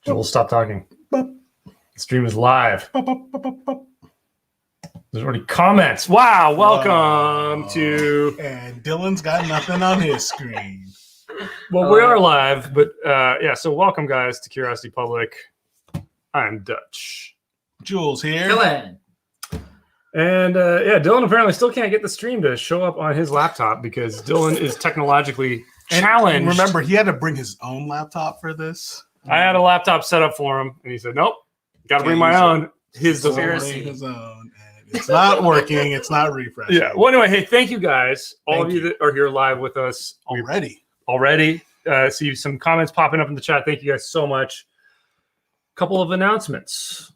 Joel, stop talking. The stream is live. There's already comments. Wow, welcome to... And Dylan's got nothing on his screen. Well, we are live, but yeah, so welcome, guys, to Curiosity Public. I'm Dutch. Jules here. Dylan. And yeah, Dylan apparently still can't get the stream to show up on his laptop because Dylan is technologically challenged. And remember, he had to bring his own laptop for this. I had a laptop set up for him, and he said, nope, got to bring my own. His doesn't work. His own. And it's not working. It's not refreshing. Yeah. Well, anyway, hey, thank you guys. All of you that are here live with us. Already. See some comments popping up in the chat. Thank you guys so much. Couple of announcements.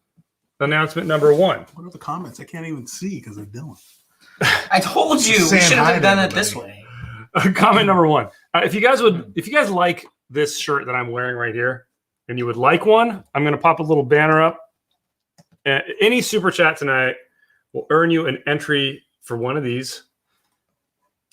Announcement number one. What are the comments? I can't even see because of Dylan. I told you we should have done it this way. Comment number one. If you guys like this shirt that I'm wearing right here, and you would like one, I'm going to pop a little banner up. Any super chat tonight will earn you an entry for one of these.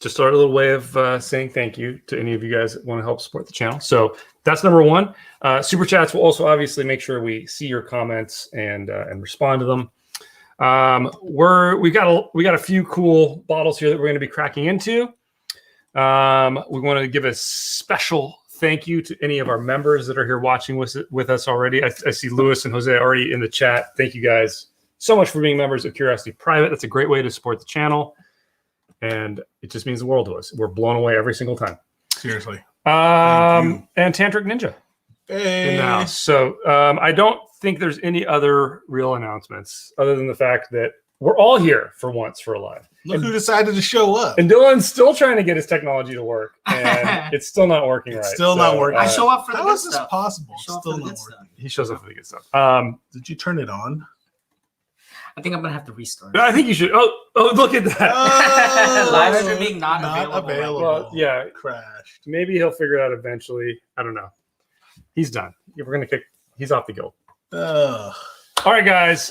Just our little way of saying thank you to any of you guys that want to help support the channel. So that's number one. Super chats will also obviously make sure we see your comments and respond to them. We got a few cool bottles here that we're going to be cracking into. We want to give a special thank you to any of our members that are here watching with us already. I see Lewis and Jose already in the chat. Thank you guys so much for being members of Curiosity Private. That's a great way to support the channel. And it just means the world to us. We're blown away every single time. Seriously. And Tantric Ninja in the house. So I don't think there's any other real announcements other than the fact that we're all here for once for a live. Look who decided to show up. And Dylan's still trying to get his technology to work, and it's still not working right. Still not working. I show up for the good stuff. How is this possible? Still not working. He shows up for the good stuff. Did you turn it on? I think I'm gonna have to restart. I think you should. Oh, look at that! Live streaming not available. Well, yeah, crashed. Maybe he'll figure it out eventually. I don't know. He's done. We're gonna kick. He's off the guild. All right, guys.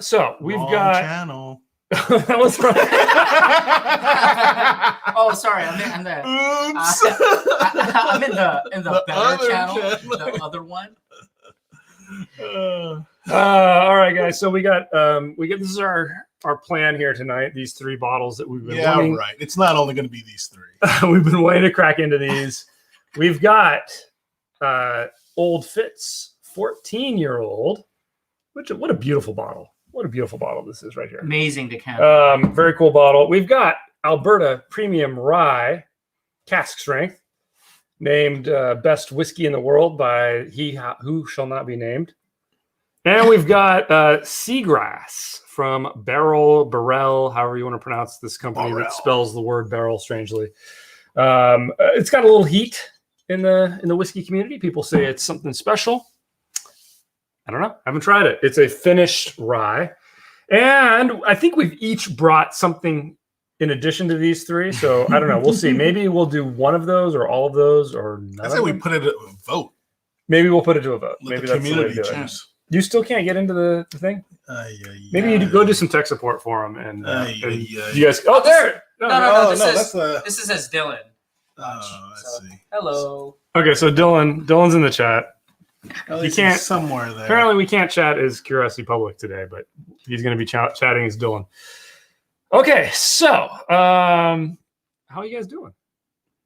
So we've got channel. That was right. Oh, sorry. I'm there. Oops. I'm in the better channel, the other one. All right, guys. So we got this is our plan here tonight. These three bottles that we've been wanting. Right. It's not only going to be these three. We've been waiting to crack into these. We've got Old Fitz, 14-year-old. What a beautiful bottle. What a beautiful bottle this is right here. Amazing decanter. Very cool bottle. We've got Alberta Premium Rye, cask strength, named best whiskey in the world by who shall not be named. And we've got Seagrass from Barrell, however you want to pronounce this company that spells the word barrel strangely. It's got a little heat in the whiskey community. People say it's something special. I don't know. I haven't tried it. It's a finished rye. And I think we've each brought something in addition to these three. So I don't know. We'll see. Maybe we'll do one of those or all of those or none. I say we put it to a vote. Maybe we'll put it to a vote. Let Maybe the that's community the way to do choose. it. You still can't get into the thing? Maybe you go do some tech support for them. And you guys... Oh, there! No. This is as Dylan. I see. Hello. Okay, so Dylan's in the chat. He can't somewhere there. Apparently, we can't chat as Curiosity Public today, but he's going to be chatting as Dylan. Okay, so how are you guys doing?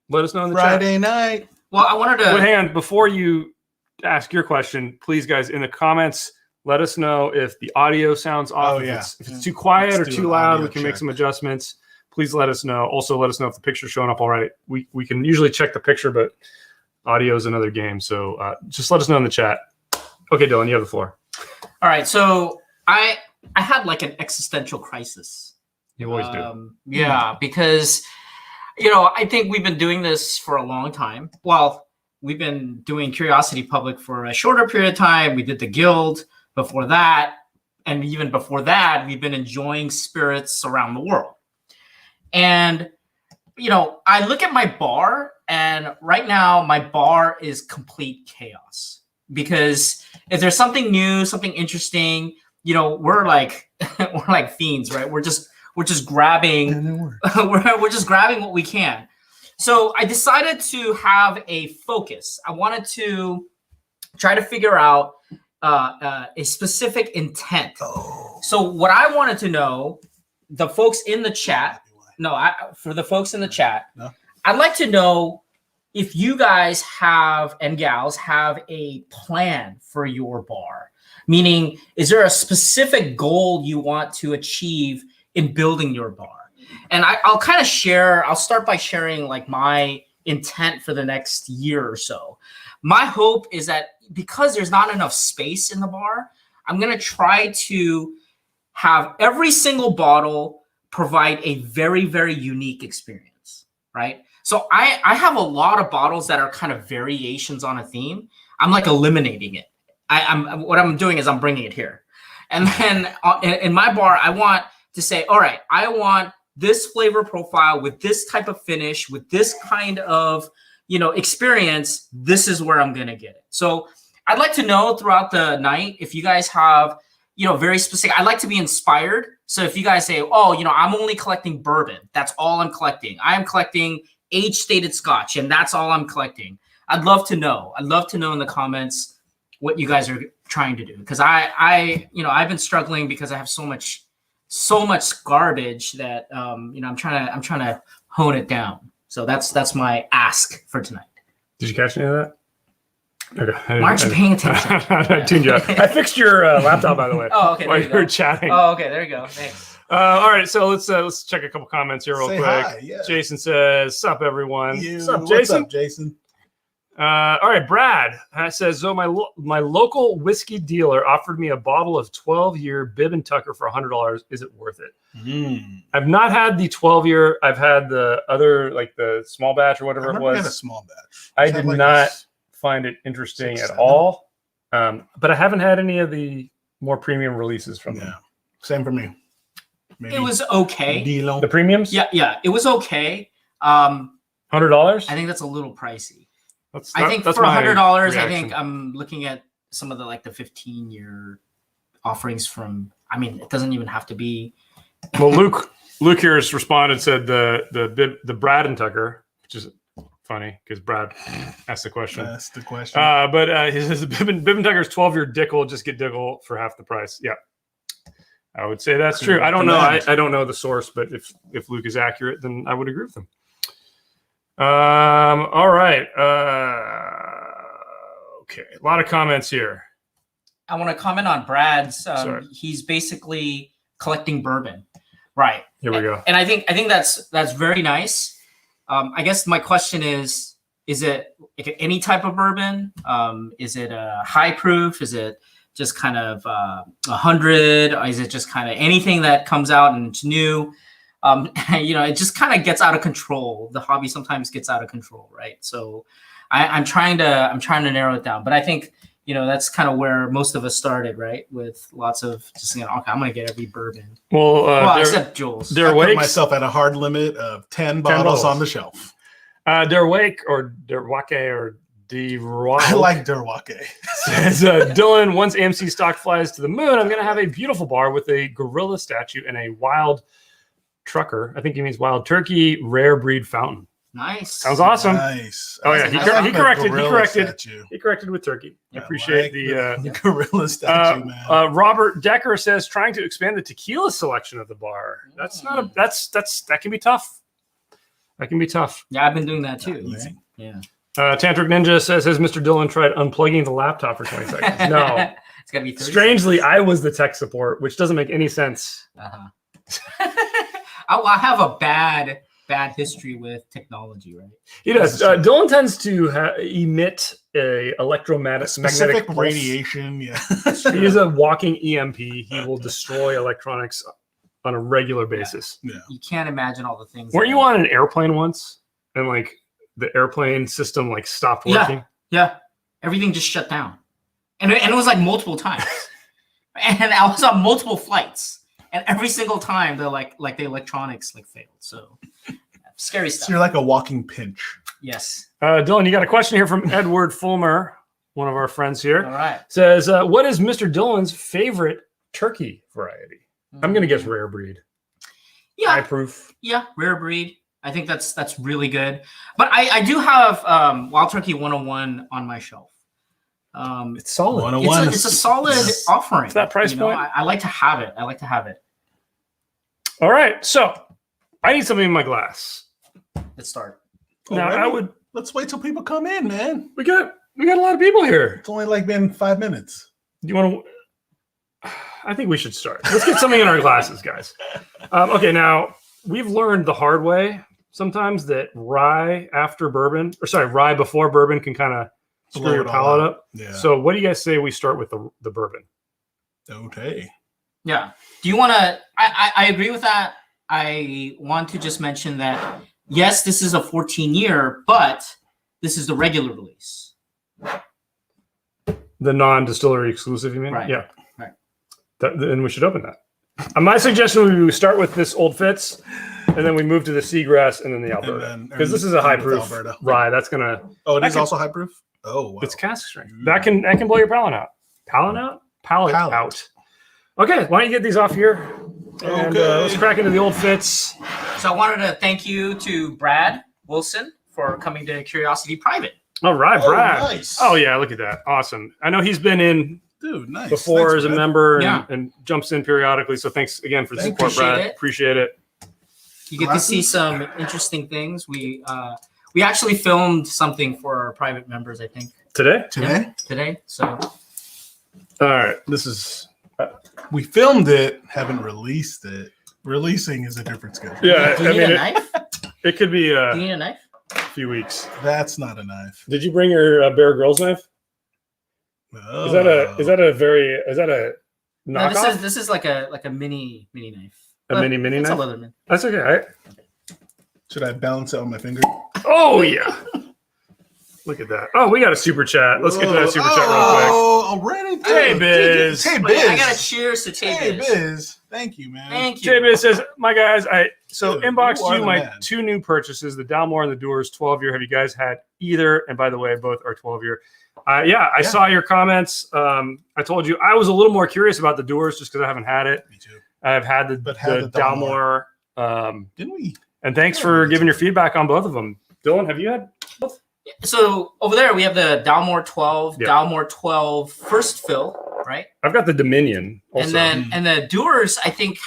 Let us know in the Friday night. Well, I wanted to. But hang on, before you ask your question, please, guys, in the comments, let us know if the audio sounds off. If it's too quiet or too loud, we can make some adjustments. Please let us know. Also, let us know if the picture's showing up all right. We can usually check the picture, but audio is another game. So just let us know in the chat. Okay, Dylan, you have the floor. All right. So I had like an existential crisis. You always do. Yeah, because, I think we've been doing this for a long time. Well, we've been doing Curiosity Public for a shorter period of time. We did the guild before that. And even before that, we've been enjoying spirits around the world. And, I look at my bar, and right now my bar is complete chaos. Because if there's something new, something interesting, we're like fiends, right? We're just grabbing we're just grabbing what we can. So I decided to have a focus. I wanted to try to figure out a specific intent. Oh. So what I wanted to know, the folks in the chat, for the folks in the chat, I'd like to know if you guys have and gals have a plan for your bar. Meaning, is there a specific goal you want to achieve in building your bar? And I'll kind of share, I'll start by sharing like my intent for the next year or so. My hope is that because there's not enough space in the bar, I'm going to try to have every single bottle provide a very, very unique experience, right? So I have a lot of bottles that are kind of variations on a theme. I'm like eliminating it. What I'm doing is I'm bringing it here. And then in my bar, I want to say, all right, I want this flavor profile with this type of finish, with this kind of, experience. This is where I'm going to get it. So I'd like to know throughout the night if you guys have, very specific. I'd like to be inspired. So if you guys say, oh, I'm only collecting bourbon, that's all I'm collecting. I am collecting age-stated Scotch, and that's all I'm collecting. I'd love to know. I'd love to know in the comments what you guys are trying to do, because I've been struggling because I have so much garbage that I'm trying to hone it down. So that's my ask for tonight. Did you catch any of that? Okay. Why aren't you paying attention? I tuned you up. I fixed your laptop, by the way. Oh, okay. While you were chatting. Oh, okay. There you go. Thanks. All right, so let's check a couple comments here real Say quick. hi, yeah. Jason says, "Sup, everyone." You. Sup, What's Jason? up, Jason? All right, Brad says, "So my local whiskey dealer offered me a bottle of 12-year Bib and Tucker for $100. Is it worth it?" I've not had the 12-year. I've had the other, like the small batch or whatever it was. Had a small batch. I did not find it interesting at all. But I haven't had any of the more premium releases from them. Same for me. Maybe it was okay. The premiums? Yeah, it was okay. $100? I think that's a little pricey. I think for $100, I think I'm looking at some of the 15-year offerings from. I mean, it doesn't even have to be. Well, Luke here has responded, said the Brad and Tucker, which is funny because Brad asked the question. That's the question. But he says Bib and Tucker's 12-year Dickel, just get Dickel for half the price. Yeah, I would say that's true. I don't know. I don't know the source, but if Luke is accurate, then I would agree with him. All right. Okay. A lot of comments here. I want to comment on Brad's. He's basically collecting bourbon. Right. Here we go. And I think that's very nice. I guess my question is it any type of bourbon? Is it a high proof? Is it just kind of 100? Or is it just kind of anything that comes out and it's new? It just kind of gets out of control. The hobby sometimes gets out of control, right? So I'm trying to narrow it down. But I think, that's kind of where most of us started, right? With lots of just okay, I'm gonna get every bourbon. Well, except Jules. I put myself at a hard limit of 10 bottles on the shelf. Derwake or Derwake or Derwake. I like Derwake. Says Dylan, once AMC stock flies to the moon, I'm gonna have a beautiful bar with a gorilla statue and a wild trucker. I think he means wild turkey rare breed fountain. Nice. Sounds awesome. Nice. Oh yeah, he corrected with turkey. I appreciate the gorilla statue, man. Robert Decker says trying to expand the tequila selection of the bar. That's not that can be tough. That can be tough. Yeah, I've been doing that too. Right? Yeah. Tantric Ninja says, has Mr. Dillon tried unplugging the laptop for 20 seconds? No. It's gotta be 30 Strangely, seconds. I was the tech support, which doesn't make any sense. I have a bad history with technology, right? He does. Dylan tends to emit a electromagnetic radiation. Yeah, he is a walking EMP. He will destroy electronics on a regular basis. Yeah. You can't imagine all the things. Weren't you on an airplane once, and the airplane system stopped working? Yeah. Everything just shut down, and it was multiple times, and I was on multiple flights. And every single time they're like the electronics failed. So scary stuff. So you're like a walking pinch. Yes. Dylan, you got a question here from Edward Fulmer, one of our friends here. All right. Says, what is Mr. Dillon's favorite turkey variety? I'm going to guess rare breed. Yeah. High proof. Yeah, rare breed. I think that's really good. But I do have Wild Turkey 101 on my shelf. It's solid. 101. It's a solid offering. It's that price point. I like to have it. All right, so I need something in my glass. Let's start. Now Already? Let's wait till people come in, man. We got a lot of people here. It's only like been 5 minutes. Do you want to? I think we should start. Let's get something in our glasses, guys. Okay, now we've learned the hard way sometimes that rye before bourbon can kind of screw Blow your it all palate out. up. Yeah. So what do you guys say we start with the bourbon? Okay. Yeah. Do you want to? I agree with that. I want to just mention that yes, this is a 14-year, but this is the regular release. The non-distillery exclusive, you mean? Right. Yeah. Right. Then we should open that. My suggestion would be we start with this Old Fitz, and then we move to the Seagrass, and then the Alberta, because this is a high proof rye. That's gonna. Oh, it is also high proof. Oh, wow. It's cask strength. That can blow your palate out. Palate out. Okay, why don't you get these off here? And let's crack into the Old Fitz. So I wanted to thank you to Brad Wilson for coming to Curiosity Private. All right, Brad. Nice. Oh yeah, look at that. Awesome. I know he's been in Nice. before Thanks, as a Brad. member Yeah. and jumps in periodically. So thanks again for the support, Appreciate Brad. it. Appreciate it. You get to see some interesting things. We actually filmed something for our private members, I think, Today? today. So All right. This is We filmed it, haven't released it. Releasing is a different schedule. yeah. do you I need mean, a knife? it could be Do a you need a knife? few weeks. That's not a knife. Did you bring your Bear Grylls knife? Oh. Is that a No, knockoff? this is like a mini knife. A mini It's knife? a Leatherman. That's okay. All right. Should I balance it on my finger? Oh yeah. Look at that. Oh, we got a super chat. Let's get to that super chat real Oh, already? Hey, Biz. Hey, Wait, Biz. I got to cheers to Tay Hey, Biz. Biz. Thank you, man. Thank quick. you. Jay says, "My guys, Dude, inboxed you are you the my man. 2 new purchases, the Dalmore and the Doers 12-year. Have you guys had either? And by the way, both are 12-year. I saw your comments. I told you I was a little more curious about the Doers just because I haven't had it. Me too. I've had the Dalmore. Didn't we? And thanks for giving your feedback on both of them. Dylan, have you had both? So over there we have the Dalmore 12, Yeah. Dalmore 12 first fill, right? I've got the Dominion also. And the Doers, I think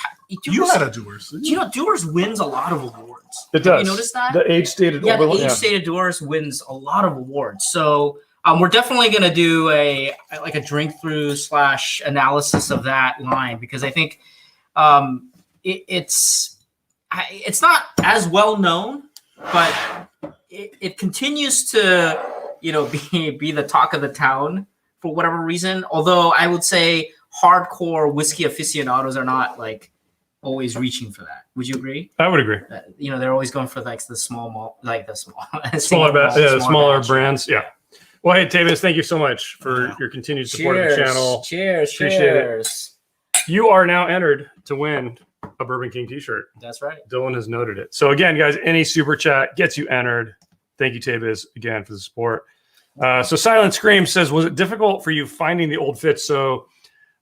You had a Doers. Do you know Doers wins a lot of awards? It Have does. you noticed that? The age-stated Yeah, the overlook. age-stated Doers wins a lot of awards. So we're definitely going to do a drink through / analysis of that line because I think it's not as well known, but it continues to be the talk of the town for whatever reason. Although I would say hardcore whiskey aficionados are not always reaching for that. Would you agree? I would agree. They're always going for the small malt, smaller smaller batch. brands. Yeah. Well, hey, Tavis, thank you so much for your continued support of the channel. Cheers. Appreciate it. You are now entered to win a Bourbon King t-shirt. That's right. Dylan has noted it. So again, guys, any super chat gets you entered. Thank you, Tavis, again for the support. So Silent Scream says, was it difficult for you finding the Old Fitz? So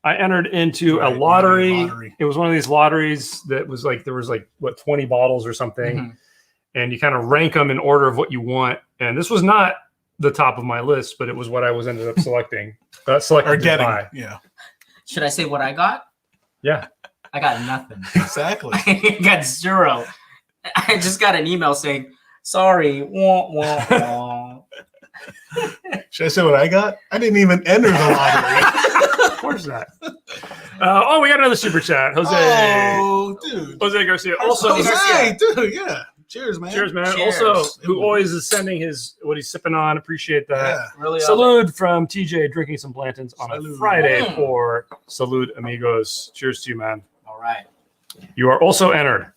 I entered into a lottery. It was one of these lotteries that was there was 20 bottles or something. Mm-hmm. And you kind of rank them in order of what you want. And this was not the top of my list, but it was what I was ended up selecting. Selecting Or getting. to buy. Yeah. Should I say what I got? Yeah. I got nothing. Exactly. I got 0. I just got an email saying, sorry. Wah, wah, wah. Should I say what I got? I didn't even enter the lottery. Of course not. We got another super chat. Jose. Oh, dude. Jose Garcia. Also, Jose, dude, yeah. Cheers, man. cheers, man. Cheers. Also, who always is sending what he's sipping on. Appreciate that. Yeah. Really Salud from TJ drinking some Blantons on a Salud. Friday Mm. for Salud Amigos. Cheers to you, man. All right. You are also entered.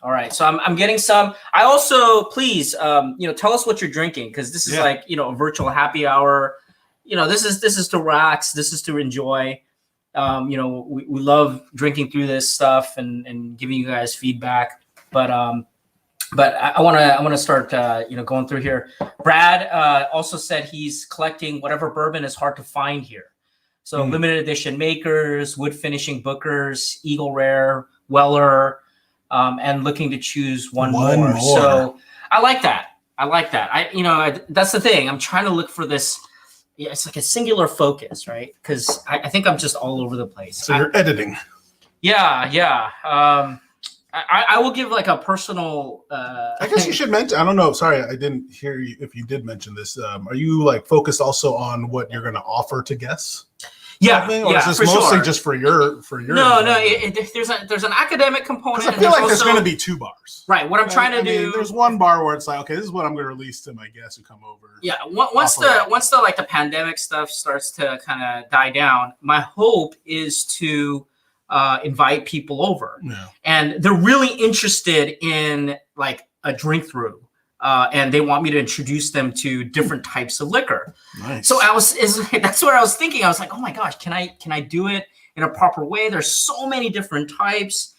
All right. So I'm getting some. I also, please, tell us what you're drinking because this is a virtual happy hour. This is to relax. This is to enjoy. We love drinking through this stuff and giving you guys feedback. But I want to start going through here. Brad also said he's collecting whatever bourbon is hard to find here. So limited edition makers, wood finishing Bookers, Eagle Rare, Weller, and looking to choose one more. So I like that. That's the thing. I'm trying to look for this, it's like a singular focus, right? Because I think I'm just all over the place. So you're editing. Yeah. I will give like a personal. I guess you should mention. I don't know. Sorry, I didn't hear you. If you did mention this, are you like focused also on what you're going to offer to guests? Yeah, or is this mostly just for your? No. There's an academic component. I feel like there's going to be 2 bars. Right. What I'm trying to do. There's one bar where it's like, okay, this is what I'm going to release to my guests who come over. Yeah. Once the like the pandemic stuff starts to kind of die down, my hope is to invite people over, and they're really interested in like a drink through. And they want me to introduce them to different types of liquor. Nice. So that's what I was thinking. I was like, oh my gosh, can I do it in a proper way? There's so many different types.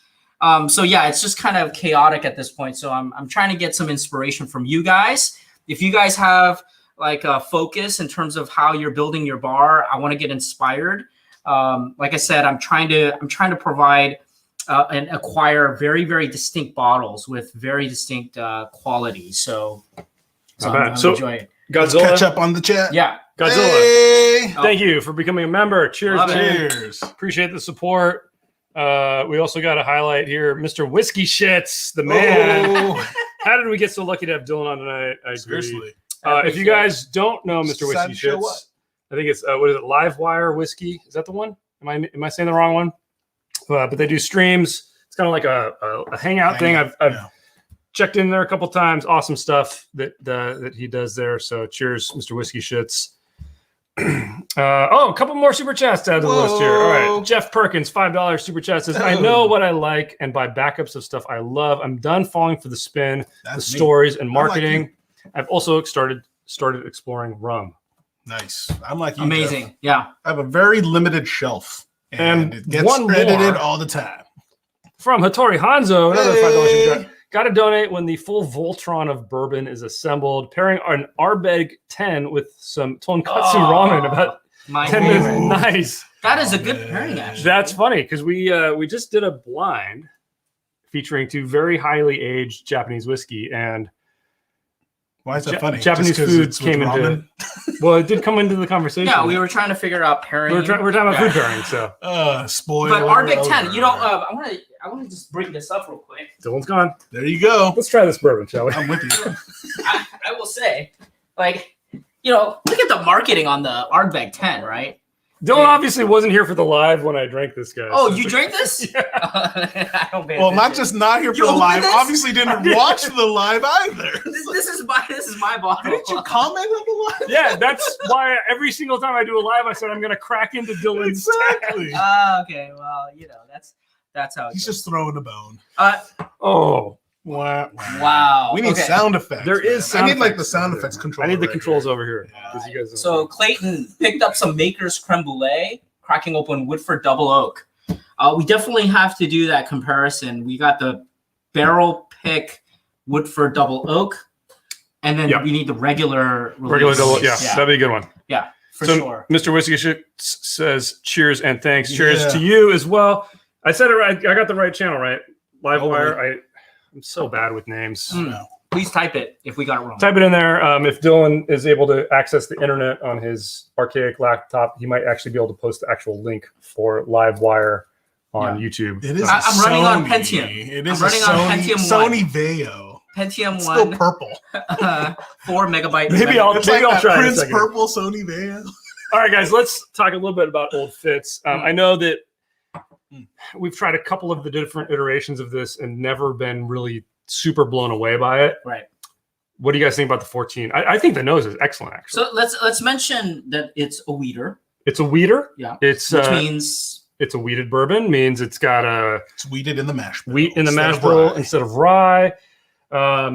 So yeah, it's just kind of chaotic at this point. So I'm trying to get some inspiration from you guys. If you guys have like a focus in terms of how you're building your bar, I want to get inspired. Like I said, I'm trying to provide and acquire very, very distinct bottles with very distinct quality. So I'm enjoying it. Godzilla, let's catch up on the chat. Yeah. Godzilla. Hey! Thank you for becoming a member. Cheers, man. Cheers. Appreciate the support. We also got a highlight here, Mr. Whiskey Shits, the man. Oh. How did we get so lucky to have Dylan on tonight? I agree. Seriously. If you guys don't know Mr. Whiskey Show Shits, what? I think it's what is it? Livewire Whiskey? Is that the one? Am I saying the wrong one? But they do streams. It's kind of like a hangout thing. I've checked in there a couple times. Awesome stuff that he does there. So cheers, Mr. Whiskey Shits. A couple more super chats to add to the list here. All right, Jeff Perkins, $5 super chat says, "I know what I like and buy backups of stuff I love. I'm done falling for the spin, the stories and marketing. I've also started exploring rum." Nice. I'm like you, amazing. Jeff. Yeah, I have a very limited shelf, and it gets edited all the time. From Hattori Hanzo, another $5 super chat. Got to donate when the full Voltron of bourbon is assembled. Pairing an Ardbeg 10 with some tonkatsu ramen. About 10 minutes. Nice. That is a good pairing, actually. That's funny because we just did a blind featuring 2 very highly aged Japanese whiskey, and why is that funny? Japanese food came into. Well, it did come into the conversation. Yeah, we were trying to figure out pairing. We're talking about food pairing, so. Spoiler. But Ardbeg 10, I want to just bring this up real quick. Dylan's gone. There you go. Let's try this bourbon, shall we? I'm with you. I will say, like, look at the marketing on the Ardbeg 10, right? Dylan obviously wasn't here for the live when I drank this, guy. Oh, you drank this? Yeah. I don't pay Well, attention. not just not here for the live. Obviously, didn't watch the live either. This is my bottle. Didn't you comment on the live? Yeah, that's why every single time I do a live, I said I'm going to crack into Dylan's. Exactly. Okay. Well, that's how He's just throwing a bone. Oh. Wow. We need sound effects. There is sound I need like the effects sound effects control. I need the controls over here. Yeah. You guys So Clayton picked up some Maker's Creme Brulee, cracking open Woodford Double Oak. We definitely have to do that comparison. We got the barrel pick Woodford Double Oak, and then we need the regular double. Yeah, that'd be a good one. Yeah, for sure. Mr. Whiskey says cheers and thanks. Cheers to you as well. I said it right. I got the right channel right. Livewire. I'm so bad with names. Please type it if we got it wrong. Type it in there. If Dylan is able to access the internet on his archaic laptop, he might actually be able to post the actual link for Livewire on YouTube. It is. I'm running on Pentium. It is running on Pentium Sony Vaio. Pentium it's 1. Still purple. 4 megabyte. Maybe I'll try Prince it a second. Purple Sony Vaio. All right, guys, let's talk a little bit about Old Fitz. I know that we've tried a couple of the different iterations of this and never been really super blown away by it. Right. What do you guys think about the 14? I think the nose is excellent, actually. So let's mention that it's a wheater. It's a wheater. Yeah. Which means it's a wheated bourbon. Means it's got it's wheated in the mash bill. Wheat in the mash bill instead of rye. I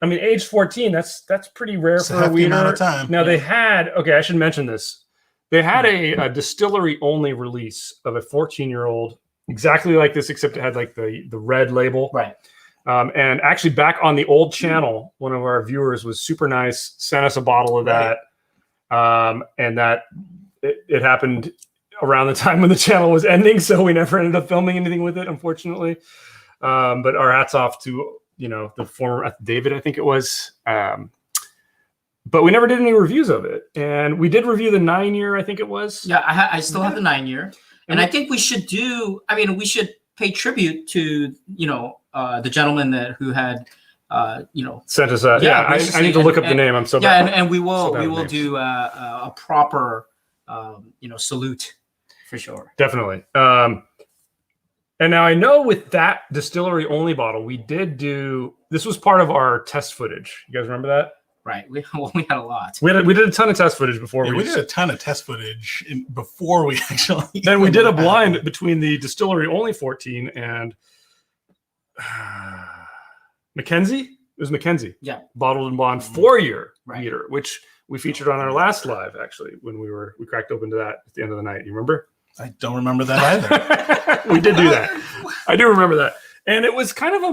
mean, age 14. That's pretty rare it's for a wheater. Amount of time. Now they had. Okay, I should mention this. They had a distillery only release of a 14-year-old, exactly like this, except it had like the red label. Right. And actually, back on the old channel, one of our viewers was super nice, sent us a bottle of that. And that it happened around the time when the channel was ending, so we never ended up filming anything with it, unfortunately. But our hats off to the former David, I think it was. but we never did any reviews of it. And we did review the 9-year, I think it was. Yeah, I still have the 9-year, and I think we should do. I mean, we should pay tribute to the gentleman who had sent us that. Yeah, Yeah, I need to look up the name. I'm so yeah, bad. and we will names. do a proper salute for sure. Definitely. And now I know with that distillery only bottle, we did do. This was part of our test footage. You guys remember that? Right. We had a lot. We did a ton of test footage before. Yeah, we did a ton of test footage before we actually. Then we did a blind between the distillery only 14 and Mackenzie. It was Mackenzie. Yeah. Bottled and bond 4-year Right. meter, which we featured on our last live actually when we cracked open to that at the end of the night. You remember? I don't remember that either. We did do that. I do remember that, and it was kind of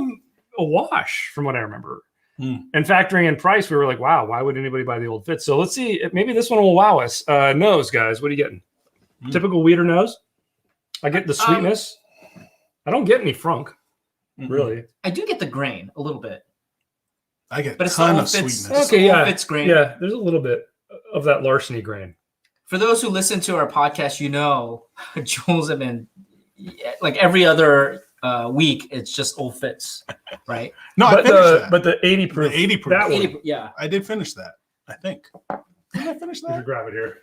a wash from what I remember. And factoring in price, we were like, wow, why would anybody buy the old Fitz? So let's see. Maybe this one will wow us. Nose, guys. What are you getting? Typical Weeder nose. I get the sweetness. I don't get any frunk, really. I do get the grain a little bit. I get But a it's ton the of Fitz- sweetness. Okay, yeah. Fitz grain. Yeah, there's a little bit of that larceny grain. For those who listen to our podcast, Joel's have been like every other week. It's just old Fitz, right? No, I finished that. But the 80 proof. The 80 proof. That one. 80, yeah. I did finish that. I think. Did I finish Let me that? grab it here.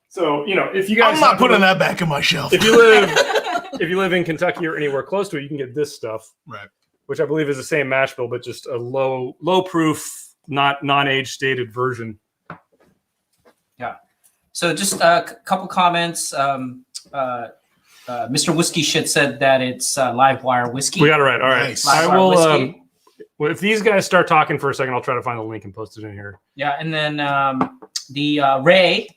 So if you guys, I'm not putting that back in my shelf. If you live in Kentucky or anywhere close to it, you can get this stuff, Right. which I believe is the same mash bill, but just a low proof, not non-age stated version. Yeah. So just a couple comments. Mr. Whiskey Shit said that it's live wire whiskey. We got it right. All right. Nice. Live I wire will. whiskey. Well, if these guys start talking for a second, I'll try to find the link and post it in here. Yeah, and then the Ray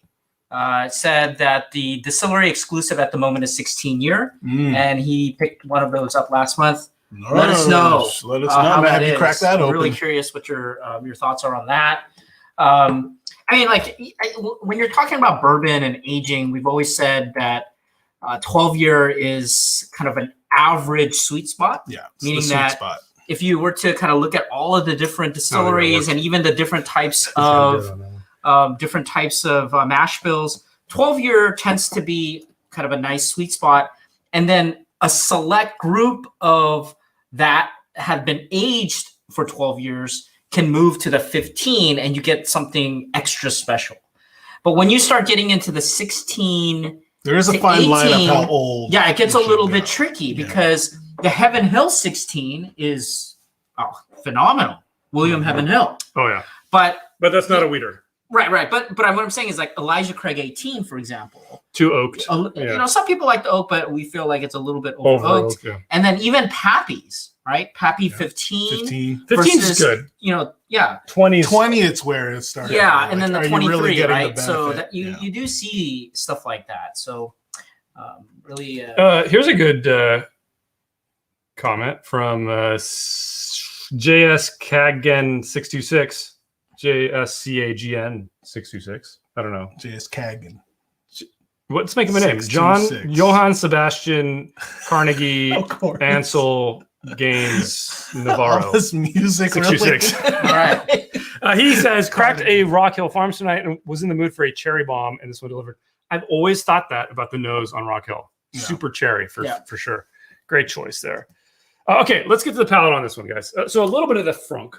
said that the distillery exclusive at the moment is 16-year, and he picked one of those up last month. Let us know. Let us know. How Man, that have you is. cracked that I'm open? really curious what your thoughts are on that. I mean, when you're talking about bourbon and aging, we've always said that 12-year is kind of an average sweet spot. Yeah, it's meaning the sweet that spot. if you were to kind of look at all of the different distilleries and even the different types of mash bills, 12-year tends to be kind of a nice sweet spot, and then a select group of that have been aged for 12 years can move to the 15 and you get something extra special. But when you start getting into the 16 There is a to fine line of 18, how old. yeah, it gets a you should little go. bit tricky Yeah. because the Heaven Hill 16 is phenomenal. William Heaven Hill. Oh yeah, But that's not a weeder. right. But what I'm saying is like Elijah Craig 18, for example. Too oaked. Yeah. Some people like the oak, but we feel like it's a little bit over Over oaked. oaked. Yeah. And then even Pappy's, right? Pappy 15. 15. 15 is versus, good. Yeah. 20. 20, it's where it starts. Yeah, and then the are you 23, really getting the right? So benefit? that you do see stuff like that. So really. Here's a good comment from JS Caggen 626. JSCAGN 626. I don't know. J.S. Kagan. Let's make him a name. John 626. Johann Sebastian Carnegie Of course. Ansel Gaines All Navarro. this music. Really? 626. All right. He says, cracked a Rock Hill Farms tonight and was in the mood for a cherry bomb, and this one delivered. I've always thought that about the nose on Rock Hill. Yeah. Super cherry for sure. Great choice there. Okay, let's get to the palate on this one, guys. So a little bit of the frunk,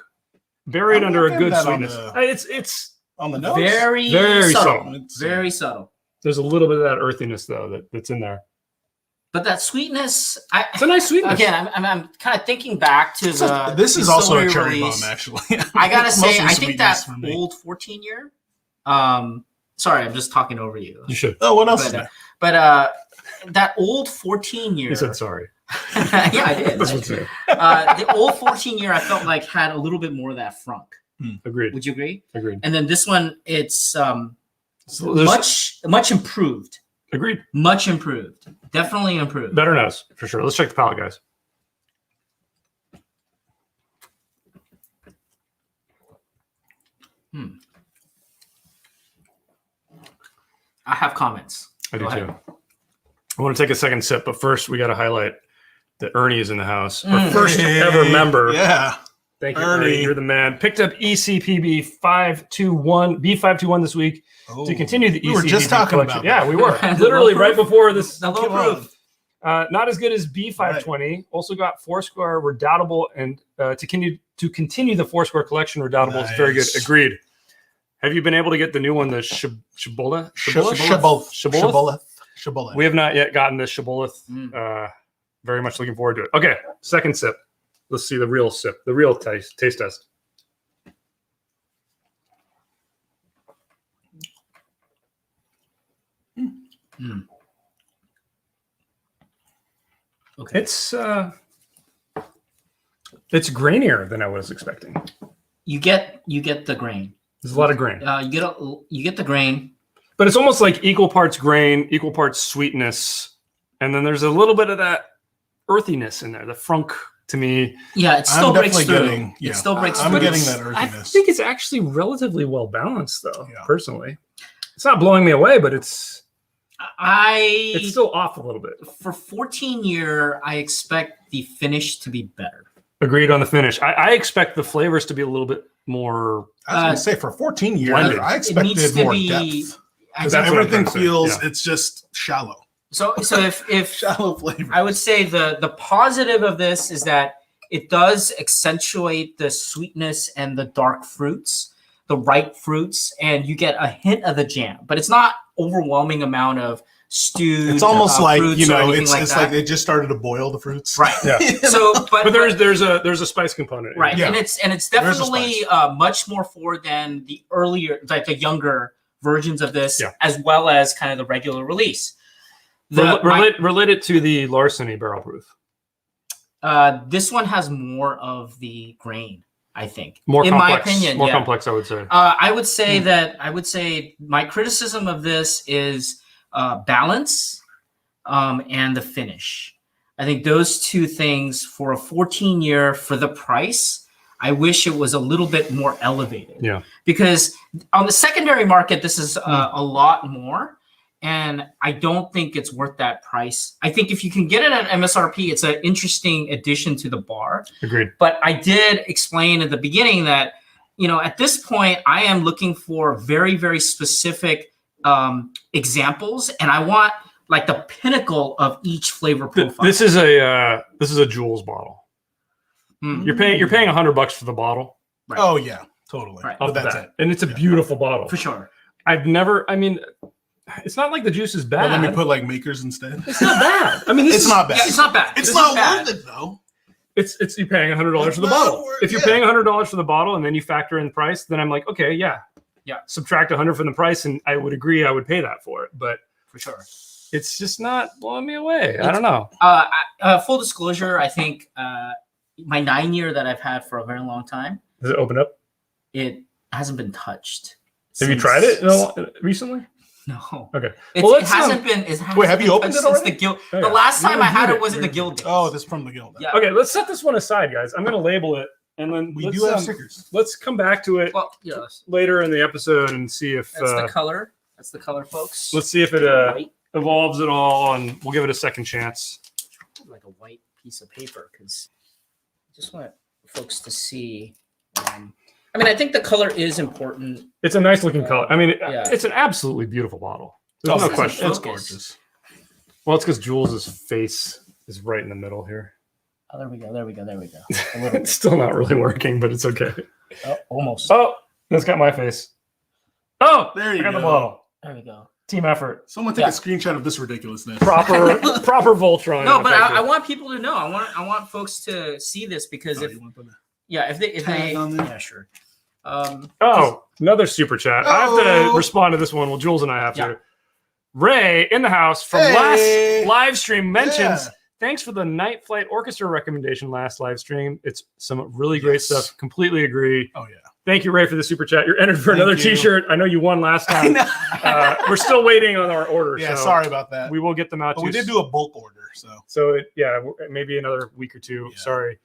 buried I'm under a looking good at that on sweetness. It's On the nose. Very, Very subtle. subtle. Very subtle. there's a little bit of that earthiness though that's in there. But that sweetness, It's a nice sweetness. again, I'm kind of thinking back to the. This is also a distillery cherry release. bomb, actually. I gotta say, Mostly I think that sweetness for me. old 14-year. Sorry, I'm just talking over you. You should. Oh, what else is But, there? but that old 14-year. You said sorry. Yeah, I did. That's what's there. The old 14-year, I felt like had a little bit more of that frunk. Agreed. Would you agree? Agreed. And then this one, it's So there's- much improved. Agreed. Much improved. Definitely improved. Better nose for sure. Let's check the palate, guys. I have comments. I do Go ahead. too. I want to take a second sip, but first we got to highlight that Ernie is in the house. Our first ever member. Yeah. Thank you, Ernie. Ernie. You're the man. Picked up ECPB 521 B521 this week to continue the ECPB We were just talking collection. about Yeah, that. we were The literally low right proof? before this. The low Come on. proof. Not as good as B520. Also got Foursquare Redoubtable, and to continue the Foursquare collection, Redoubtable is very good. Nice. Agreed. Have you been able to get the new one, the Shibboleth? Shibboleth. We have not yet gotten the Shibboleth. Very much looking forward to it. Okay, second sip. Let's see the real sip, the real taste test. Okay. It's grainier than I was expecting. You get the grain. There's a lot of grain, You get the grain. but it's almost like equal parts grain, equal parts sweetness, and then there's a little bit of that earthiness in there. The frunk to me, Yeah, it still breaks through. Yeah, It still breaks I'm through. getting that I earthiness. think it's actually relatively well balanced, though. Yeah. Personally, it's not blowing me away, but it's I still off a little bit. for 14 year, I expect the finish to be better. Agreed on the finish. I expect the flavors to be a little bit more. I was going to say for 14 years, blended. I needs expected to more be- depth. I Because That's what I'm everything trying to say, feels, yeah. it's just shallow. So if Shallow flavor. I would say the positive of this is that it does accentuate the sweetness and the dark fruits, the ripe fruits, and you get a hint of the jam, but it's not overwhelming amount of stewed. It's almost like, fruits you or know, anything it's that. like they just started to boil the fruits. Right. Yeah. So, But there's a spice component. in it. right, Yeah. and it's There's a definitely much more forward than the earlier, like the younger versions of this, Yeah. as well as kind of the regular release. The, Related to the Larceny barrel proof. this one has more of the grain, I think. More in complex, my opinion, more yeah. complex, I would say. I would say my criticism of this is balance and the finish. I think those two things for a 14 year for the price, I wish it was a little bit more elevated. Yeah. Because on the secondary market, this is a lot more. And I don't think it's worth that price. I think if you can get it at MSRP, it's an interesting addition to the bar. Agreed. But I did explain at the beginning that, you know, at this point, I am looking for very, very specific examples, and I want like the pinnacle of each flavor profile. This is a Jules bottle. Mm. You're paying $100 for the bottle. Right. Oh, yeah, totally. Right. But Off the that's bat. it. And it's a beautiful bottle. For sure. It's not like the juice is bad. Well, let me put like makers instead. It's not bad. I mean, It's not bad. Yeah, it's not bad. It's not worth it though. It's you're paying $100 It's for the not bottle. worth- If you're yeah. paying $100 for the bottle and then you factor in price, then I'm like, okay, yeah. Subtract 100 from the price, and I would agree I would pay that for it. But For sure. it's just not blowing me away. I don't know. Full disclosure, I think my 9 year that I've had for a very long time, Does it open up? it hasn't been touched. Have you since- tried it recently? No. Okay. It Well, let's, hasn't been. It hasn't Wait, have you been opened touched it since already? The guild. Oh, The yeah. last time We I had reviewed it was in the We- guild days. Oh, this is from the guild. Yeah. Okay, let's set this one aside, guys. I'm going to label it, and then We let's, do have stickers. let's come back to it Well, yes. later in the episode and see if That's the color. That's the color, folks. let's see if it White, evolves at all, and we'll give it a second chance. like a white piece of paper, because I just want folks to see. I mean, I think the color is important. It's a nice looking color. I mean, Yeah. it's an absolutely beautiful bottle. There's no it's question. It's Focus. gorgeous. Well, it's because Jules's face is right in the middle here. Oh, there we go. There we go. There we go. A little It's still not really working, but it's okay. oh, almost. Oh, that's got my face. Oh, There you I got the go. bottle. There we go. Team effort. Someone take Yeah. a screenshot of this ridiculousness. Proper Voltron. No, but effect. I want people to know. I want folks to see this because Oh, if you want to put if they tag on there? yeah, sure. Oh, another super chat. I have to respond to this one. Well, Jules and I have Yeah. to. Ray in the house from Hey. last live stream mentions, Yeah. thanks for the Night Flight Orchestra recommendation last live stream. It's some really great Yes. stuff. Completely agree. Oh yeah. Thank you, Ray, for the super chat. You're entered for Thank another you. T-shirt. I know you won last I time. know. We're still waiting on our order. Yeah, so sorry about that. We will get them out But to we you. did do a bulk order, so So maybe another week or two. Yeah. Sorry.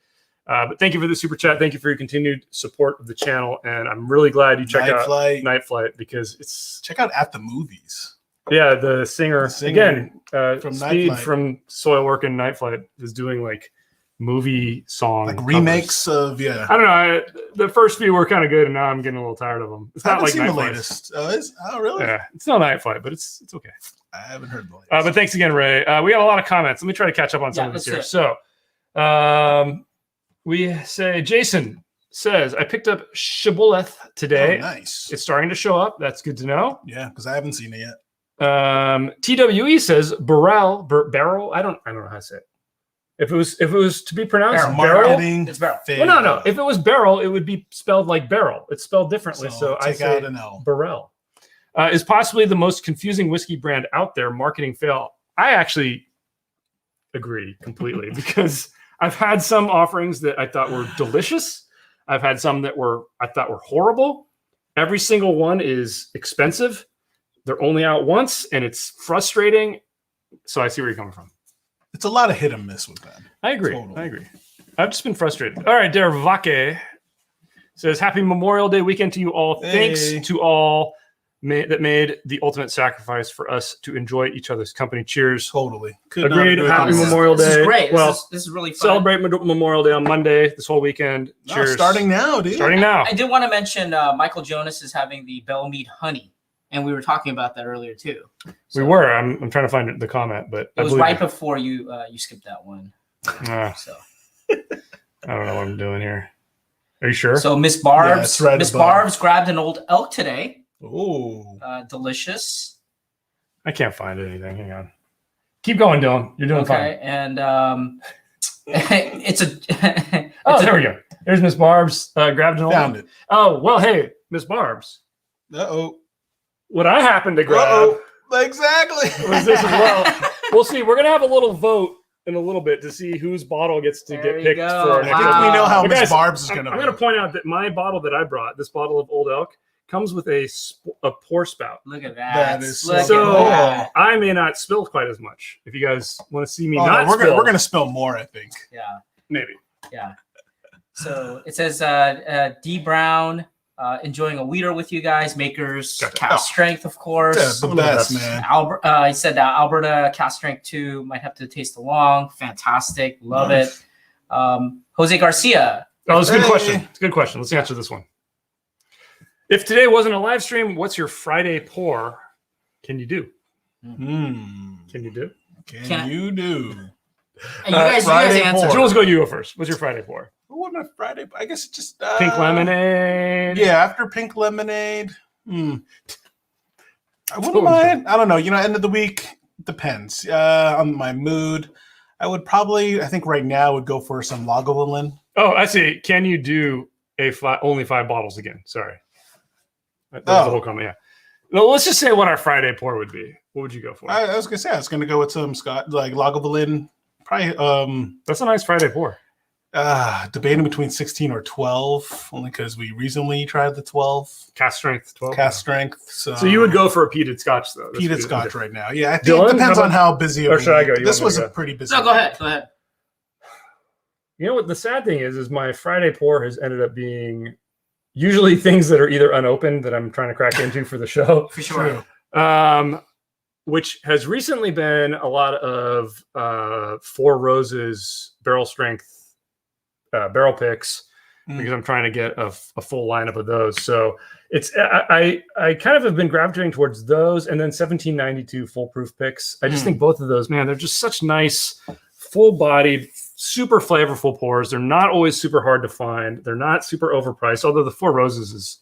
But thank you for the super chat. Thank you for your continued support of the channel. And I'm really glad you checked Night out Flight. Night Flight because it's, Check out At the Movies. yeah, the singer, The singer again, from Night Speed Flight. from Soilwork and Night Flight is doing like movie song Like covers. remakes of I don't know. The first few were kind of good, and now I'm getting a little tired of them. It's I not haven't like seen Night the Flight. latest. Oh, really? Yeah, it's not Night Flight, but it's okay. I haven't heard the latest. But thanks again, Ray. We got a lot of comments. Let me try to catch up on some of this here. So, we say Jason says I picked up Shibboleth today. Oh, nice. It's starting to show up. That's good to know. Yeah, because I haven't seen it yet. TWE says Barrell. I don't know how to say it. If it was to be pronounced Barrel, Marketing. It's Barrel. well, no. If it was Barrel, it would be spelled like Barrel. It's spelled differently, so I take say out an L. Barrell. Is possibly the most confusing whiskey brand out there. Marketing fail. I actually agree completely because I've had some offerings that I thought were delicious. I've had some that I thought were horrible. Every single one is expensive. They're only out once, and it's frustrating. So I see where you're coming from. It's a lot of hit and miss with that. I agree. Totally. I agree. I've just been frustrated. All right, Dervake says, "Happy Memorial Day weekend to you all. Hey. Thanks to all that made the ultimate sacrifice for us to enjoy each other's company. Cheers." Totally. Agreed. Happy Memorial This Day. is great. Well, This is really fun. celebrate Memorial Day on Monday. This whole weekend. Cheers. Starting now, dude. Starting now. I did want to mention Michael Jonas is having the Bell Mead Honey, and we were talking about that earlier too. We were. I'm trying to find the comment, but It was right before you skipped that one. So I don't know what I'm doing here. Are you sure? So Miss Yeah, Barb's it's right Miss above. Barb's grabbed an old elk today. Oh. Delicious. I can't find anything. Hang on. Keep going, Dylan. You're doing Okay, fine. and it's a Oh, there we go. There's Miss Barb's grabbed an old. Found it. Oh, well, hey, Miss Barb's. Uh-oh. What I happened to grab Uh-oh. Exactly. was this as well. We'll see. We're going to have a little vote in a little bit to see whose bottle gets to There get you picked go. for our I next think Wow. we know how But Miss guys, Barb's is I'm going to going to point out that my bottle that I brought, this bottle of Old Elk, comes with a pour spout. Look at that. That is Look so at that. I may not spill quite as much. If you guys want to see me Oh, not no, we're spill, going to spill more, I think. Yeah. maybe. Yeah. So it says D Brown enjoying a weeder with you guys. Makers Gotcha. cast strength, of course. Yeah, the One of the best, best. man. He said Alberta cast strength 2 might have to taste along. Fantastic. Love it. Jose Garcia. Oh, it's a good Hey. question. It's a good question. Let's answer this one. If today wasn't a live stream, what's your Friday pour? Can you do? Hmm. Can you do? Can you do? And you guys Friday answer. pour. Jules, go you go first. What's your Friday pour? What a Friday? I guess it's just Pink lemonade. Yeah, after pink lemonade. I wouldn't Totally. mind. I don't know. You know, end of the week depends on my mood. I would probably, I think right now, would go for some Lagavulin. Oh, I see. Can you do only 5 bottles again? Sorry. That was Oh. the whole comment. Yeah. Well, let's just say what our Friday pour would be. What would you go for? I was gonna say I was gonna go with some Scott, like Lagavulin. Probably That's a nice Friday pour. debating between 16 or 12, only because we recently tried the 12 Cast strength 12. cast strength. So You would go for a peated scotch, though. That's peated good. Scotch right now. Yeah, I think Dylan, it depends how on how busy. or should I go? You This want me was to a go? pretty busy. No, go week. ahead. Go ahead. You know what? The sad thing is my Friday pour has ended up being usually things that are either unopened that I'm trying to crack into for the show. For sure. True. Which has recently been a lot of Four Roses barrel strength barrel picks because I'm trying to get a full lineup of those. So it's I kind of have been gravitating towards those and then 1792 foolproof picks. I just think both of those, man, they're just such nice, full-bodied, super flavorful pours. They're not always super hard to find. They're not super overpriced, although the Four Roses has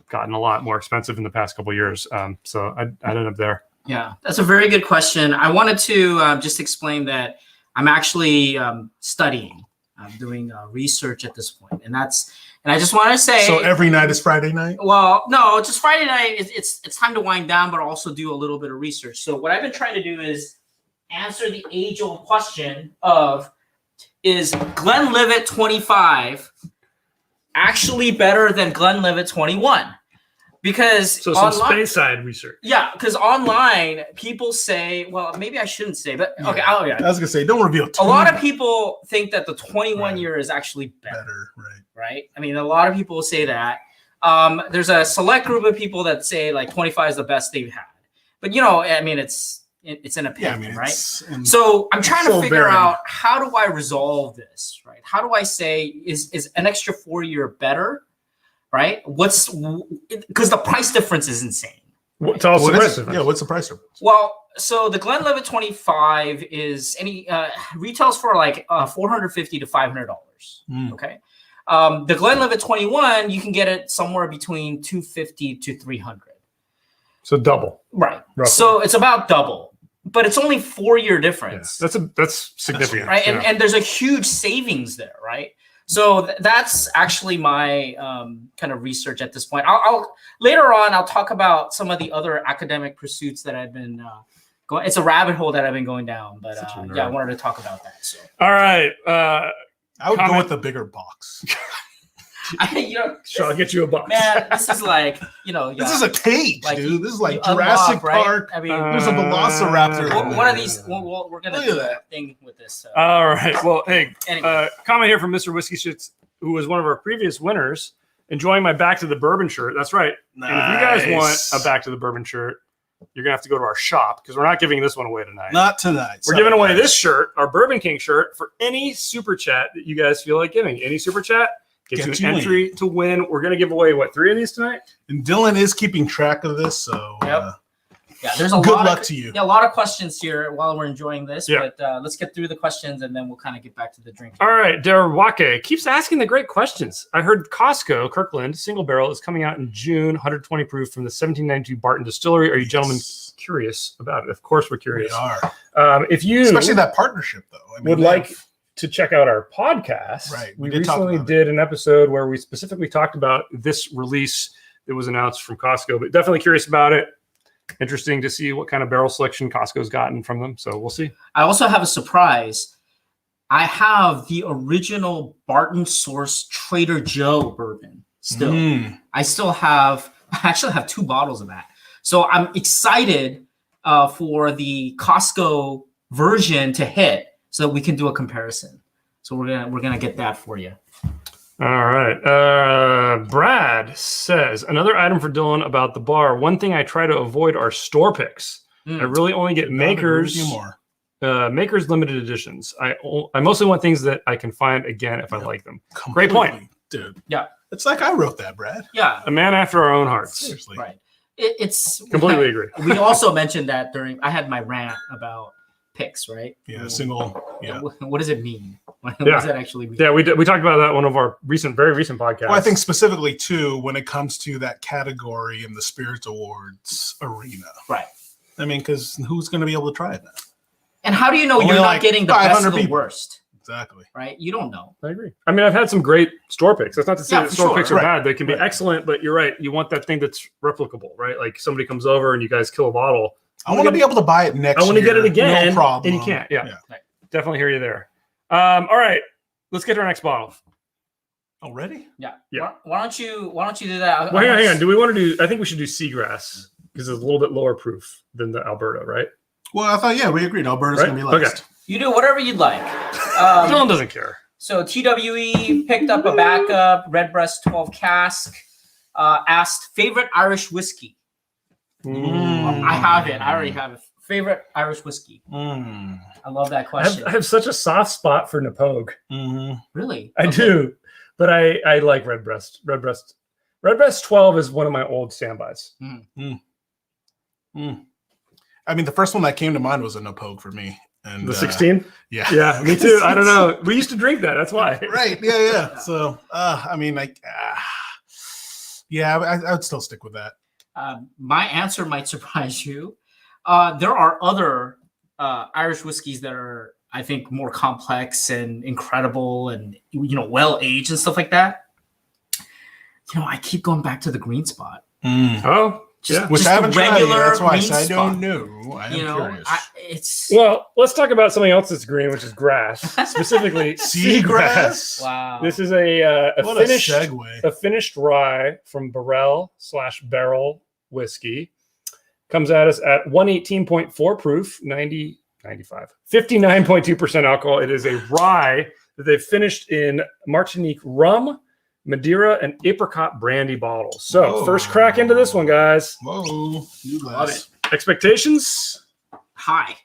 gotten a lot more expensive in the past couple of years. So I ended up there. Yeah, that's a very good question. I wanted to just explain that I'm actually studying. I'm doing research at this point, and I just want to say. So every night is Friday night. Well, no, just Friday night. It's time to wind down, but also do a little bit of research. So what I've been trying to do is answer the age-old question of: is Glenlivet 25 actually better than Glenlivet 21? Because So some space side research. yeah, because online people say, well, maybe I shouldn't say, but okay, I was gonna say, don't reveal. A lot of people think that the 21 year is actually better, right? I mean, a lot of people say that. There's a select group of people that say like 25 is the best they've had, but I mean, it's it's an Yeah, I opinion, mean, right? it's So I'm trying to so figure varied. out, how do I resolve this, right? How do I say, is an extra 4-year better, right? Because the price difference is insane. What's also What the is price it? difference? Yeah, what's the price difference? Well, so the Glenlivet 25 is retails for like $450 to $500. Okay. The Glenlivet 21, you can get it somewhere between $250 to $300. So double. Right. Roughly. So it's about double, but it's only 4-year Yeah, difference. that's significant. Right. Yeah. And there's a huge savings there, right? So that's actually my kind of research at this point. I'll later on, I'll talk about some of the other academic pursuits that I've been going. It's a rabbit hole that I've been going down, but Such a nerd. yeah, I wanted to talk about that. So All right. I would go Comment. with the bigger box. Sure, I'll get you a box. man, this is like, This is a cage, like dude. This is like you Jurassic unlock, right? Park. I mean, There's a velociraptor. in one there. of these, we're gonna Look do at a that. thing with this. All right. Well, hey, Anyway. comment here from Mr. Whiskey Shits, who was one of our previous winners, enjoying my Back to the Bourbon shirt. That's right. And if you guys Nice. want a Back to the Bourbon shirt, you're going to have to go to our shop because we're not giving this one away tonight. Not tonight. We're giving away this shirt, our Bourbon King shirt, for any super chat that you guys feel like giving. Any super chat gets Get you an you entry to win. We're going to give away, 3 of these tonight? And Dylan is keeping track of this, so Yep. Yeah, there's a good lot luck of, to you. yeah, a lot of questions here while we're enjoying this. Yeah. But let's get through the questions and then we'll kind of get back to the drink. All right, Derwake keeps asking the great questions. I heard Costco, Kirkland, single barrel is coming out in June, 120 proof from the 1792 Barton Distillery. Are you gentlemen curious about it? Of course, we're We curious. are. If you Especially that partnership, though. I mean, would they like have- to check out our podcast, Right, we we did talk recently about it. did an episode where we specifically talked about this release that was announced from Costco, but definitely curious about it. Interesting to see what kind of barrel selection Costco's gotten from them. So we'll see. I also have a surprise. I have the original Barton Source Trader Joe bourbon still. Mm. I actually have 2 bottles of that. So I'm excited for the Costco version to hit so that we can do a comparison. So we're gonna get that for you. All right. Brad says, another item for Dylan about the bar. One thing I try to avoid are store picks. I really only get makers limited editions. I mostly want things that I can find again if I like them. Great point. Completely, dude. Yeah. It's like I wrote that, Brad. Yeah, A man after our own hearts. Seriously. right. It's Completely agree. We also mentioned that I had my rant about picks, right? Yeah, single. Yeah. What does it mean? What Yeah. does that actually mean? Yeah, we talked about that in one of our very recent podcasts. Well, I think specifically, too, when it comes to that category in the Spirits Awards arena. Right. I mean, because who's going to be able to try it now? And how do you know Only you're like not getting the best 500 of the people. worst? Exactly. Right? You don't know. I agree. I mean, I've had some great store picks. That's not to say Yeah, that for store sure. picks are Right. bad. They can be Right. excellent, but you're right. You want that thing that's replicable, right? Like somebody comes over and you guys kill a bottle. I want to be able to buy it next I want to year. get it again, No problem. and you can't. Yeah, Right. definitely hear you there. All right, let's get to our next bottle. Already? Yeah. Yeah. Why don't you do that? Well, hang on. Do we want to do? I think we should do Seagrass because it's a little bit lower proof than the Alberta, right? Well, I thought, we agreed. Alberta's Right? going to be last. Okay. You do whatever you'd like. Dylan doesn't care. So TWE picked up a backup Redbreast 12 cask. Asked favorite Irish whiskey. I have it. I already have it. Favorite Irish whiskey. Mm. I love that question. I have such a soft spot for Napogue. Mm-hmm. Really? I do, but I like Redbreast. Redbreast 12 is one of my old standbys. I mean, the first one that came to mind was a Napogue for me. And The 16? Yeah. Yeah, me too. I don't know. We used to drink that. That's why. Right. Yeah. So, I mean, I would still stick with that. My answer might surprise you. There are other Irish whiskeys that are, I think, more complex and incredible and, well aged and stuff like that. I keep going back to the green spot. Oh, yeah. Which I haven't tried. regular That's why I green said I spot. don't know. I am curious. Well, let's talk about something else that's green, which is grass, specifically Seagrass. Wow. This is a What finished a segue. a finished rye from Barrell whiskey. Comes at us at 118.4 proof, 95, 59.2% alcohol. It is a rye that they've finished in Martinique rum, Madeira, and apricot brandy bottles. So Whoa. first crack into this one, guys. Whoa. You Love guys. it. Expectations? Hi.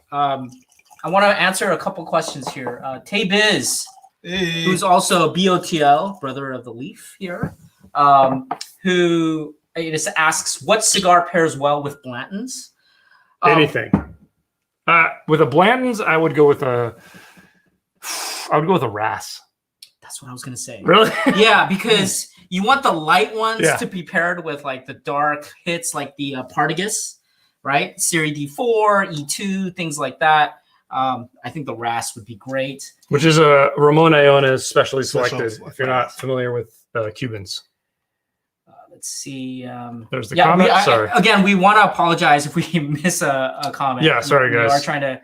I want to answer a couple questions here. Tay Biz, Hey. who's also BOTL, brother of the Leaf here, who just asks, what cigar pairs well with Blanton's? Anything. With a Blanton's, I would go with a Ras. That's what I was going to say. Really? Yeah, because you want the light ones Yeah. to be paired with like the dark hits, like the Partagas, right? Series D4, E2, things like that. I think the Ras would be great. Which is a Ramon Ayones specially Special selected. If you're not familiar with Cubans, Let's see. there's the comment. Sorry. Again, we want to apologize if we miss a comment. Yeah, sorry, We guys. are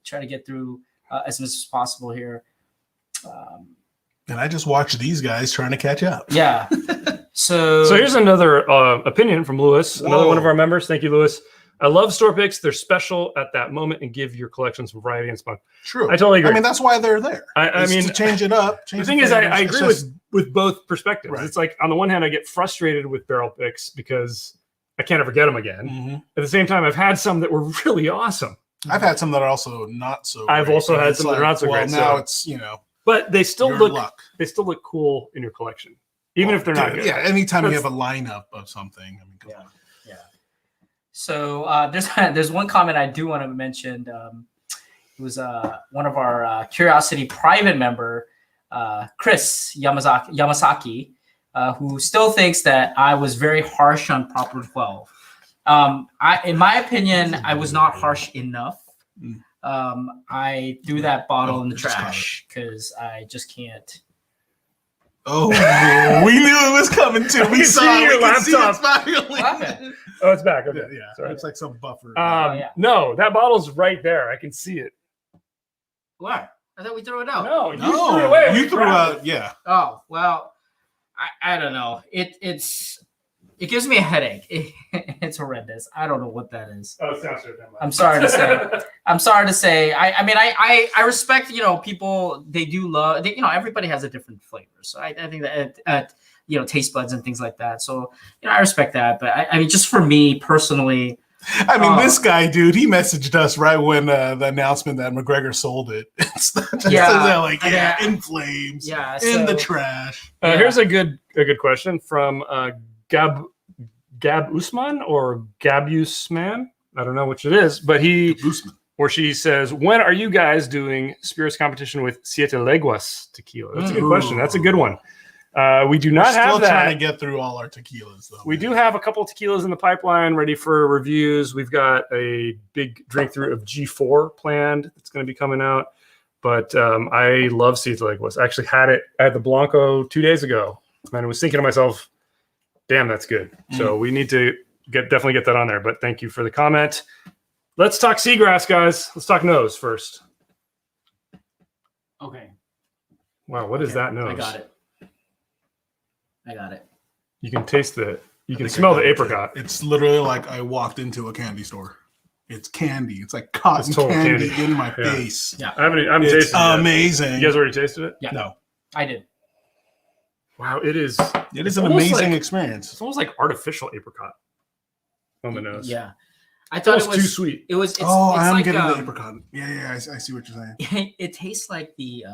trying to get through as much as possible here. And I just watched these guys trying to catch up. Yeah. So So here's another opinion from Lewis, another Whoa. one of our members. Thank you, Lewis. I love store picks. They're special at that moment and give your collection some variety and fun. True. I totally agree. I mean, that's why they're there. I It's mean, to change it up. the thing is, I agree with both perspectives. Right. It's like on the one hand, I get frustrated with barrel picks because I can't ever get them again. Mhm. At the same time, I've had some that were really awesome, I've had some that are also not so. I've great, also and had it's some that are not so well, great, Now so- it's but they still your look luck. cool in your collection, even if they're not Dude, good. Yeah, anytime you That's- have a lineup of something. I mean, come Yeah. on. Yeah. So there's one comment I do want to mention. It was one of our Curiosity private member, Chris Yamasaki, who still thinks that I was very harsh on Proper 12. In my opinion, I was not harsh enough. Mm. I threw that bottle in the just caught trash because I just can't. Oh, we knew it was coming too. We can saw see it. your We can see it laptop. smiling. What happened? Oh, it's back. Okay. Yeah, Sorry. it's like some buffer. yeah. No, that bottle's right there. I can see it. Where? I thought we threw it out. No, you no, threw it away. you threw out. Yeah, Oh well, I don't know. It gives me a headache. It's horrendous. I don't know what that is. Oh, it sounds good. I'm sorry to say. I'm sorry to say. I mean, I respect, people, they do love, everybody has a different flavor. So I think that, taste buds and things like that. So, I respect that. But I mean, just for me personally. I mean, this guy, dude, he messaged us right when the announcement that McGregor sold it. It's just Yeah. like, Yeah. in flames, Yeah. in the so- trash. Yeah. Here's a good question from Gab Usman or Gabusman. I don't know which it is, but where she says, when are you guys doing spirits competition with Siete Leguas tequila? That's a good question. That's a good one. We do not We're have still that. trying to get through all our tequilas, though. We do have a couple of tequilas in the pipeline ready for reviews. We've got a big drink through of G4 planned that's going to be coming out. But I love Siete Leguas. I actually had the Blanco 2 days ago. And I was thinking to myself, damn, that's good. So we need to definitely get that on there. But thank you for the comment. Let's talk seagrass, guys. Let's talk nose first. Okay. Wow, what is that nose? I got it. You can taste you can think smell I the got it. apricot. It's literally like I walked into a candy store. It's candy. It's like cotton It's total candy, candy. in my Yeah. face. Yeah. I haven't It's tasted it yet. amazing. You guys already tasted it? Yeah. No, I did. Wow, it is. it is It's an almost amazing like- experience. It's almost like artificial apricot on the nose. Yeah. I It's thought almost it was too sweet. It's I'm like, getting the apricot. Yeah, I see what you're saying. It tastes like the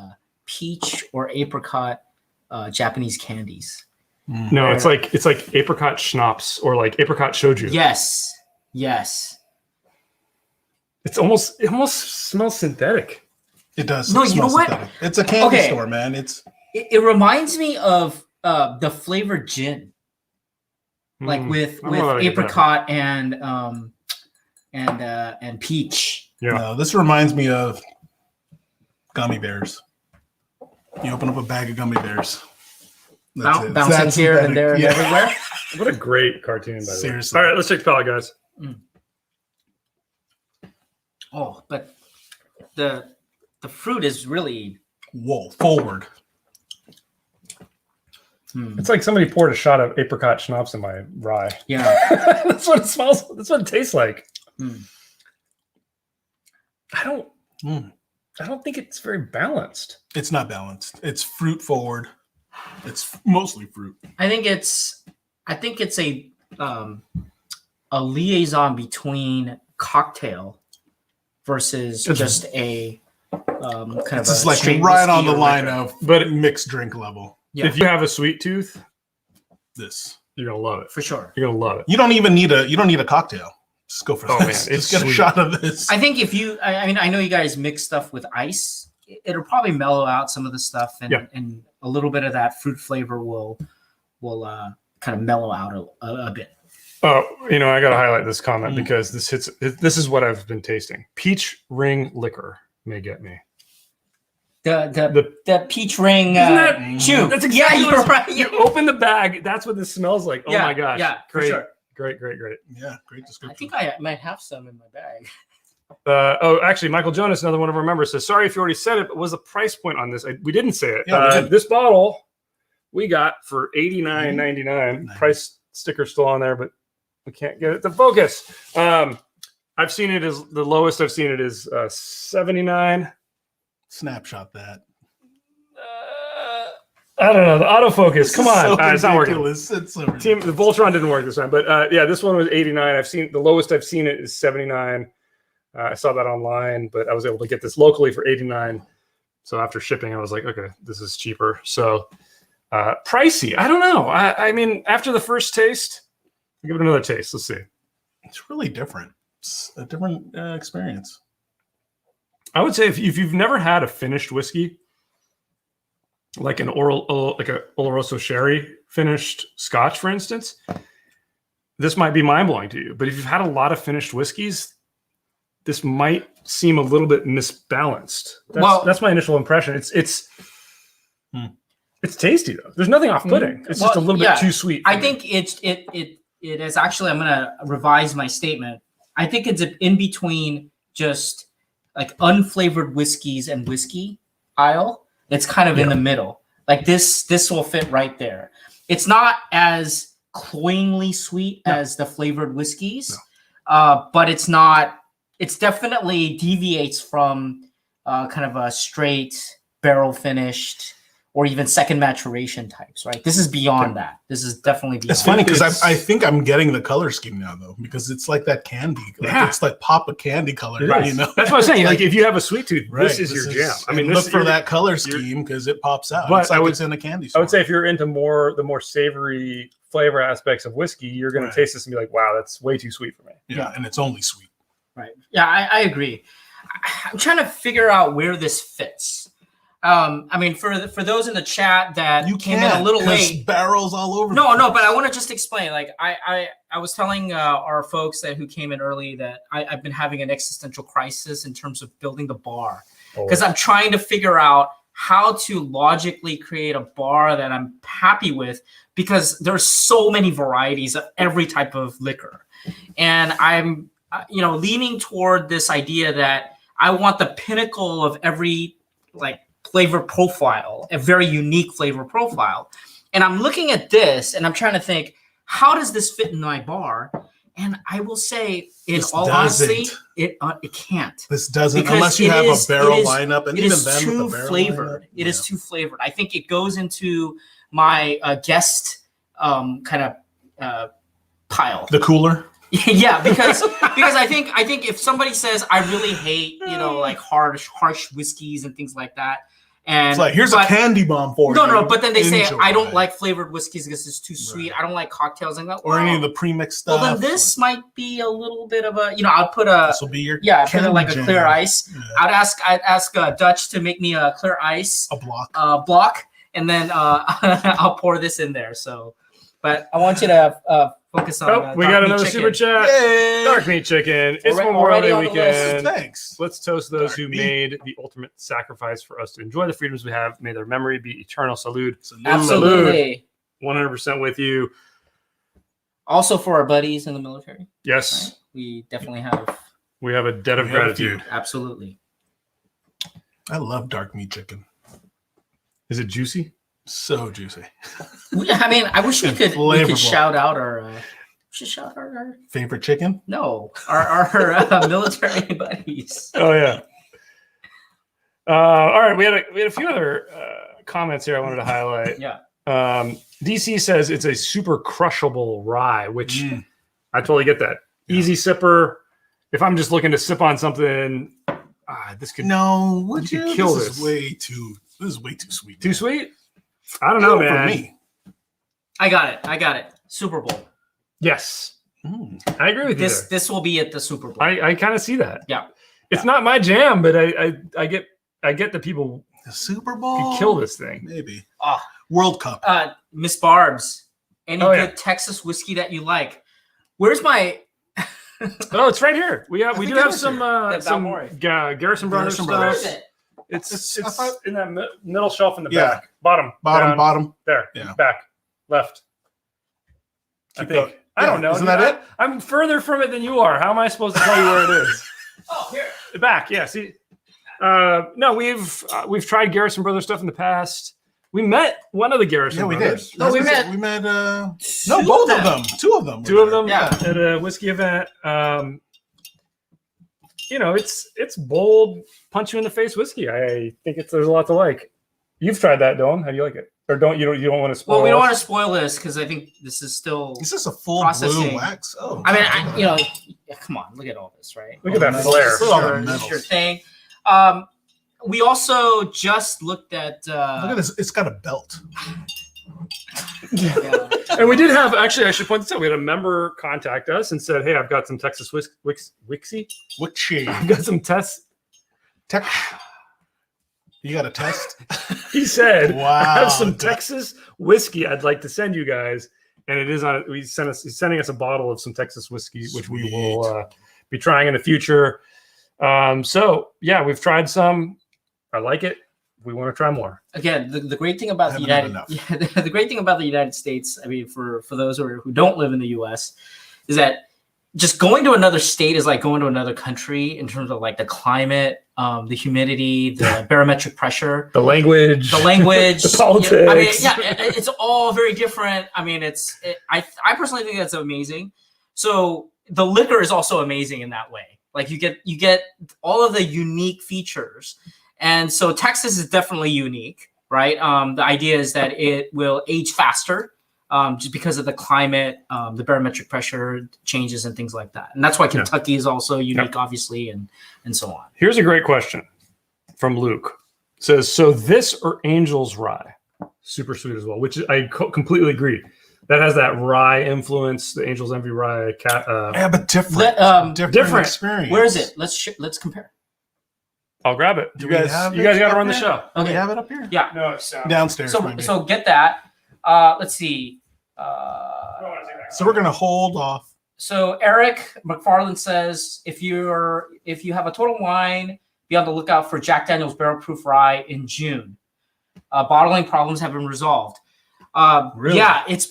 peach or apricot Japanese candies. No, it's like apricot schnapps or like apricot shoju. Yes. It almost smells synthetic. It does. No, It you know smells what? synthetic. It's a candy Okay. store, man. It reminds me of the flavored gin, like Mm, with I don't know that I get that. apricot and peach. Yeah. No, this reminds me of gummy bears. You open up a bag of gummy bears. That's it. Bouncing That's here and synthetic. there and Yeah. everywhere. What a great cartoon, by the Seriously. way. All right, let's take the palate, guys. Oh, but the fruit is really Whoa, forward. It's like somebody poured a shot of apricot schnapps in my rye. yeah. That's what it smells. That's what it tastes like. Mm. I don't think it's very balanced. It's not balanced. It's fruit forward. It's mostly fruit. I think it's a liaison between cocktail versus just a kind of It's a like straight right on whiskey the or line liquor. of But mixed drink level. Yeah, if you have a sweet tooth, This you're gonna love it. for sure. You're gonna love it. you don't even need a cocktail. Just go for Oh, man, this. it's Just get sweet. a shot of this. I think if you, I mean, I know you guys mix stuff with ice. It'll probably mellow out some of the stuff, and a little bit of that fruit flavor will kind of mellow out a bit. Oh, I got to highlight this comment because this hits. This is what I've been tasting. Peach ring liquor may get me. The peach ring Isn't that chew. That's exactly yeah, you're right. You open the bag. That's what this smells like. Oh Yeah, my gosh! yeah, for great, sure. great. Yeah, great I description. think I might have some in my bag. Actually, Michael Jonas, another one of our members, says, "Sorry if you already said it, but was the price point on this? We didn't say it. Yeah, we didn't. This bottle we got for $89.99. Nice. Price sticker still on there, but we can't get it to focus. I've seen it as the lowest I've seen it is $79. Snapshot that. I don't know the autofocus. Come on, So it's not working. ridiculous. It's so ridiculous. Team, the Voltron didn't work this time, but yeah, this one was 89. I've seen the lowest I've seen it is 79. I saw that online, but I was able to get this locally for 89. So after shipping, I was like, okay, this is cheaper. So pricey. I don't know. I mean, after the first taste, I'll give it another taste. Let's see. It's really different. It's a different experience. I would say if you've never had a finished whiskey, like an Oloroso sherry finished Scotch, for instance, this might be mind blowing to you. But if you've had a lot of finished whiskeys, this might seem a little bit misbalanced. That's my initial impression. It's tasty though. There's nothing off-putting. It's just a little bit too sweet. I think it is actually. I'm gonna revise my statement. I think it's in between just like unflavored whiskeys and whiskey aisle. It's kind of in the middle. Like this will fit right there. It's not as cloyingly sweet as the flavored whiskeys, but it's not. It's definitely deviates from kind of a straight barrel finished or even second maturation types, right? This is beyond that. This is definitely beyond. It's funny because I think I'm getting the color scheme now though, because it's like that candy. Like It's like pop of candy color. Right. You know? That's what I'm saying. Like if you have a sweet tooth, Right, this is your jam. I mean, look for that color scheme because it pops out. But It's like it's in a candy store. I would say if you're into the more savory flavor aspects of whiskey, you're going to taste this and be like, wow, that's way too sweet for me. Yeah, and it's only sweet. Right. Yeah, I agree. I'm trying to figure out where this fits. I mean, for those in the chat that came in a little late, barrels all over. No, but I want to just explain. Like I was telling our folks who came in early that I've been having an existential crisis in terms of building the bar because I'm trying to figure out how to logically create a bar that I'm happy with because there's so many varieties of every type of liquor, and I'm leaning toward this idea that I want the pinnacle of every flavor profile, a very unique flavor profile. And I'm looking at this and I'm trying to think, how does this fit in my bar? And I will say, in all honesty, it can't. This doesn't, Because unless you have a barrel lineup, and it even is then too with the barrel flavored. lineup, It is too flavored. I think it goes into my guest kind of pile. The cooler. Yeah, because I think if somebody says I really hate harsh whiskeys and things like that, and It's like here's a candy bomb for you. no, but then they say Enjoy. I don't like flavored whiskeys because it's too sweet. I don't like cocktails and that. or any of the premix stuff. Well, then this might be a little bit of a I'll put a This will be your put it like a clear ice. Yeah. I'd ask Dutch to make me a clear ice A block. block, and then I'll pour this in there. So, but I want you to focus on. We got another super chat. Yay! Dark meat chicken. It's Already Memorial Day on the list. weekend. Thanks. Let's toast those Dark who meat. made the ultimate sacrifice for us to enjoy the freedoms we have. May their memory be eternal. Salute. Absolutely. 100% with you. Also for our buddies in the military, Yes, right? We definitely have. we have a debt of We have a gratitude. Absolutely. I love dark meat chicken. Is it juicy? So juicy. I mean, I wish we And could flavorful. shout out our. Should shout out our Favorite chicken? our military buddies. Oh yeah. All right, we had a few other comments here I wanted to highlight. Yeah. DC says it's a super crushable rye, which I totally get that. Easy sipper. if I'm just looking to sip on something, this could No, would you you? could kill This this. is way too. This is way too sweet. too man. sweet. I don't know, For man. me. I got it. Super Bowl. Yes, Mm. I agree with you. This There. this will be at the Super Bowl. I kind of see that. Yeah. It's not my jam, but I get that people The Super Bowl could kill this thing. Maybe Ah. World Cup. Miss Barb's, any Oh, good yeah. Texas whiskey that you like? Where's my Oh, it's right here. We think do it have is some here. some Garrison Brothers Garrison stuff. where Brothers. is it? It's I thought- in that middle shelf in the Yeah. back, bottom, down, Bottom. there, Yeah. back, left. I Keep think. going. I don't know. Isn't dude. that it? I'm further from it than you are. How am I supposed to tell you where it is? Oh, here. The back, yeah. See, no, we've tried Garrison Brothers stuff in the past. We met one of the Garrison Yeah, we did. Brothers. No, we That's- met- We met. No, Two both of of them. Two of them. Two of them, Yeah. at a whiskey event. It's bold, punch you in the face whiskey. I think there's a lot to like. You've tried that, Dylan. How do you like it? Or don't want to spoil? Well, we don't us? want to spoil this because I think this is still. Is this a full Processing. blue wax? Oh, I mean, come on, look at all this, right? Look at that This flare. is all the This is your metals. thing. We also just looked at. Look at this. It's got a belt. Yeah. And we did have, actually, I should point this out. We had a member contact us and said, "Hey, I've got some Texas whiskey. What shade? I've got some tests." Tech. You got a test? He said, Wow. "I have some Texas whiskey I'd like to send you guys." And it is on. He's sending us a bottle of some Texas whiskey, which we Sweet. will be trying in the future. So yeah, we've tried some. I like it. We want to try more. Again, the great thing about the Haven't United had the great thing about the United States, I mean, for those who don't live in the U.S., is that just going to another state is like going to another country in terms of like the climate, the humidity, the barometric pressure, The language, the language, the politics. I mean, it's all very different. I mean, I personally think that's amazing. So the liquor is also amazing in that way. Like you get all of the unique features. And so Texas is definitely unique, right? The idea is that it will age faster just because of the climate, the barometric pressure changes and things like that. And that's why Kentucky is also unique, obviously, and so on. Here's a great question from Luke. It says, so this or Angel's Rye? Super sweet as well, which I completely agree. That has that rye influence, the Angel's Envy Rye. Yeah, but different. Different experience. Where is it? Let's compare. I'll grab it. Do You we guys have got it to up run the here? show. Do we have it up here? Yeah. No, it's Downstairs. So maybe. so get that. Let's see. So we're gonna hold off. So Eric McFarland says if you have a total wine, be on the lookout for Jack Daniel's Barrel Proof Rye in June. Bottling problems have been resolved. Really? Yeah, it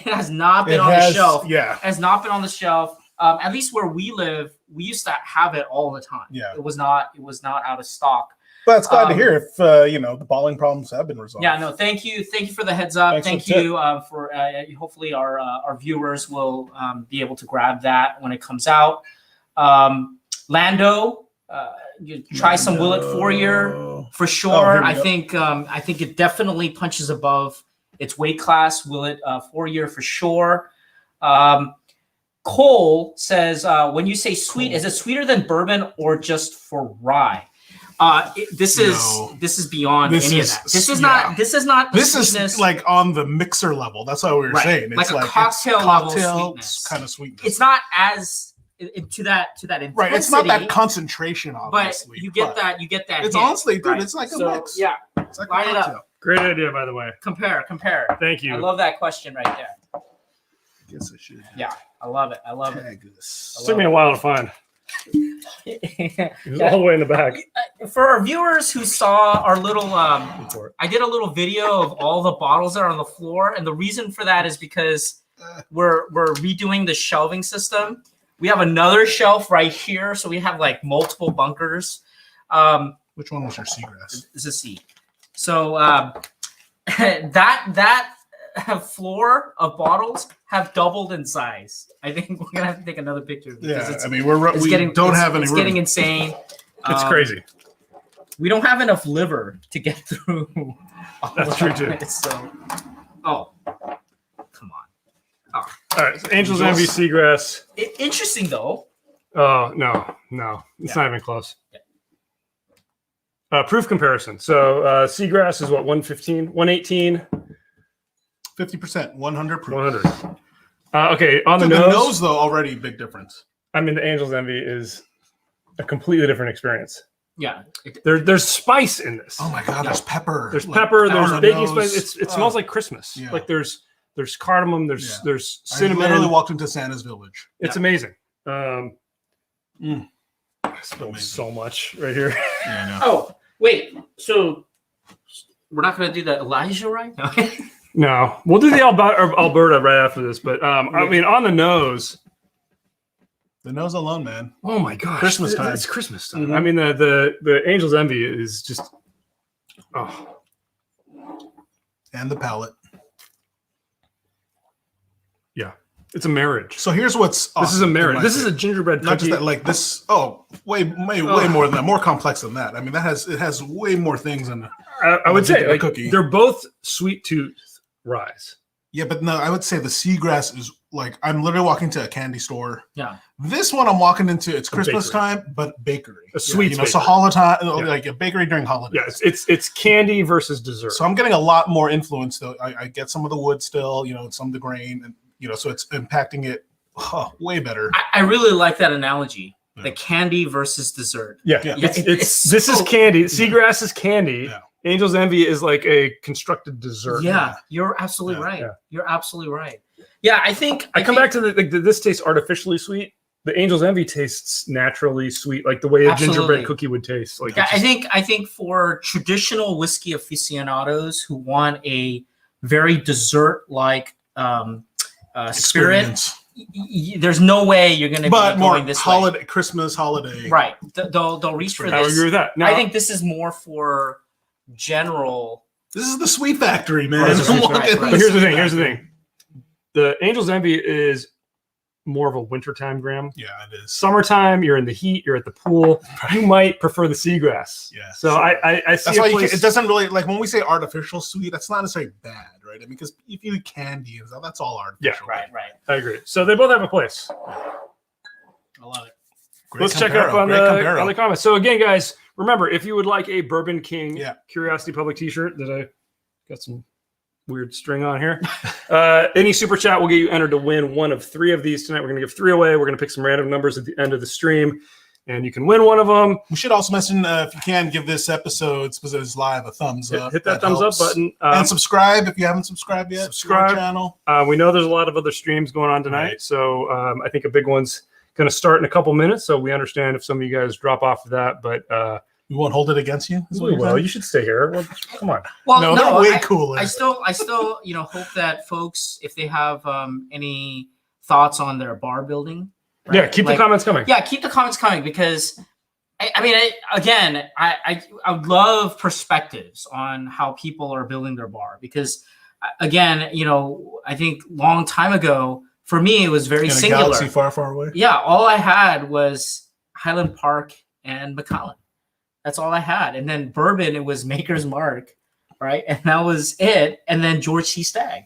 has not been on the shelf. Yeah. It has not been on the shelf. At least where we live, we used to have it all the time. Yeah. It was not out of stock. But it's glad to hear if the bottling problems have been resolved. Yeah, no, thank you for the heads up. Thanks Thank for you for hopefully our viewers will be able to grab that when it comes out. Lando, you try some Willet 4-year for sure. Oh, I think it definitely punches above its weight class. Willet 4-year for sure. Cole says, when you say sweet, is it sweeter than bourbon or just for rye? This is beyond any of that. This is not. This This sweetness. is like on the mixer level. That's what we were Right. saying. Like It's a cocktail level cocktail sweetness. kind of sweetness. It's not as to that intensity. right. It's not that concentration, but obviously. you get that. It's hit, honestly, dude. right? It's like a So, mix. Yeah, It's like line a it up. cocktail. Great idea, by the way. compare. Thank you. I love that question right there. Guess I should Yeah, I love it. tag this. It took me a while to find. It was all the way in the back. For our viewers who saw our little, I did a little video of all the bottles that are on the floor, and the reason for that is because we're redoing the shelving system. We have another shelf right here, so we have like multiple bunkers. Which one was your seagrass? This is C. So that floor of bottles have doubled in size. I think we're gonna have to take another picture because Yeah, it's, I mean we don't have any it's room. getting insane. It's crazy. We don't have enough liver to get through. All That's of true, too. it, so, come on. All right. So Angel's Envy Seagrass. Interesting though. Oh, no. It's not even close. Proof comparison. So Seagrass is what, 115, 118? 50%, 100 proof. 100. Okay, on the The nose. nose, though, already big difference. I mean, the Angel's Envy is a completely different experience. Yeah. There's spice in this. Oh my God, there's pepper. There's like, pepper. on There's the baking nose. spice. It smells like Christmas. Yeah. Like there's cardamom. There's I cinnamon. literally walked into Santa's village. It's amazing. I spilled Amazing. so much right here. Yeah, I know. Oh, wait. So we're not going to do the Elijah, right? No, we'll do the Alberta right after this. But I mean, on the nose. The nose alone, man. Oh my gosh, Christmas time. It's Christmas time. Mhm. I mean, the Angel's Envy is just. Oh, And the palate. yeah, it's a marriage. So here's what's awesome. This is a in marriage. my This is a opinion. gingerbread Not cookie. just that, like this. Oh, way more than that. More complex than that. I mean, it has way more things than. I would say gingerbread like, cookie. they're both sweet tooth ryes. Yeah, but no, I would say the Seagrass is like I'm literally walking to a candy store. Yeah. This one I'm walking into. It's Christmas bakery. time, but bakery. A sweet So bakery. holiday, Yeah. like a bakery during holidays. Yeah, it's candy versus dessert. So I'm getting a lot more influence though. I get some of the wood still, some of the grain, and so it's impacting it way better. I really like that analogy. Yeah. The candy versus dessert. yeah, Yeah. It's, It's this is so- candy. Seagrass is candy. Yeah. Angel's Envy is like a constructed dessert. Yeah, you're absolutely Yeah. right. Yeah. You're absolutely right. Yeah, I think I come back to this tastes artificially sweet. The Angel's Envy tastes naturally sweet, like the way a Absolutely. gingerbread cookie would taste. Like Yeah, it's just- I think for traditional whiskey aficionados who want a very dessert-like spirit, Experience. there's no way you're going to But be more going this holiday, Christmas holiday. way. Right. They'll reach for I would this. agree with that. Now, I think this is more for general. This is the Sweet Factory, man. Right, right, Look right, at right. but here's the Sweet thing. Here's the Factory. thing. The Angel's Envy is more of a wintertime gram. Yeah, it is. Summertime, you're in the heat, you're at the pool. You might prefer the Seagrass. Yeah. So I see That's a why place. it doesn't really like when we say artificial sweet. That's not necessarily bad, right? I mean, because if you eat candy and stuff, that's all artificial. Right. I agree. So they both have a place. I love it. Great Let's check up comparo, on great comparo. the comments. So again, guys, remember if you would like a Bourbon King Yeah. Curiosity Public T-shirt that I got some weird string on here. Any super chat will get you entered to win one of 3 of these tonight. We're going to give 3 away. We're going to pick some random numbers at the end of the stream, and you can win one of them. We should also mention if you can give this episode because it's live a thumbs up. Hit that thumbs helps. up button. And subscribe if you haven't subscribed yet. Subscribe. To our channel. We know there's a lot of other streams going on tonight, Right. so I think a big one's going to start in a couple minutes. So we understand if some of you guys drop off of that, but We won't hold it against you. is what you're well, saying? you should stay here. Well, come on. Well, No, no, they're way cooler. I still, hope that folks, if they have any thoughts on their bar building, right? Yeah, keep the comments coming. Yeah, keep the comments coming because, I would love perspectives on how people are building their bar because, again, I think long time ago for me it was very in a singular. galaxy far, far away. Yeah, all I had was Highland Park and Macallan. That's all I had. And then bourbon, it was Maker's Mark, right? And that was it. And then George C. Stagg.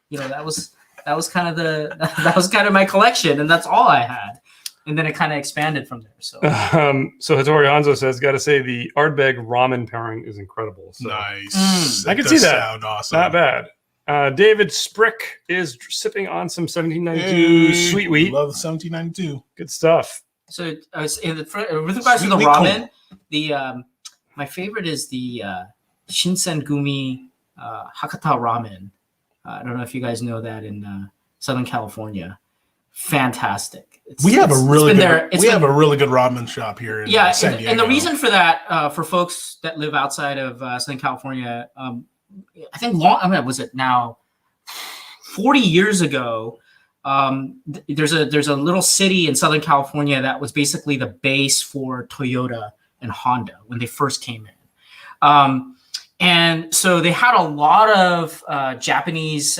That was kind of my collection, and that's all I had. And then it kind of expanded from there. So So Hattori Hanzo says, got to say the Ardbeg ramen pairing is incredible. So Nice. I It can does see that. Sound awesome. not bad. David Sprick is sipping on some 1792 Hey, sweet wheat. Love 1792. Good stuff. with regards to the Sweet ramen, my favorite is the Shinsengumi Hakata ramen. I don't know if you guys know that in Southern California. Fantastic. We have a really good. It's We been- have a really good ramen shop here in San Diego. and the reason for that, for folks that live outside of Southern California, I think was it now 40 years ago? There's a little city in Southern California that was basically the base for Toyota and Honda when they first came in. And so they had a lot of Japanese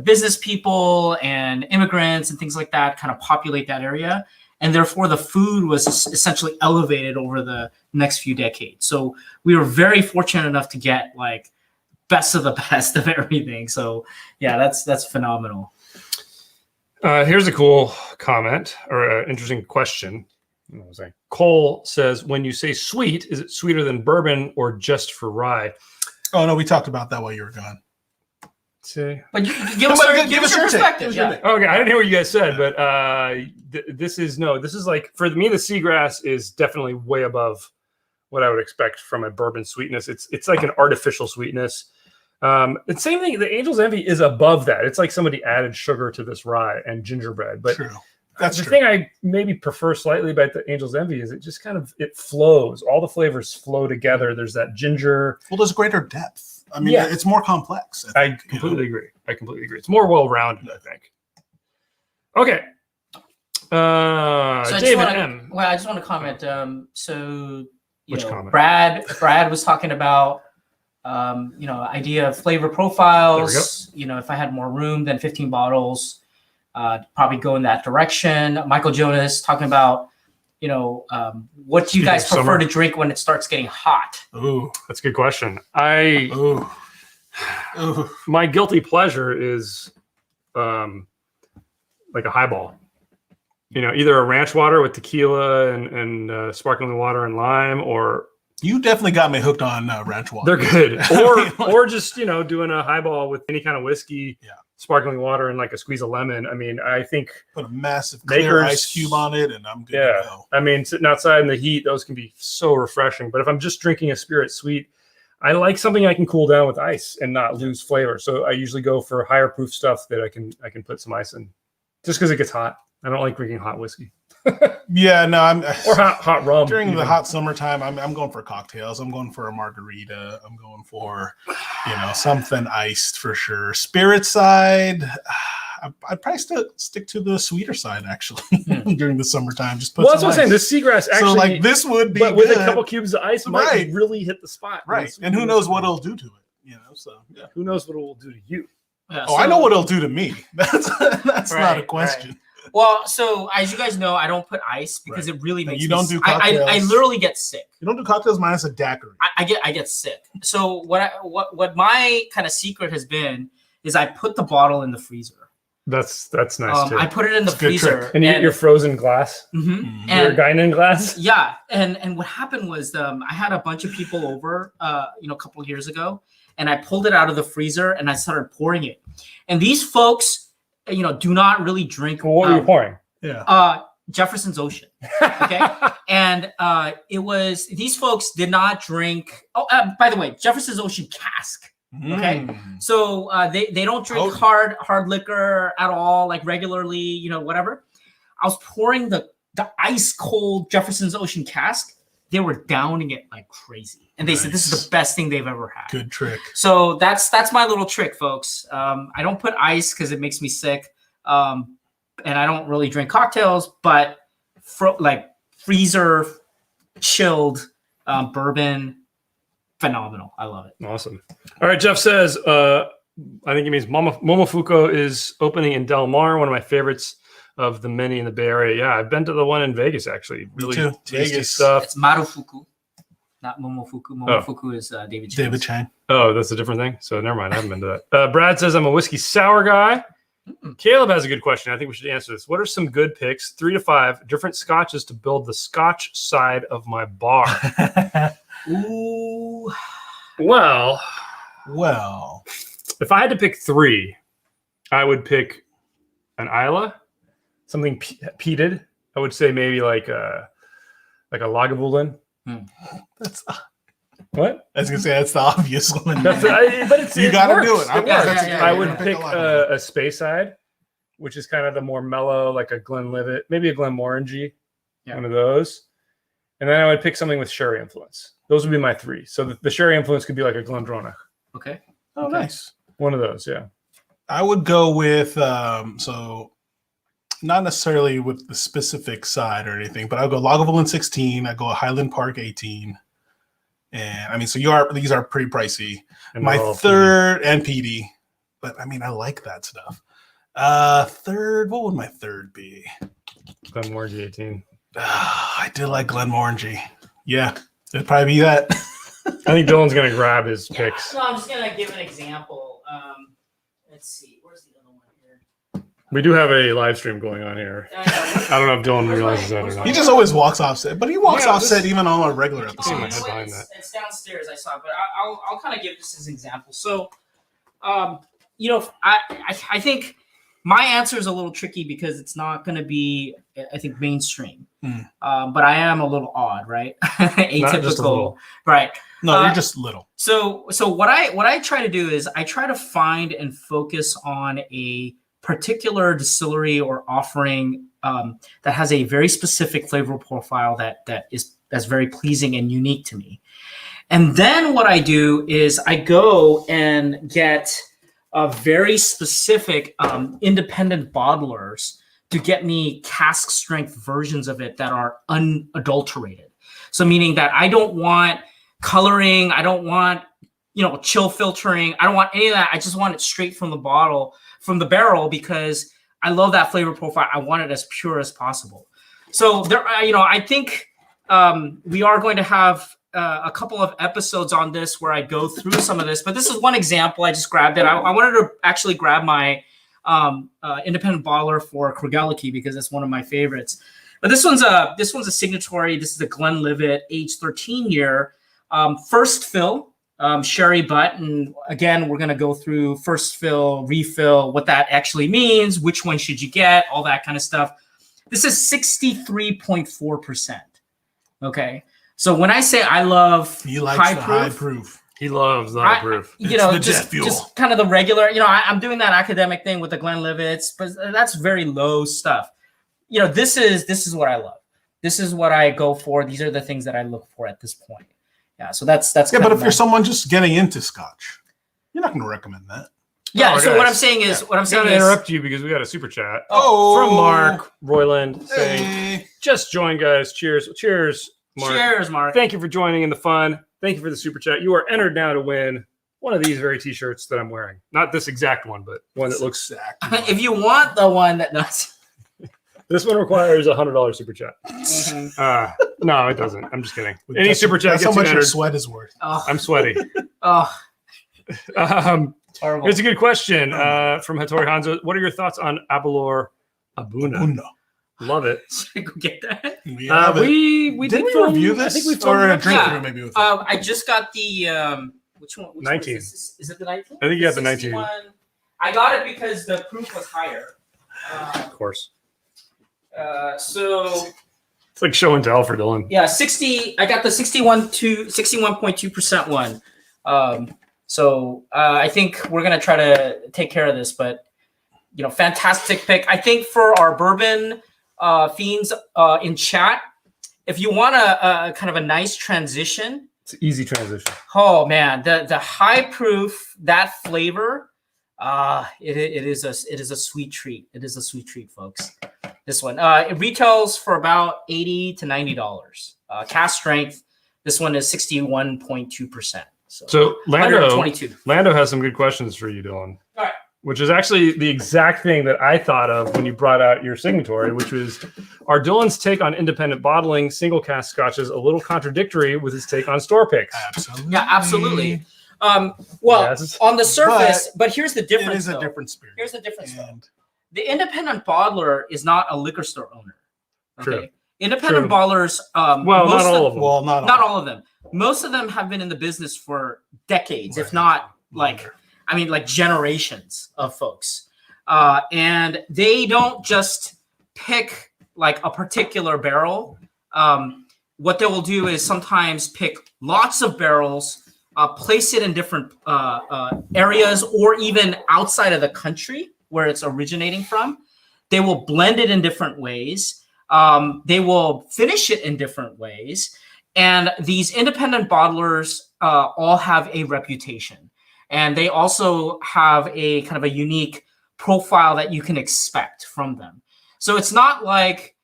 business people and immigrants and things like that kind of populate that area. And therefore, the food was essentially elevated over the next few decades. So we were very fortunate enough to get like best of the best of everything. So yeah, that's phenomenal. Here's a cool comment or an interesting question. What was I? Cole says, when you say sweet, is it sweeter than bourbon or just for rye? Oh no, we talked about that while you were gone. See? But give us your perspective. your Yeah. take. Okay, I didn't hear what you guys said, but this is like, for me, the Seagrass is definitely way above what I would expect from a bourbon sweetness. It's like an artificial sweetness. And same thing, the Angel's Envy is above that. It's like somebody added sugar to this rye and gingerbread. But True. That's the true. thing I maybe prefer slightly about the Angel's Envy is it just it flows. All the flavors flow together. There's that ginger. Well, there's greater depth. I mean, Yeah. it's more complex. I completely agree. It's more well-rounded, I think. Okay. So I David M. just want to comment. So Which comment? Brad was talking about idea of flavor profiles. If I had more room than 15 bottles, probably go in that direction. Michael Jonas talking about, what do you guys prefer summer. to drink when it starts getting hot? Ooh. That's a good question. Ooh. Ooh. My guilty pleasure is like a highball. Either a ranch water with tequila and sparkling water and lime, or You definitely got me hooked on ranch water. they're good. Or just doing a highball with any kind of whiskey, sparkling water, and like a squeeze of lemon. I mean, I think Put a massive clear Makers- ice cube on it, and I'm good to go. I mean, sitting outside in the heat, those can be so refreshing. But if I'm just drinking a spirit sweet, I like something I can cool down with ice and not lose flavor. So I usually go for higher proof stuff that I can put some ice in, just because it gets hot. I don't like drinking hot whiskey Yeah, no, I'm or hot rum. during the even. hot summertime. I'm going for cocktails. I'm going for a margarita. I'm going for something iced for sure. Spirit side, I'd probably still stick to the sweeter side actually during the summertime. Just put Well, that's some what I'm saying. ice. This Seagrass actually, So like this would be but with good, a couple cubes of ice, might Right. really hit the spot. right? And who knows what it'll do to it? So yeah. Who knows what it will do to you? Yeah, Oh, I know what it'll do to me. That's not a Right, question. Well, so as you guys know, I don't put ice because it really makes You me don't sick. do cocktails. I literally get sick. You don't do cocktails minus a daiquiri. I get sick. So what my kind of secret has been is I put the bottle in the freezer. That's nice too. I put it in the It's a good freezer. trick. And your frozen glass, Mhm. your And Guinan glass. yeah, and what happened was I had a bunch of people over, a couple of years ago, and I pulled it out of the freezer and I started pouring it. And these folks, do not really drink. What were you pouring? Yeah. Jefferson's Ocean. Okay. And it was, these folks did not drink. Oh, by the way, Jefferson's Ocean cask. Okay. So they don't drink hard liquor at all, like regularly, whatever. I was pouring the ice cold Jefferson's Ocean cask. They were downing it like crazy. And they said this is the best thing they've ever had. Good trick. So that's my little trick, folks. I don't put ice because it makes me sick. And I don't really drink cocktails, but freezer chilled bourbon, phenomenal. I love it. Awesome. All right, Jeff says, I think he means Momofuku is opening in Del Mar, one of my favorites of the many in the Bay Area. Yeah, I've been to the one in Vegas, actually. Really too. tasty Vegas. stuff. It's Marufuku, not Momofuku. Momofuku is David Chang. David Chang. Oh, that's a different thing? So never mind. I haven't been to that. Brad says, I'm a whiskey sour guy. Caleb has a good question. I think we should answer this. What are some good picks, 3 to 5, different scotches to build the scotch side of my bar? Ooh. Well, Well, if I had to pick 3, I would pick an Isla, something peated. I would say maybe like a Lagavulin. that's What? I was gonna say that's the obvious one. But You gotta do works. it. I would yeah. pick a Speyside, which is kind of the more mellow, like a Glenlivet, maybe a Glenmorangie, one of those. And then I would pick something with sherry influence. Those would be my 3. So the sherry influence could be like a Glendronach. Okay. Oh, nice. One of those, yeah. I would go with so not necessarily with the specific side or anything, but I'll go Lagavulin 16. I go Highland Park 18. And I mean, so these are pretty pricey. And My they're all third and PD, but I mean, I like that stuff. Third, what would my third be? Glenmorangie 18. I did like Glenmorangie. Yeah, it'd probably be that. I think Dylan's gonna grab his picks. No, I'm just gonna give an example. Let's see. Where's the other one here? We do have a live stream going on here. I don't know if Dylan realizes that or not. He just always walks off set, but he walks Yeah, off set even on our regular my episodes. head behind that. It's downstairs. I saw it, but I'll kind of give this as an example. So, I think my answer is a little tricky because it's not going to be, I think, mainstream. But I am a little odd, right? Atypical, Not just a little. right? No, you're just little. So what I try to do is I try to find and focus on a particular distillery or offering that has a very specific flavor profile that's very pleasing and unique to me. And then what I do is I go and get a very specific independent bottlers to get me cask strength versions of it that are unadulterated. So meaning that I don't want coloring, I don't want chill filtering, I don't want any of that. I just want it straight from the bottle, from the barrel, because I love that flavor profile. I want it as pure as possible. So there, I think we are going to have a couple of episodes on this where I go through some of this, but this is one example. I just grabbed it. I wanted to actually grab my independent bottler for Craigellachie because it's one of my favorites. But this one's a signatory. This is a Glenlivet, age 13 year, first fill. Sherry butt, and again, we're going to go through first fill, refill, what that actually means, which one should you get, all that kind of stuff. This is 63.4%. Okay, so when I say I love high proof, He loves the high proof. Just kind of the regular. I'm doing that academic thing with the Glenlivets, but that's very low stuff. This is what I love. This is what I go for. These are the things that I look for at this point. Yeah, so that's yeah. But if you're someone just getting into Scotch, you're not going to recommend that. Yeah. Oh, so guys. what I'm saying is, I'm going to interrupt you because we got a super chat from Mark Royland saying, "Just join, guys. Cheers, Mark. Cheers, Mark. Thank you for joining in the fun. Thank you for the super chat. You are entered now to win one of these very t-shirts that I'm wearing. Not this exact one, but one that looks exactly. If you want the one that does." This one requires a $100 super chat. No, it doesn't. I'm just kidding. Any super chat That's gets how much your entered. sweat is worth. Oh, I'm sweaty. horrible. Here's a good question from Hattori Hanzo. What are your thoughts on Abelor Abuna? Abuna. Love it. Should I go get that? We Did we film- review this? I think we or filmed a it. drink Yeah. through maybe with I just got the which one? 19. Is it the 19? I think you got the 19. I got it because the proof was higher. Of course. So It's like show and tell for Dylan. yeah, 60. I got the 61.2% one. So I think we're gonna try to take care of this, but fantastic pick. I think for our bourbon fiends in chat, if you want a kind of a nice transition, It's an easy transition. oh man, the high proof, that flavor, it is a sweet treat. It is a sweet treat, folks. This one, it retails for about $80 to $90. Cask strength, this one is 61.2%. So Lando 122. has some good questions for you, Dylan. All right. Which is actually the exact thing that I thought of when you brought out your signatory, which was, are Dylan's take on independent bottling single cask scotches a little contradictory with his take on store picks? Absolutely. Yeah, absolutely. Well, Yes. on the surface, but here's the It difference. is a though. different spirit. Here's the difference. though. And The independent bottler is not a liquor store owner. Okay. True. Independent True. bottlers. Well, most not all of them. well, Not all of them. Most of them have been in the business for decades, if not like generations of folks. And they don't just pick like a particular barrel. What they will do is sometimes pick lots of barrels, place it in different areas or even outside of the country where it's originating from. They will blend it in different ways. They will finish it in different ways. And these independent bottlers all have a reputation. And they also have a kind of a unique profile that you can expect from them. So it's not like,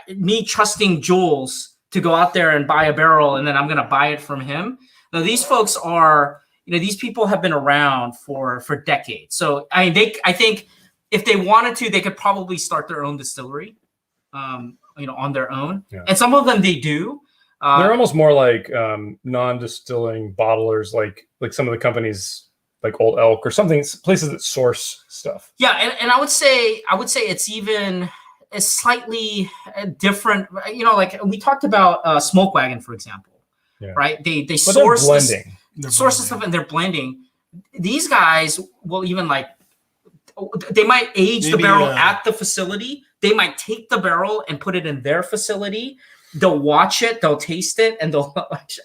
me trusting Jules to go out there and buy a barrel and then I'm going to buy it from him. Now, these folks are, these people have been around for decades. So I think if they wanted to, they could probably start their own distillery, on their own. Yeah. And some of them they do. They're almost more like non-distilling bottlers, like some of the companies like Old Elk or something, places that source stuff. Yeah, and I would say it's even a slightly different. You know, like we talked about Smoke Wagon, for example. Yeah. Right? They But source they're this, blending. source the stuff and they're blending. These guys will even like they might age the Maybe, barrel at the facility. They might take the barrel and put it in their facility. They'll watch it, they'll taste it, and they'll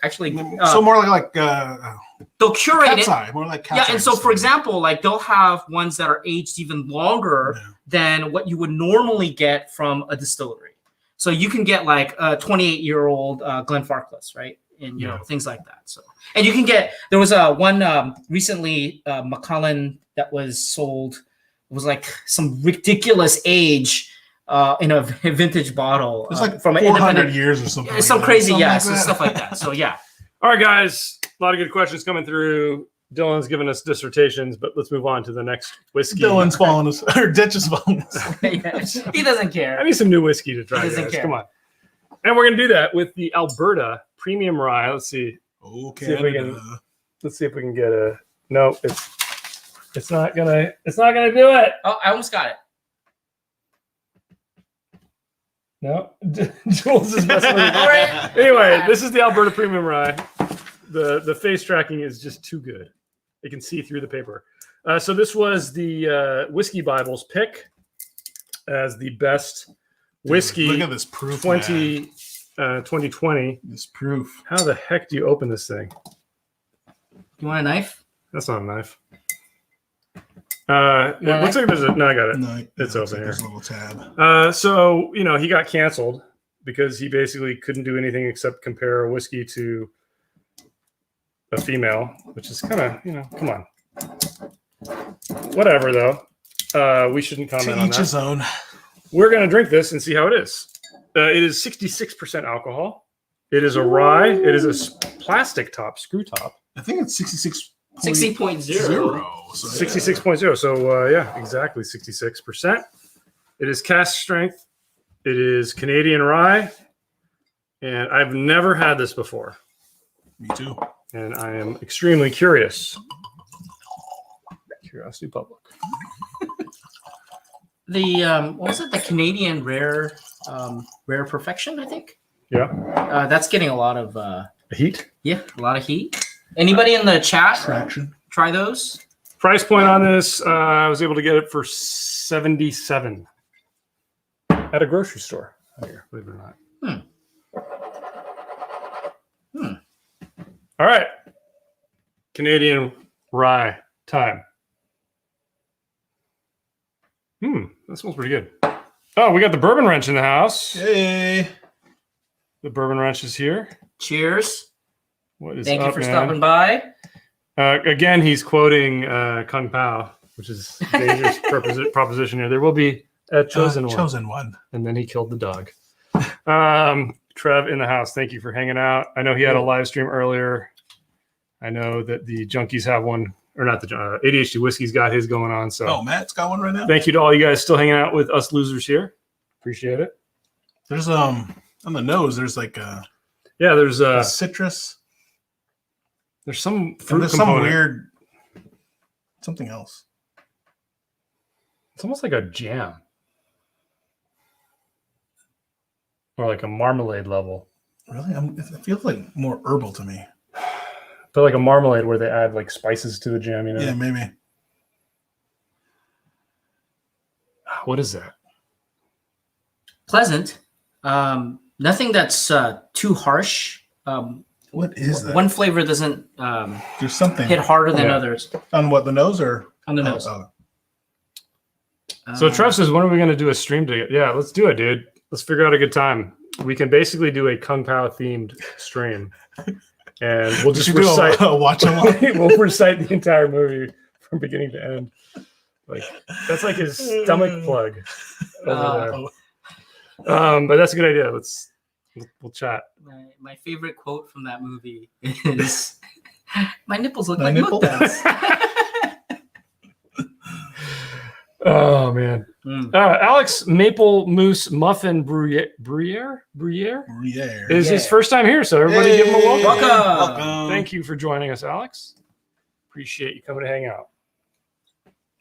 actually so more like they'll curate cat's it. eye, more like cat's Yeah, eye and so for stuff. example, like they'll have ones that are aged even longer than what you would normally get from a distillery. So you can get like a 28-year-old Glenfarclas, right? And you know things like that. So and you can get there was a one recently Macallan that was sold. It was like some ridiculous age in a vintage bottle. It's like from 400 years or something. Some like crazy, that. so stuff like that. So yeah. All right, guys, a lot of good questions coming through. Dylan's given us dissertations, but let's move on to the next whiskey. Dylan's falling asleep, or Ditch is falling asleep. He doesn't care. I need some new whiskey to try, He doesn't guys. care. Come on. And we're going to do that with the Alberta Premium Rye. Let's see. Okay. See if we can- Let's see if we can get a... No, it's not gonna do it. Oh, I almost got it. No. Jules is messing with it. All right. Anyway, this is the Alberta Premium Rye. The face tracking is just too good. You can see through the paper. So this was the Whiskey Bible's pick as the best whiskey Look at this proof. man. 2020. This proof. How the heck do you open this thing? You want a knife? That's not a knife. It looks like there's a... No, I got it. No, It's open here. There's a little tab. So, he got canceled because he basically couldn't do anything except compare a whiskey to a female, which is kind of, come on. Whatever, though. We shouldn't comment To on each that. his own. We're going to drink this and see how it is. It is 66% alcohol. It is a rye. It is a plastic top, screw top. I think it's 66. 60.0. So 66.0. So, exactly 66%. It is cask strength. It is Canadian rye. And I've never had this before. Me too. And I am extremely curious. Curiosity public. The what was it? The Canadian rare perfection, I think. Yeah. That's getting a lot of Heat. a lot of heat. Anybody in the chat Traction. try those? Price point on this, I was able to get it for $77 at a grocery store. Here, believe it or not. All right. Canadian rye time. That smells pretty good. Oh, we got the bourbon wrench in the house. Hey. The bourbon wrench is here. Cheers. What is Thank you up, for man? stopping by. Again, he's quoting Kung Pao, which is a dangerous proposition here. There will be a chosen one. Chosen one. And then he killed the dog. Trev in the house, thank you for hanging out. I know he had a live stream earlier. I know that the junkies have one, or not the ADHD Whiskey's got his going on. So Oh, Matt's got one right now. thank you to all you guys still hanging out with us losers here. Appreciate it. There's on the nose. There's like There's a citrus. there's some fruit And there's component. some weird something else. It's almost like a jam. Or like a marmalade level. Really, it feels like more herbal to me. But like a marmalade where they add like spices to the jam, Yeah, maybe. What is that? Pleasant. Nothing that's too harsh. What is that? One flavor doesn't There's something hit harder than Yeah. others on what, the nose or on the nose. Oh. So Trev says, when are we going to do a stream together? Yeah, let's do it, dude. Let's figure out a good time. We can basically do a Kung Pao themed stream. And we'll just Should we do recite a watch along. we'll recite the entire movie from beginning to end. Like that's like his stomach plug over there. But that's a good idea. We'll chat. My favorite quote from that movie is, "My nipples look My like nipple? milk duds." Oh man. Mm. Alex Maple Mousse Muffin Bruyere Gruyere. is his first time here, so everybody give him a welcome. Welcome. Thank you for joining us, Alex. Appreciate you coming to hang out.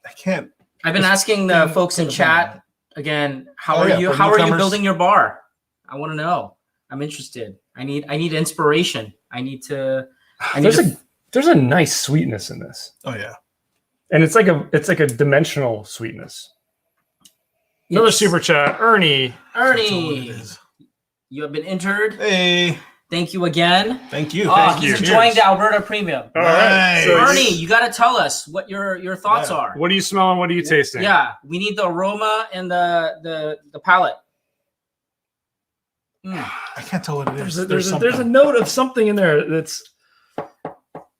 I can't. I've been asking the folks in chat again. How Oh, are yeah, you? for How are you newcomers. building your bar? I want to know. I'm interested. I need inspiration. I need to. There's a nice sweetness in this, Oh yeah. and it's like a dimensional sweetness. Another Yes. super chat, Ernie. That's all it Ernie, is. you have been entered. Hey, Thank you again. thank you. Oh, Thank he's you. enjoying Cheers. the Alberta Premium. All right, Nice. so Ernie, you got to tell us what your thoughts Yeah. are. what are you smelling? What are you tasting? Yeah, we need the aroma and the palate. I can't tell what it is. There's a something. note of something in there that's,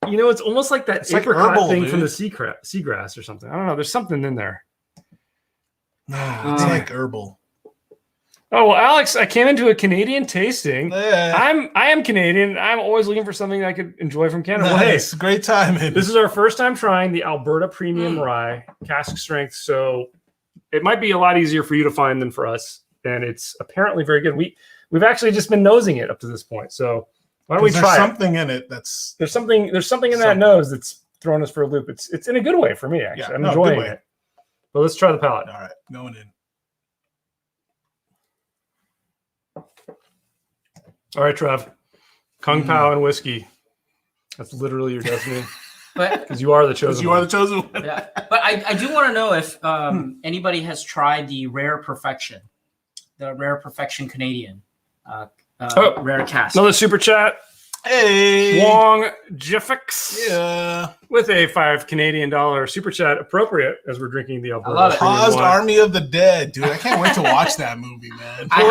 it's almost like that It's like apricot herbal, thing from dude. the seagrass or something. I don't know. There's something in there. No, it's like herbal. Oh well, Alex, I came into a Canadian tasting. Yeah. I am Canadian. I'm always looking for something I could enjoy from Canada. Well, hey, Nice. Great timing. this is our first time trying the Alberta Premium Rye cask strength, so it might be a lot easier for you to find than for us. And it's apparently very good. We've actually just been nosing it up to this point. So why don't we There's try it? something in it that's There's something in that Something. nose that's throwing us for a loop. It's in a good way for me, actually. Yeah, I'm no, enjoying good way. it. But let's try the palate. all right. Going in. All right, Trev. Kung Pao and whiskey. That's literally your destiny. But Because you are the Because chosen you are one. the chosen one. yeah, but I do want to know if anybody has tried the Rare Perfection, Canadian rare cask. Another super chat. Hey. Wong Jiffix. Yeah. With a $5 Canadian super chat, appropriate as we're drinking the Alberta. love it. Premium Paused wine. Army of the Dead, dude. I can't wait to watch that movie, man. I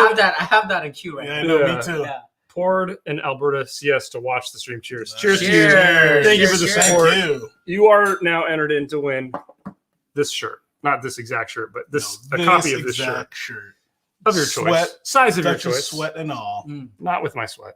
have that in queue right Yeah, I now. know, Yeah. me too. Yeah. Poured an Alberta CS to watch the stream. Cheers. Nice. Cheers to you. Cheers. Thank you for the Cheers. support. Thank you. You are now entered in to win this shirt. Not this exact shirt, but a copy of this shirt. exact shirt. Of your choice. Sweat, Size of your Touch of choice. sweat and all. Not with my sweat.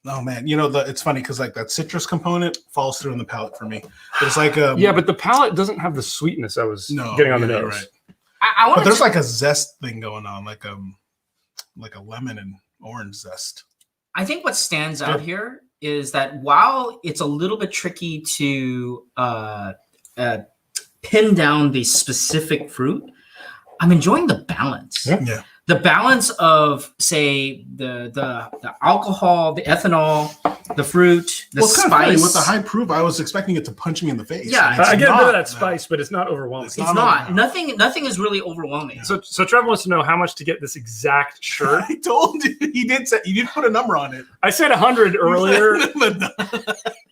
Oh man, it's funny because like that citrus component falls through in the palate for me. It's like Yeah, but the palate doesn't have the sweetness I was getting on the you're nose. right. I want But there's to. like a zest thing going on, like a lemon and orange zest. I think what stands out here is that while it's a little bit tricky to pin down the specific fruit, I'm enjoying the balance. Yeah. The balance of, say, the alcohol, the ethanol, the fruit, the Well, it's kind of funny spice. with the high proof. I was expecting it to punch me in the face. Yeah, and it's I get a bit not of that spice, but it's not overwhelming. It's It's not not. overwhelming. Nothing is really overwhelming. So Trevor wants to know how much to get this exact shirt. I told you he did put a number on it I said 100 earlier. But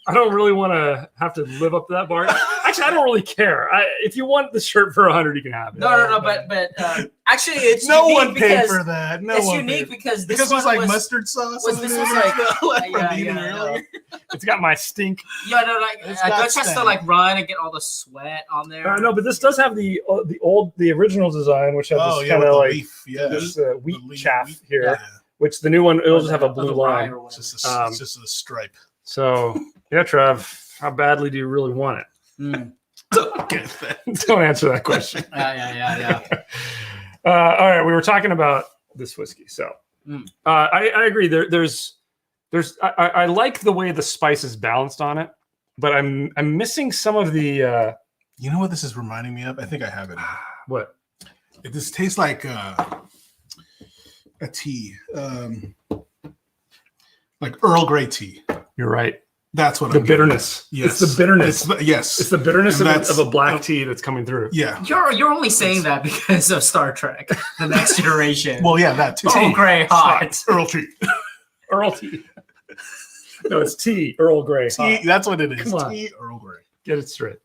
I don't really want to have to live up to that bar. Actually, I don't really care. If you want the shirt for 100, you can have it. No. But actually, it's no unique one paid because for that. No it's one unique paid. because this Because it was one like mustard sauce. was- and this then was it's like- from yeah, eating yeah, earlier. It's got my stink. Yeah, no, like It's got Dutch has to stain. like run and get all the sweat on there. No, but this does have the original design, which has Oh this yeah, kind with of the like leaf. Yeah. this wheat The leaf- chaff wheat- here, yeah. which the new one it'll just have a Or blue the rye line. or whatever. It's just a stripe. So yeah, Trev, how badly do you really want it? Mm. Don't answer that question. Yeah. All right, we were talking about this whiskey, so I agree. I like the way the spice is balanced on it, but I'm missing some of the You know what this is reminding me of? I think I have it. what? This tastes like a tea, like Earl Grey tea. You're right. That's what The I'm getting. bitterness. Yes. It's the bitterness. Yes. It's the bitterness And of a black that's- tea that's coming through. Yeah. You're only saying that because of Star Trek: The Next Generation. Well, yeah, that too. Earl Grey hot. Earl tea. Earl tea. No, it's tea. Earl Grey. Tea. That's what it is. Come on. Tea Earl Grey. Get it straight.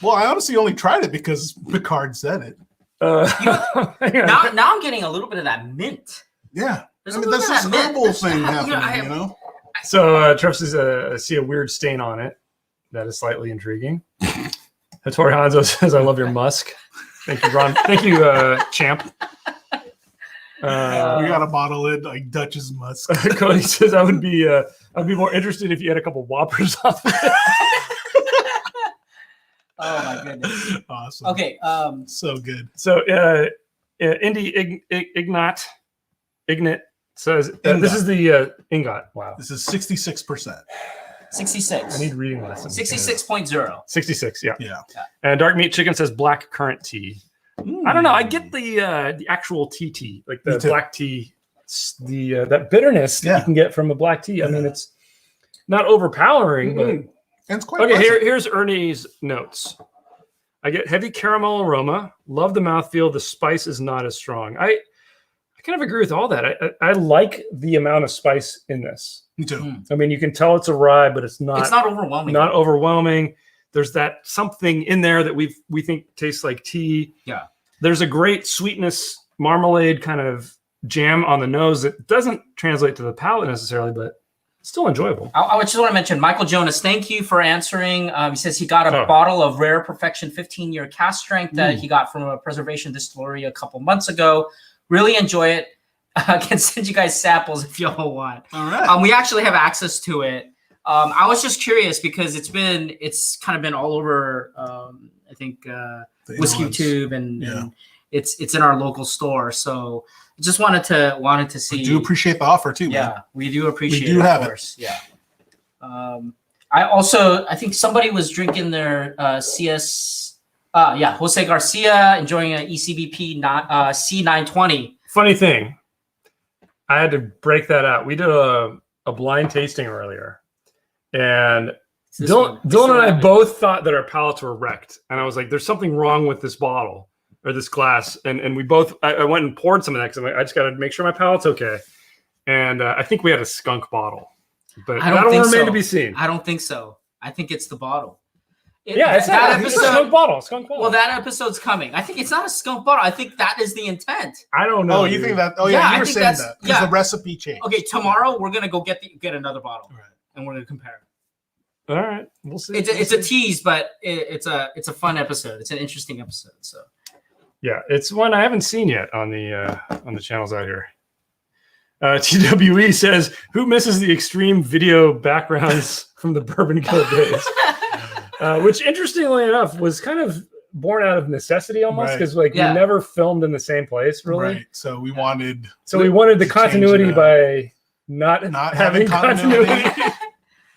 Well, I honestly only tried it because Picard said it. Hang on. Now I'm getting a little bit of that mint. Yeah. There's I a mean, little that's bit of this that mint. herbal thing Yeah, happening, you know? So Trev says, I see a weird stain on it. That is slightly intriguing. Hattori Hanzo says, I love your musk. Thank you, Ron. Thank you, champ. We got to bottle it like Dutch's musk. Cody says, I'd be more interested if you had a couple whoppers off of it. Oh my goodness. Awesome. Okay. So good. So Indy Ignat says, this is the Ingot. Wow. This is 66%. 66. I need reading lessons. 66.0. 66, yeah. Yeah. And Dark Meat Chicken says black currant tea. I don't know. I get the actual tea, like the Me too. black tea, that bitterness that you can get from a black tea. I mean, it's not overpowering, but And it's quite okay. pleasant. Here's Ernie's notes. I get heavy caramel aroma. Love the mouthfeel. The spice is not as strong. I kind of agree with all that. I like the amount of spice in this. Me too. Mm. I mean, you can tell it's a rye, but it's not Overwhelming. not overwhelming. There's that something in there that we think tastes like tea. Yeah. There's a great sweetness, marmalade kind of jam on the nose that doesn't translate to the palate necessarily, but it's still enjoyable. I just want to mention Michael Jonas. Thank you for answering. He says he got a bottle of Rare Perfection 15-year cask strength that he got from a preservation distillery a couple months ago. Really enjoy it. I can send you guys samples if y'all want. All right. We actually have access to it. I was just curious because it's kind of been all over. I think Whiskey Tube and it's in our local store. So just wanted to see. We do appreciate the offer too. Yeah, man. we do appreciate. We do have it. Yeah. I think somebody was drinking their CS. Jose Garcia enjoying an ECBP C920. Funny thing, I had to break that out. We did a blind tasting earlier, and Dylan and I both thought that our palates were wrecked. And I was like, there's something wrong with this bottle or this glass. And we both, I went and poured some of that because I just got to make sure my palate's okay. And I think we had a skunk bottle, but that'll remain to be seen. I don't think so. I think it's the bottle. It's a skunk bottle. Well, that episode's coming. I think it's not a skunk bottle. I think that is the intent. I don't know. Oh, you think that? Oh, yeah, you were saying that. Because the recipe changed. Okay, tomorrow we're gonna go get another bottle, and we're gonna compare it. All right, we'll see. It's a tease, but it's a fun episode. It's an interesting episode. So yeah, it's one I haven't seen yet on the channels out here. TWE says, "Who misses the extreme video backgrounds from the Bourbon Guild days?" Which, interestingly enough, was kind of born out of necessity almost because we never filmed in the same place, really. Right. So we wanted. So we wanted the continuity by not having continuity.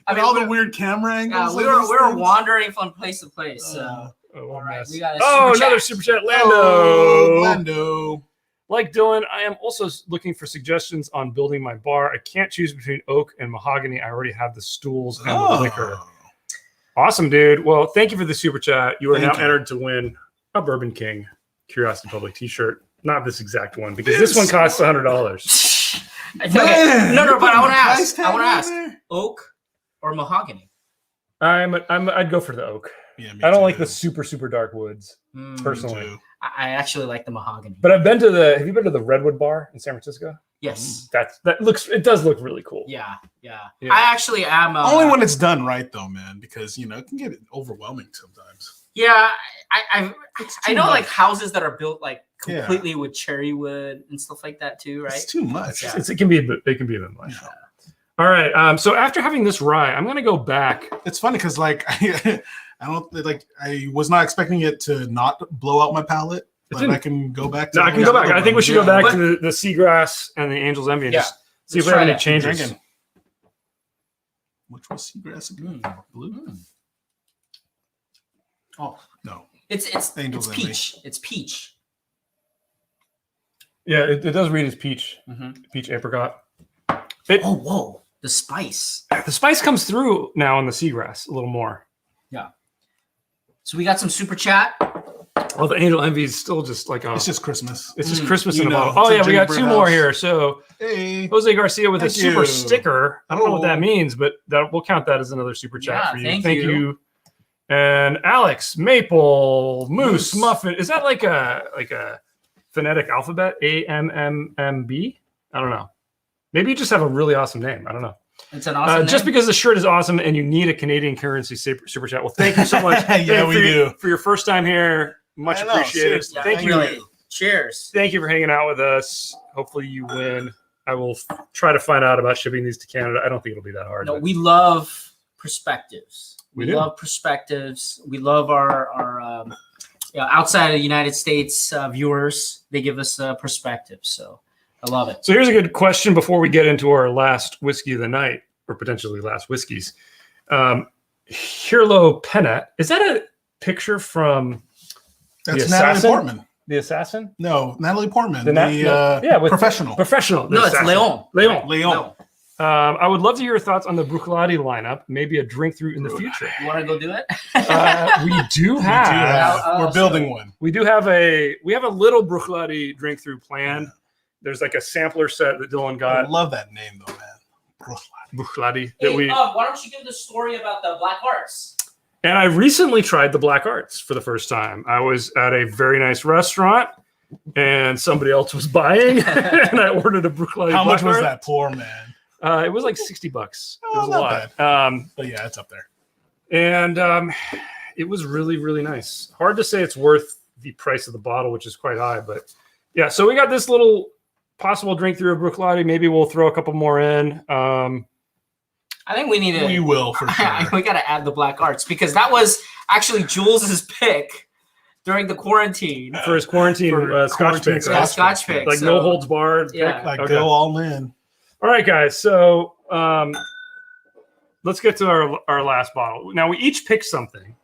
I mean, all the weird camera angles. We were wandering from place to place. All right, we got another super chat, Lando. Lando. Like Dylan, I am also looking for suggestions on building my bar. I can't choose between oak and mahogany. I already have the stools and the liquor. Awesome, dude. Well, thank you for the super chat. You are now entered to win a Bourbon King Curiosity Public t-shirt. Not this exact one, because this one costs $100. Okay. No, but I want to ask. Oak or mahogany? I'd go for the oak. Yeah, I don't like the super dark woods, personally. I actually like the mahogany. But have you been to the Redwood Bar in San Francisco? Yes. It does look really cool. Yeah. I actually am. Only when it's done right, though, man, because it can get overwhelming sometimes. Yeah, I know like houses that are built like completely with cherry wood and stuff like that too, right? It's too much. Yeah. It can be a bit much. Yeah. All right. So after having this rye, I'm gonna go back. It's funny because I was not expecting it to not blow out my palate, but I can go back to I think we should go back to the Seagrass and the Angel's Envy and just see if we have any changes. Which was Seagrass again? Blue? Oh no. It's peach. It's peach. Yeah, it does read as peach. Mm-hmm. Peach apricot. Whoa. The spice. The spice comes through now on the Seagrass a little more. Yeah. So we got some super chat. Well, the Angel Envy is still just like it's just Christmas. It's just Christmas in a bottle. Oh yeah, we got two more here. So hey, Jose Garcia with a super sticker. I don't know what that means, but we'll count that as another super chat for you. Thank you. And Alex Maple Moose Muffin. Is that like a phonetic alphabet? AMMB? I don't know. Maybe you just have a really awesome name. I don't know. It's an awesome name. Just because the shirt is awesome and you need a Canadian currency super chat. Well, thank you so much. We do. For your first time here, much appreciated. Yeah, thank you. Cheers. Thank you for hanging out with us. Hopefully you win. I will try to find out about shipping these to Canada. I don't think it'll be that hard. No, we love perspectives. We love perspectives. We love our outside of the United States viewers. They give us perspective. So I love it. So here's a good question before we get into our last whiskey of the night, or potentially last whiskeys. Hirlo Penna. Is that a picture from That's The Natalie Assassin? Portman. The Assassin? No, Natalie Portman. With Professional. Professional. No, it's Assassin. Leon. Leon. Leon. I would love to hear your thoughts on the Bruichladdich lineup. Maybe a drink through in the future. You want to go do it? We do have. We're building one. We have a little Bruichladdich drink through plan. There's like a sampler set that Dylan I got. love that name though, man. Bruichladdich Hey, that we. why don't you give the story about the black arts? And I recently tried the Black Arts for the first time. I was at a very nice restaurant, and somebody else was buying, and I ordered a Bruichladdich. How much was Art. that pour, man? It was like $60. It was a not lot. bad. But yeah, it's up there. And it was really, really nice. Hard to say it's worth the price of the bottle, which is quite high. But yeah, so we got this little possible drink through of Bruichladdich. Maybe we'll throw a couple more in. I think we need to. We will for sure. We got to add the black arts because that was actually Jules's pick during the quarantine. For his quarantine Scotch pick. Yeah, Scotch pick. Like no holds barred. Yeah. Pick. Like Okay. go all in. All right, guys. So let's get to our last bottle. Now, we each picked something,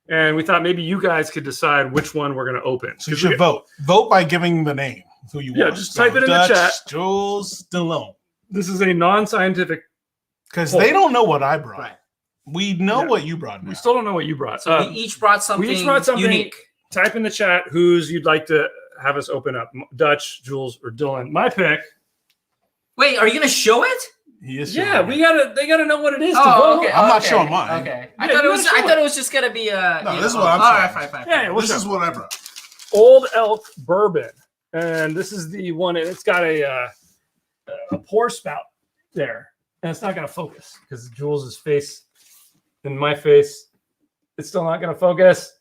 and we thought maybe you guys could decide which one we're going to open. So you should vote. Vote by giving the name who you want. Yeah, just type it in the chat. Jules DeLone. This is a non-scientific. Because they don't know what I brought. Right. We know what you brought. Now. We still don't know what you brought. So we each brought something. Unique. Type in the chat whose you'd like to have us open up. Dutch, Jules, or Dylan. My pick. Wait, are you gonna show it? He is. Yeah, they gotta know what it is to Oh, vote. okay. I'm not showing mine. Okay. Yeah, I thought you it was just gonna be a. No, this is what I'm All saying. right, fine. Yeah, This is what I brought. Old Elk Bourbon, and this is the one. And it's got a pour spout there, and it's not gonna focus because Jules's face and my face. It's still not gonna focus.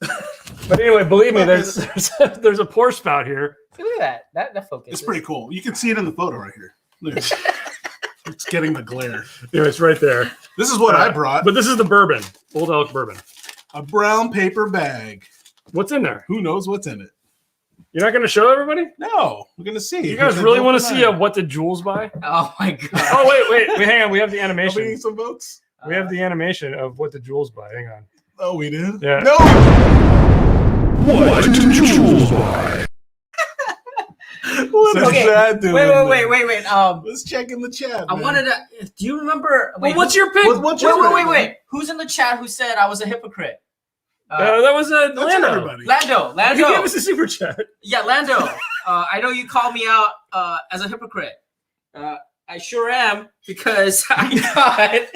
But anyway, believe me, there's a pour spout here. Look at that. That focus. It's pretty cool. You can see it in the photo right here. Look at it. It's getting the glare. Yeah, it's right there. This is what I brought. But this is the bourbon, Old Elk Bourbon. A brown paper bag. What's in there? Who knows what's in it? You're not going to show everybody? No, we're gonna see. You guys really want to see what did Jules buy? Oh my god. Oh wait, hang on. We have the Are we animation. getting some votes? We have the animation of what did Jules buy. Hang on. Oh, we did. Yeah. No. What did Jules buy? What is Okay, that doing? Wait. Let's check in the chat. I man. wanted to. Do you remember? Well, what's your pick? What's your pick? Wait. Who's in the chat who said I was a hypocrite? That was That's Lando. everybody. Lando. You gave us a super chat. Yeah, Lando. I know you called me out as a hypocrite. I sure am because I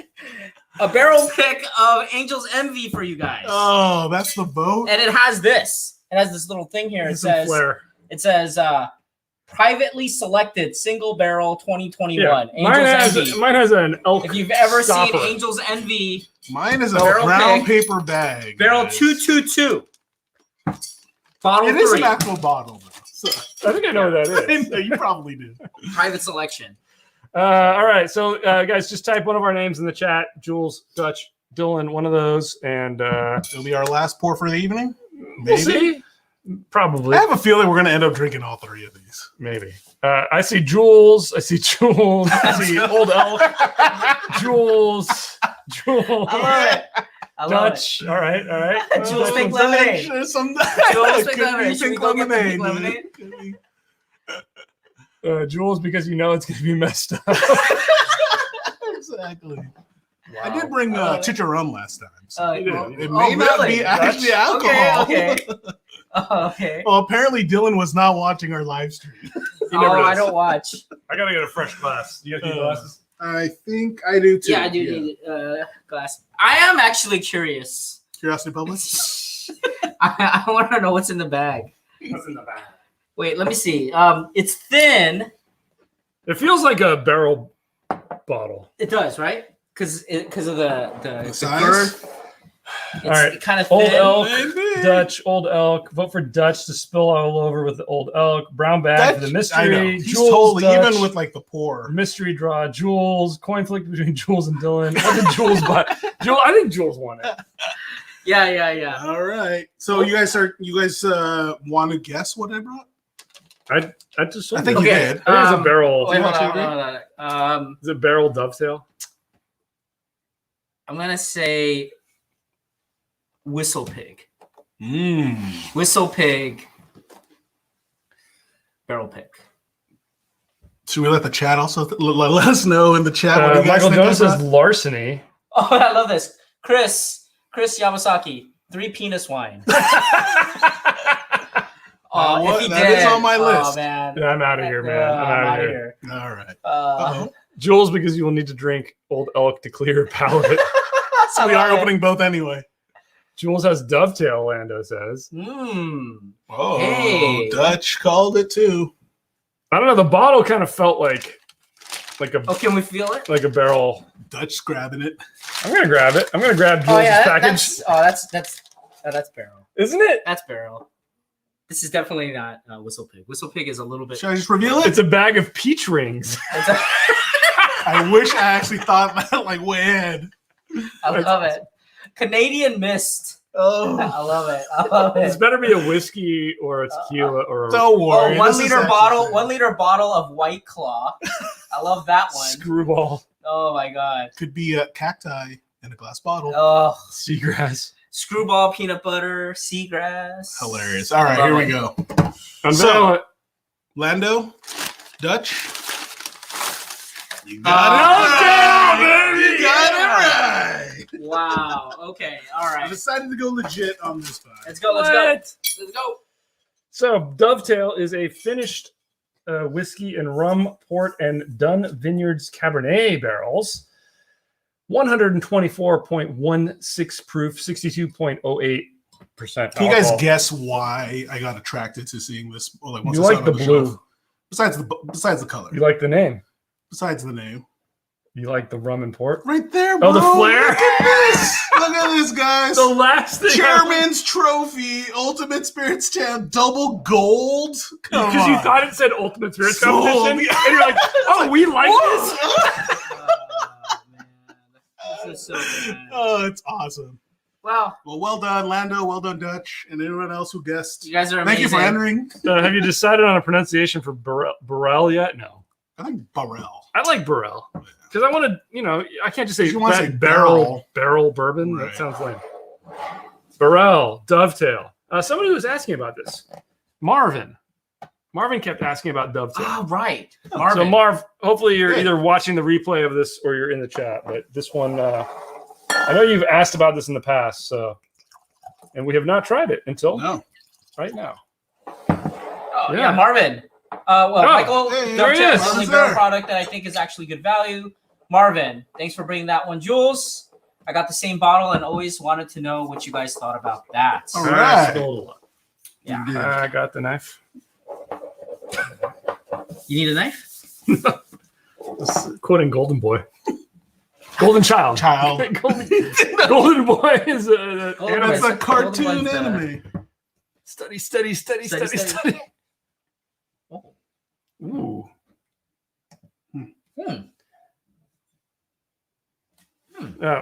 got a barrel pick of Angel's Envy for you guys, Oh, that's the vote. and it has this. It has this little thing here. Some flair. It says privately selected single barrel 2021 Yeah. Angel's Envy. Mine has an elk. If you've ever stopper. seen Angel's Envy, Mine is a Barrel brown pick. paper bag. barrel guys. 222, bottle It is 3, an actual bottle, though. So, I think I know what that is. you probably do. private selection. All right, so guys, just type one of our names in the chat. Jules, Dutch, Dylan, one of those, and It'll be our last pour for the evening. we'll see. Probably, I have a feeling we're going to end up drinking all three of these. maybe. I see Jules. I see Jules. I see Old Elk. Jules. I love it. Dutch. All right. Jules Pink pink lemonade. Jules Pink lemonade. Should we go get the pink lemonade? Jules, because you know it's going to be messed up. Exactly. I did bring chicharron last time. So it oh, may not really? be actually alcohol. Okay. Well, apparently Dylan was not watching our live stream. I don't watch. I got to get a fresh glass. Do you have any glasses? I think I do too. Yeah, I do need a glass. I am actually curious. Curiosity Public? I want to know what's in the bag. What's in the bag? Wait, let me see. It's thin. It feels like a barrel bottle. It does, right? Because of the size? girth. It's All right. kind of Old thin. Elk, Maybe. Dutch, Old Elk. Vote for Dutch to spill all over with the Old Elk. Brown bag for the I know. mystery. He's Jules, totally, Dutch, even with like the pour. mystery draw. Jules. Coin flip between Jules and Dylan. What did Jules buy? I think Jules won it. Yeah. All right. So you guys want to guess what I brought? I just. I think you. you Okay. did. I think it's a barrel. Wait, hold actually on. Is it barrel dovetail? I'm gonna say Whistle Pig. Mm. Whistle Pig. Barrel Pick. Should we let the chat also let us know in the chat what you guys Michael think Jones says about? larceny. Oh, I love this. Chris Yamasaki, 3 penis wine. That is on my list. Oh, man. Yeah, I'm out of here, man. I'm out of here. All right. Uh, Jules, because you will need to drink Old Elk to clear your palate. So we are opening both anyway. Jules has Dovetail, Lando says. Oh, Hey. Dutch called it too. I don't know. The bottle kind of felt like a Oh, can we feel it? like a barrel. Dutch grabbing it. I'm gonna grab it. I'm gonna grab Jules' Oh yeah, package. that's Barrel. Isn't it? That's Barrel. This is definitely not Whistle Pig. Whistle Pig is a little bit. Should I just reveal it? It's a bag of peach rings. I wish I actually thought that like way ahead. I love it. Canadian Mist. Oh, I love it. I love This it. better be a whiskey or a tequila or a don't worry. Oh, 1 this is liter actually bottle. fair. 1 liter bottle of White Claw. I love that one. screwball Oh my god. Could be a cacti in a glass bottle. Oh, seagrass. screwball peanut butter, seagrass. Hilarious. All right, I here love we it. go. Unveil it. Lando, Dutch. You Oh, got it. baby! You got it right. Wow. Okay. All I right. decided to go legit on this time. Let's go. Let's go. Let's go. So Dovetail is a finished whiskey and rum, port, and Dun Vineyards Cabernet barrels. 124.16 proof, 62.08%. Can you guys guess why I got attracted to seeing this? Or like, once You I saw like it the on blue. shelf? Besides the color. You like the name. Besides the name. You like the rum and port. Right there, bro. Oh, the flare? Look at this. Look at this, guys. The last thing. Chairman's Trophy, Ultimate Spirits Champ, double gold. Come Because you on. thought it said Ultimate Spirits Sold. Competition. And you're like, oh, we like this. Oh, man. This is so good. Oh, it's awesome. Wow. Well done, Lando. Well done, Dutch, and everyone else who guessed. You guys are Thank amazing. you for entering. Have you decided on a pronunciation for Barrell yet? No. I think Barrell. I like Barrell. Because I want to, I can't just say You wanna say barrel bourbon. Right. That sounds lame. Barrell, Dovetail. Somebody was asking about this. Marvin kept asking about Dovetail. Oh, right. Marvin. So Marv, hopefully you're Hey. either watching the replay of this or you're in the chat. But this one, I know you've asked about this in the past, and we have not tried it until No. right now. Oh, Yeah. yeah, Marvin. Michael, hey, there he Dovetail is. the only Marvin's barrel there. product that I think is actually good value. Marvin, thanks for bringing that one. Jules, I got the same bottle and always wanted to know what you guys thought about that. All right. I spilled a lot. Yeah. You did. I got the knife. You need a knife? Quoting Golden Boy. Golden Child. Child. Golden Boy is a Golden That's Boy. a cartoon Golden Boy's anime. study. Study. Oh. Ooh.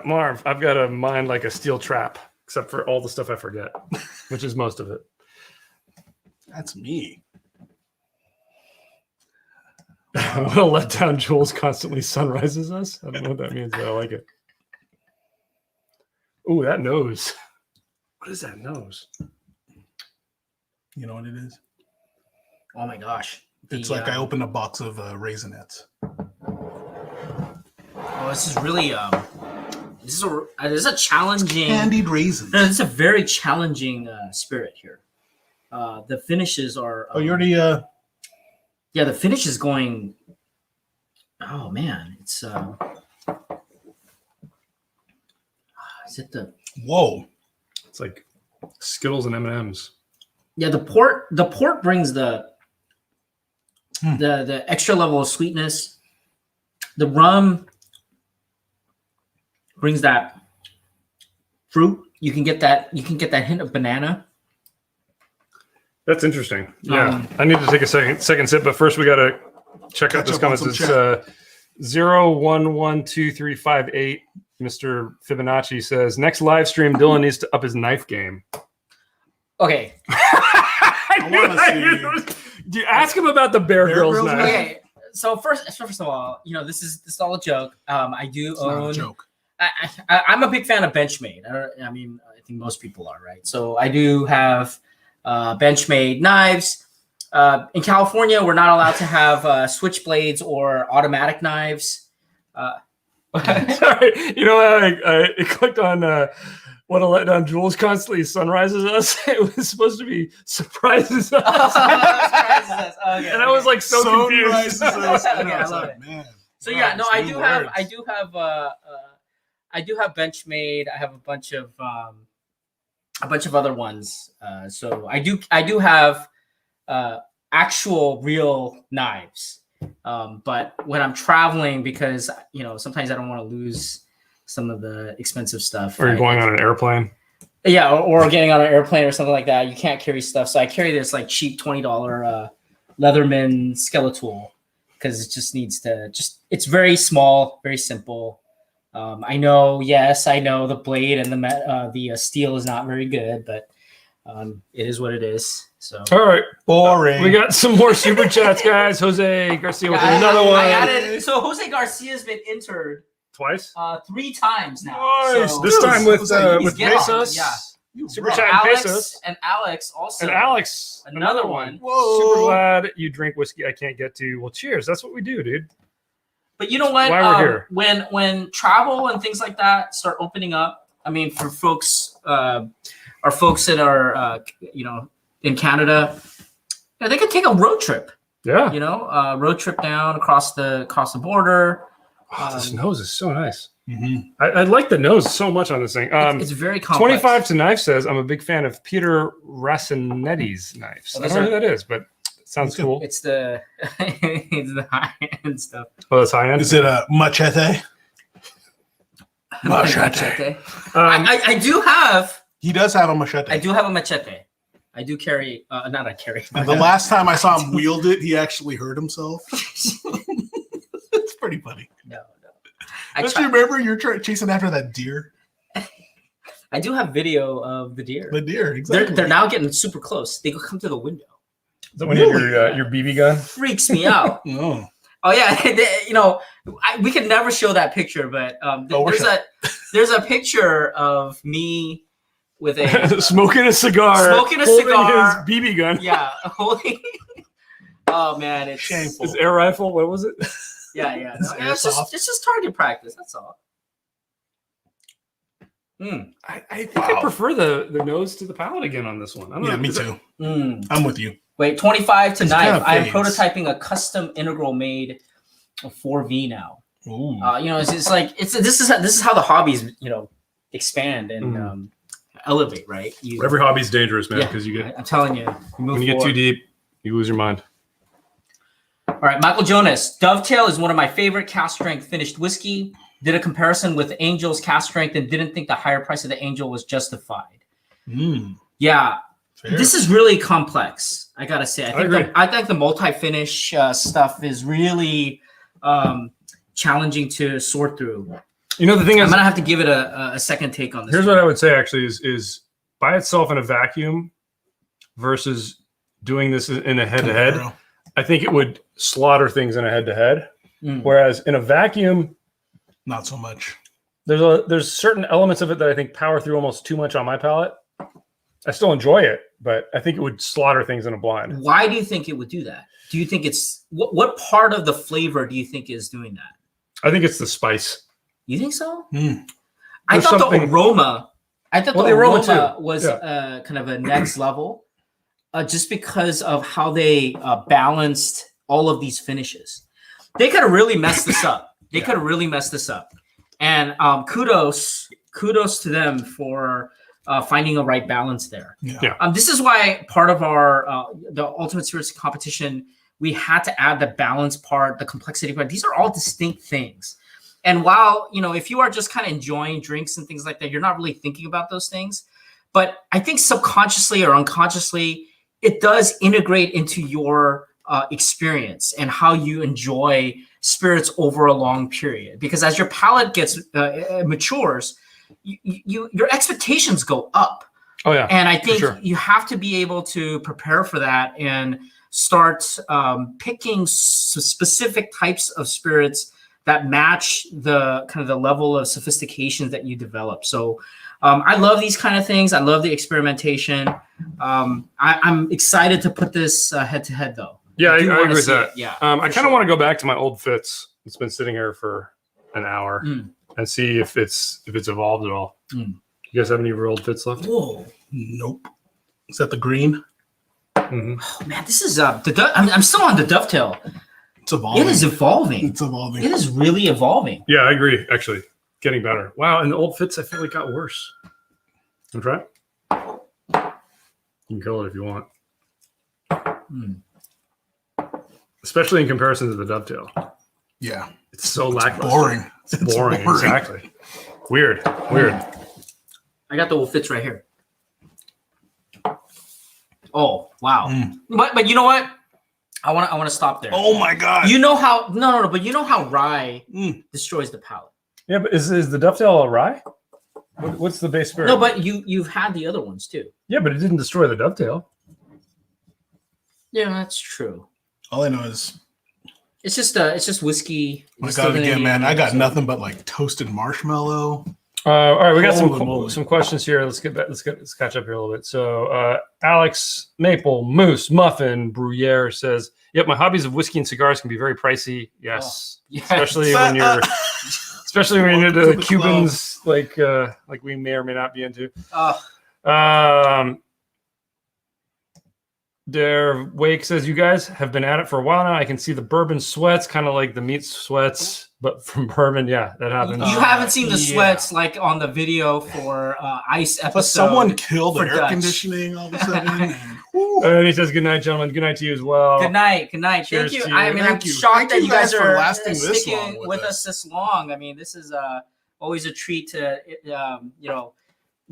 Marv, I've got a mind like a steel trap, except for all the stuff I forget, which is most of it. That's me. What a letdown Jules constantly sunrises us. I don't know what that means, but I like it. Ooh, that nose. What is that nose? You know what it is? Oh my gosh. It's like I opened a box of Raisinets. Oh, this is really this is a challenging. Candied raisins. No, this is a very challenging spirit here. The finishes are. Oh, you already. Yeah, the finish is going. Oh man, it's. Is it the? Whoa. It's like Skittles and M&Ms. Yeah, the port. The port brings the. Hmm. The extra level of sweetness. The rum brings that fruit. You can get that. You can get that hint of banana. That's interesting. Yeah, I need to take a second sip, but first we got to check out this Catch up on comment. some It's 01123358. Mr. Fibonacci says next live stream, Dylan needs to up his knife game. Okay. I want to see. Do you ask him about the Bear Grylls Grylls knife? knife? Okay. So first of all, this is all a joke. I do It's not a own joke. I'm a big fan of Benchmade. I mean, I think most people are, right? So I do have Benchmade knives. In California, we're not allowed to have switchblades or automatic knives. Sorry, I clicked on what a letdown. Jules constantly sunrises us. It was supposed to be surprises us. Surprises us. Okay, And I was like so confused. Okay, I love it. Man. So Wow, yeah, no, new words. I do have Benchmade. I have a bunch of other ones. So I do have actual real knives. But when I'm traveling, because sometimes I don't want to lose some of the expensive stuff. Or you're going on an airplane. Yeah, or getting on an airplane or something like that. You can't carry stuff, so I carry this like cheap $20 Leatherman Skeletool because it just needs to it's very small, very simple. I know the blade and the steel is not very good, but it is what it is. So All right. Boring. We got some more super chats, guys. Jose Garcia with another one. So Jose Garcia's been entered Twice. 3 times now. Nice. So This time with he's getting on it, Pesos. yeah. Super chat and Pesos. And Alex also. And Alex, another one. Whoa. Super glad you drink whiskey I can't get to. Well, cheers. That's what we do, dude. But you know what? Why we're here. When travel and things like that start opening up, I mean, for folks, our folks that are, in Canada, they could take a road trip. Yeah. Road trip down across the border. Oh, this nose is so nice. Mm-hmm. I like the nose so much on this thing. It's very complex. 25 to Knife says, I'm a big fan of Peter Racinetti's knives. Oh, I don't know who that is, but it sounds cool. It's the high end stuff. Oh, that's high end? Is it a machete? Machete. I do have. He does have a machete. I do have a machete. I do carry. Not I carry. And the last time I saw him wield it, he actually hurt himself. It's pretty funny. No. Don't you remember you're chasing after that deer? I do have video of the deer. The deer, exactly. They're now getting super close. They go come to the window. Is that when you have your BB gun? Freaks me out. Oh. Oh yeah, we can never show that picture, but there's a picture of me with a smoking a cigar, holding his BB gun. Yeah, holding. Oh man, it's shameful. His air rifle. What was it? Yeah. No, it's just target practice. That's all. I think I prefer the nose to the palate again on this one. I don't know. Me too. I'm with you. Wait, 25 to It's knife. kind of I am fades. prototyping a custom integral made 4V now. Ooh. This is how the hobbies expand and elevate, right? Every hobby's dangerous, man, because you get I'm telling you, when you get too deep, you lose your mind. All right, Michael Jonas. Dovetail is one of my favorite cast strength finished whiskey. Did a comparison with Angel's cast strength and didn't think the higher price of the Angel was justified. Yeah, Fair. this is really complex. I gotta say, I think the multi-finish stuff is really challenging to sort through. The thing I'm is, gonna have to give it a second take on this. here's what I would say actually is by itself in a vacuum versus doing this in a head-to-head. I think it would slaughter things in a head-to-head. Whereas in a vacuum, not so much. There's certain elements of it that I think power through almost too much on my palate. I still enjoy it, but I think it would slaughter things in a blind. Why do you think it would do that? Do you think it's what part of the flavor do you think is doing that? I think it's the spice. You think so? There's I thought something- the aroma. I thought Well, the the aroma aroma too. was Yeah. kind of a next level, just because of how they balanced all of these finishes. They could have really messed this up. And kudos to them for finding a right balance there. Yeah. This is why part of our the Ultimate Spirits competition, we had to add the balance part, the complexity part. These are all distinct things. And while, if you are just kind of enjoying drinks and things like that, you're not really thinking about those things. But I think subconsciously or unconsciously, it does integrate into your experience and how you enjoy spirits over a long period. Because as your palate gets matures, your expectations go up. Oh yeah, and I think sure. you have to be able to prepare for that and start picking specific types of spirits that match the kind of the level of sophistication that you develop. So I love these kind of things. I love the experimentation. I'm excited to put this head to head though. Yeah, I do agree wanna with see that. it. Yeah, I for kind of sure. want to go back to my old Fitz. It's been sitting here for an hour and see if it's evolved at all. You guys have any of your old Fitz left? Whoa. Nope. Is that the green? Mm-hmm. Oh, man, this is I'm still on the dovetail. It's evolving. It is evolving. It's evolving. It is really evolving. Yeah, I agree. Actually, getting better. Wow, and the old Fitz I feel like got worse. Want to try it? You can kill it if you want. Especially in comparison to the dovetail. Yeah. It's so lackluster. Boring. It's boring. Exactly. Weird. I got the old Fitz right here. Oh wow! But you know what? I want to stop there. Oh my god. You know how no. But you know how rye destroys the palate. Yeah, but is the dovetail a rye? What's the base spirit? No, but you've had the other ones too. Yeah, but it didn't destroy the dovetail. Yeah, that's true. All I know is It's just whiskey. my distilled god in again, man. I got so- nothing but like toasted marshmallow. All right, we got Holy moly. some questions here. Let's catch up here a little bit. So Alex Maple Moose Muffin Bruyere says, "Yep, my hobbies of whiskey and cigars can be very pricey. Yes, Yeah. especially when you're into To the Cubans like we may or may not be into." Dare Wake says, "You guys have been at it for a while now. I can see the bourbon sweats, kind of like the meat sweats, but from bourbon. Yeah, that happens." You haven't seen the yeah. sweats like on the video for Ice episode. But someone killed for the air Dutch. conditioning all of a sudden. And he says, "Good night, gentlemen. Good night to you as well." Good night. Good night. Cheers Thank to you. you. I mean, Thank I'm you. shocked Thank that you you guys guys for are lasting this sticking long with with us this long. I mean, this is always a treat to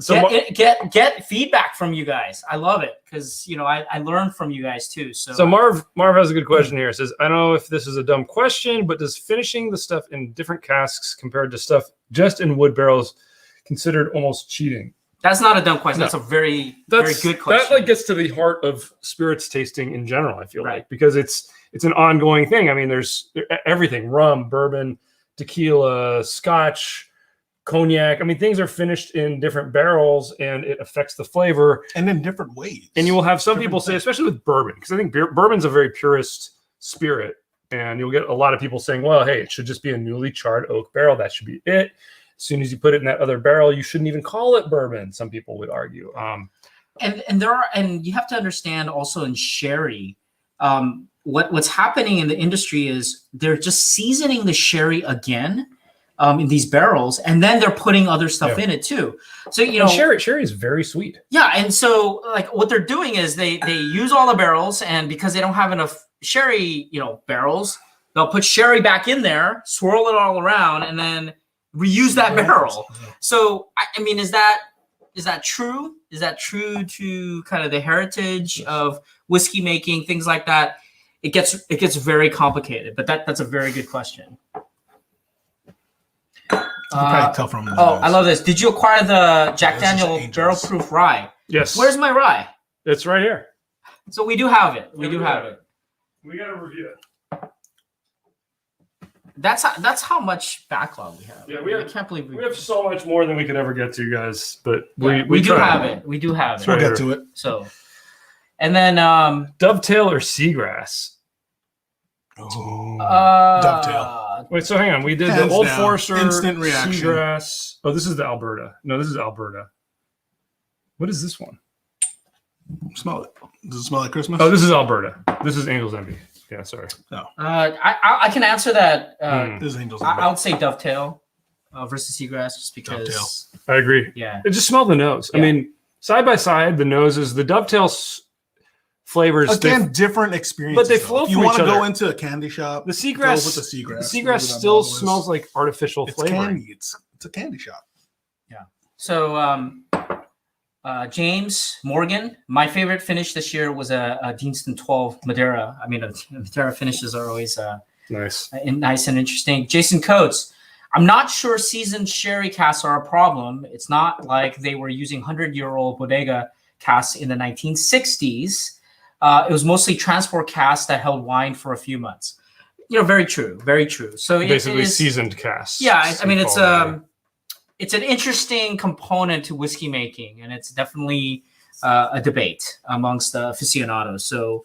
So get feedback from you guys. I love it because I learn from you guys too. So Marv has a good question here. It says, "I don't know if this is a dumb question, but does finishing the stuff in different casks compared to stuff just in wood barrels considered almost cheating?" That's not a dumb question. No. That's a very good question. That gets to the heart of spirits tasting in general, I feel Right. like, because it's an ongoing thing. I mean, there's everything: rum, bourbon, tequila, scotch, cognac. I mean, things are finished in different barrels and it affects the flavor. And in different ways. And you will have some Different people say, things. especially with bourbon, because I think bourbon's a very purist spirit. And you'll get a lot of people saying, well, hey, it should just be a newly charred oak barrel. That should be it. As soon as you put it in that other barrel, you shouldn't even call it bourbon. Some people would argue. And you have to understand also in sherry, what's happening in the industry is they're just seasoning the sherry again in these barrels, and then they're putting other stuff in it too. So And sherry is very sweet. yeah, and so like what they're doing is they use all the barrels, and because they don't have enough sherry barrels, they'll put sherry back in there, swirl it all around, and then reuse that barrel. So I mean, is that true? Is that true to kind of the heritage of whiskey making, things like that? It gets very complicated, but that's a very good question. You can probably tell from the Oh, nose. I love this. Did you acquire the Jack this is Daniel Angels. barrel proof rye? Yes. Where's my rye? It's right here. So we do have it. We Yeah, do we have do. it. We got to review it. That's how much backlog we have. Yeah, I can't believe We have so much more than we could ever get to, guys. But we do try. have it. We do have it. We'll Right. get to it. So, and then Dovetail or Seagrass? Oh. Dovetail. Wait, so hang on. We did Hands the Old down. Forester, Instant reaction. Seagrass. Oh, this is the Alberta. No, this is Alberta. What is this one? Smell it. Does it smell like Christmas? Oh, this is Alberta. This is Angel's Envy. Yeah, sorry. I can answer that. This is Angel's I would say Dovetail versus Seagrass, just because. Dovetail. I agree. Yeah. It just smell the nose. I Yeah. mean, side by side, the noses, the Dovetail flavors. Again, different experiences. but they though. flow If you from want each to go other. into a candy shop, the go Seagrass, with the Seagrass. Seagrass whatever that still bottle is. smells like artificial It's flavoring. candy. It's a candy shop. So, James Morgan, my favorite finish this year was a Deanston 12 Madeira. I mean, Madeira finishes are always Nice. nice and interesting. Jason Coates, I'm not sure seasoned sherry casks are a problem. It's not like they were using 100-year-old bodega casks in the 1960s. It was mostly transport casks that held wine for a few months. very true, very true. So Basically, it is, seasoned casks. yeah. I mean, we call them. it's an interesting component to whiskey making, and it's definitely a debate amongst the aficionados. So,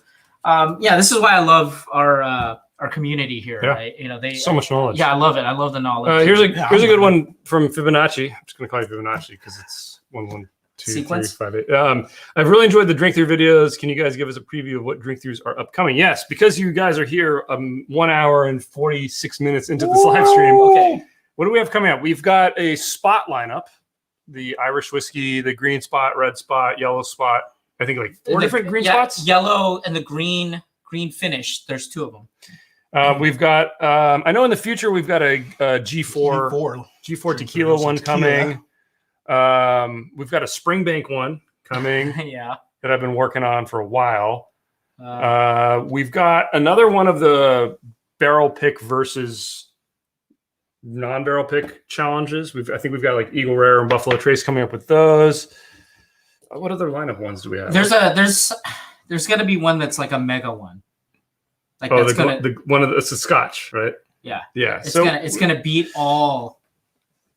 this is why I love our community here. Yeah. Right? They So much knowledge. Yeah, I love it. I love the knowledge. Here's a good one from Fibonacci. I'm just going to call you Fibonacci because it's 1, 1, 2, Sequence? 3, 5, 8. I've really enjoyed the drink through videos. Can you guys give us a preview of what drink throughs are upcoming? Yes, because you guys are here 1 hour and 46 minutes into this live stream. Okay. What do we have coming up? We've got a spot lineup: the Irish whiskey, the green spot, red spot, yellow spot. I think like 4 different green spots. Yellow and the green finish. There's 2 of them. We've got. I know in the future we've got a G4 tequila one coming. We've got a Springbank one coming. Yeah. That I've been working on for a while. We've got another one of the barrel pick versus non-barrel pick challenges. I think we've got like Eagle Rare and Buffalo Trace coming up with those. What other lineup ones do we have? There's going to be one that's like a mega one. Like it's a Scotch, right? Yeah. Yeah. It's gonna beat all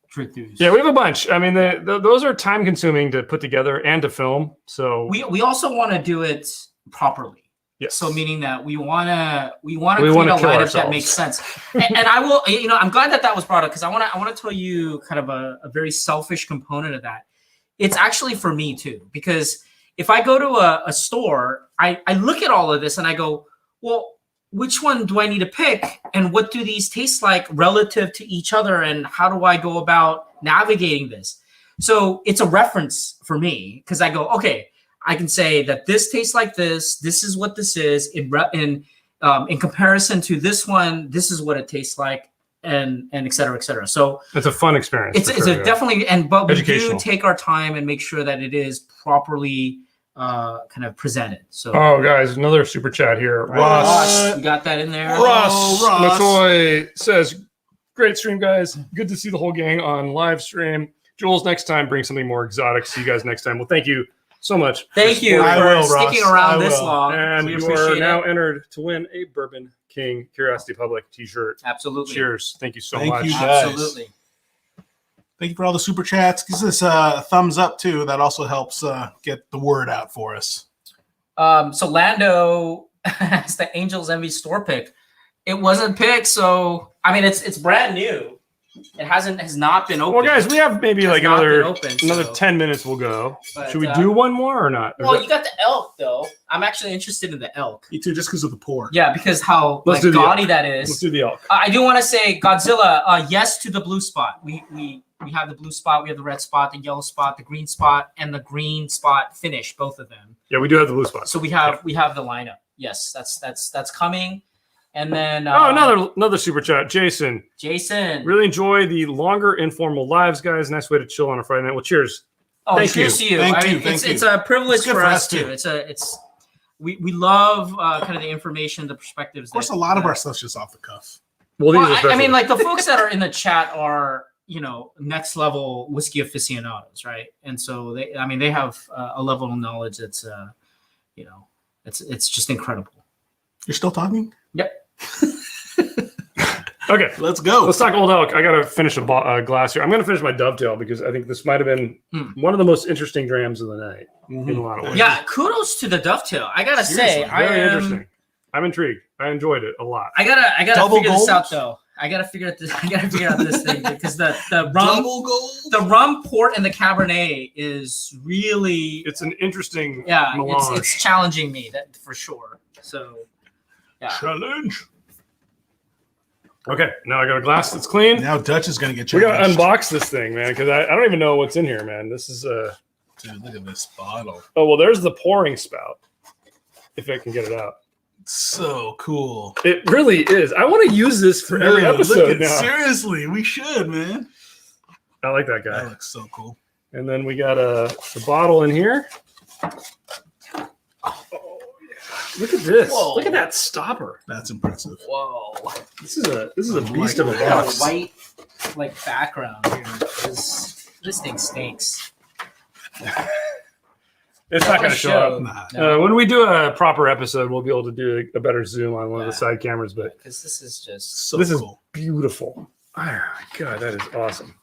Truth News. Yeah, we have a bunch. I mean, those are time consuming to put together and to film. So we also want to do it properly. Yes. So meaning that we want to create a lineup that makes sense. and I will, I'm glad that was brought up because I want to tell you kind of a very selfish component of that. It's actually for me too, because if I go to a store, I look at all of this and I go, well, which one do I need to pick? And what do these taste like relative to each other? And how do I go about navigating this? So it's a reference for me because I go, okay, I can say that this tastes like this. This is what this is in comparison to this one. This is what it tastes like, and et cetera, et cetera. So it's a fun experience. It's definitely, but we do take our time and make sure that it is properly kind of presented. So guys, another super chat here. Ross, you got that in there. Ross McCoy says, "Great stream, guys. Good to see the whole gang on live stream. Jules, next time bring something more exotic. See you guys next time." Well, thank you so much. Thank you for sticking around this long. And you are now entered to win a Bourbon King Curiosity Public t-shirt. Absolutely. Cheers. Thank you so much. Thank you, guys. Absolutely. Thank you for all the super chats. Give us a thumbs up too. That also helps get the word out for us. So Lando has the Angels Envy store pick. It wasn't picked, so I mean it's brand new. It has not been open. Well, guys, we have maybe like another 10 minutes. We'll go. But, should we do one more or not? Well, you got the elk though. I'm actually interested in the elk. Me too, just because of the pour. Yeah, because how gaudy that is. Let's do the elk. I do want to say Godzilla. Yes to the blue spot. We have the blue spot. We have the red spot, the yellow spot, the green spot, and the green spot finish. Both of them. Yeah, we do have the blue spot. So we have the lineup. Yes, that's coming. And then another super chat, Jason. Really enjoy the longer informal lives, guys. Nice way to chill on a Friday night. Well, cheers. Oh, cheers to you. It's a privilege for us too. We love kind of the information, the perspectives. Of course, a lot of our stuff's just off the cuff. Well, I mean, like the folks that are in the chat are next level whiskey aficionados, right? And so they have a level of knowledge that's it's just incredible. You're still talking? Yep. Okay, let's go. Let's talk Old Elk. I got to finish a glass here. I'm going to finish my Dovetail because I think this might have been one of the most interesting drams of the night in a lot of ways. Yeah, kudos to the Dovetail. I got to say, very interesting. I'm intrigued. I enjoyed it a lot. I gotta figure this out though. I gotta figure out this thing because the rum port and the Cabernet is really it's an interesting melange. It's challenging me that for sure. So challenge. Okay, now I got a glass that's clean. Now Dutch is gonna get challenged. We gotta unbox this thing, man, because I don't even know what's in here, man. This is dude, look at this bottle. Oh well, there's the pouring spout. If I can get it out. So cool. It really is. I want to use this for every episode now. Seriously, we should, man. I like that guy. That looks so cool. And then we got the bottle in here. Oh, yeah. Look at this. Whoa. Look at that stopper. That's impressive. Whoa. This is a beast of a box. White background here. This thing stinks. It's not going to show up. Nah. No. When we do a proper episode, we'll be able to do a better zoom on one of the side cameras. But Because this is just So this cool. is beautiful. Oh my God, that is awesome.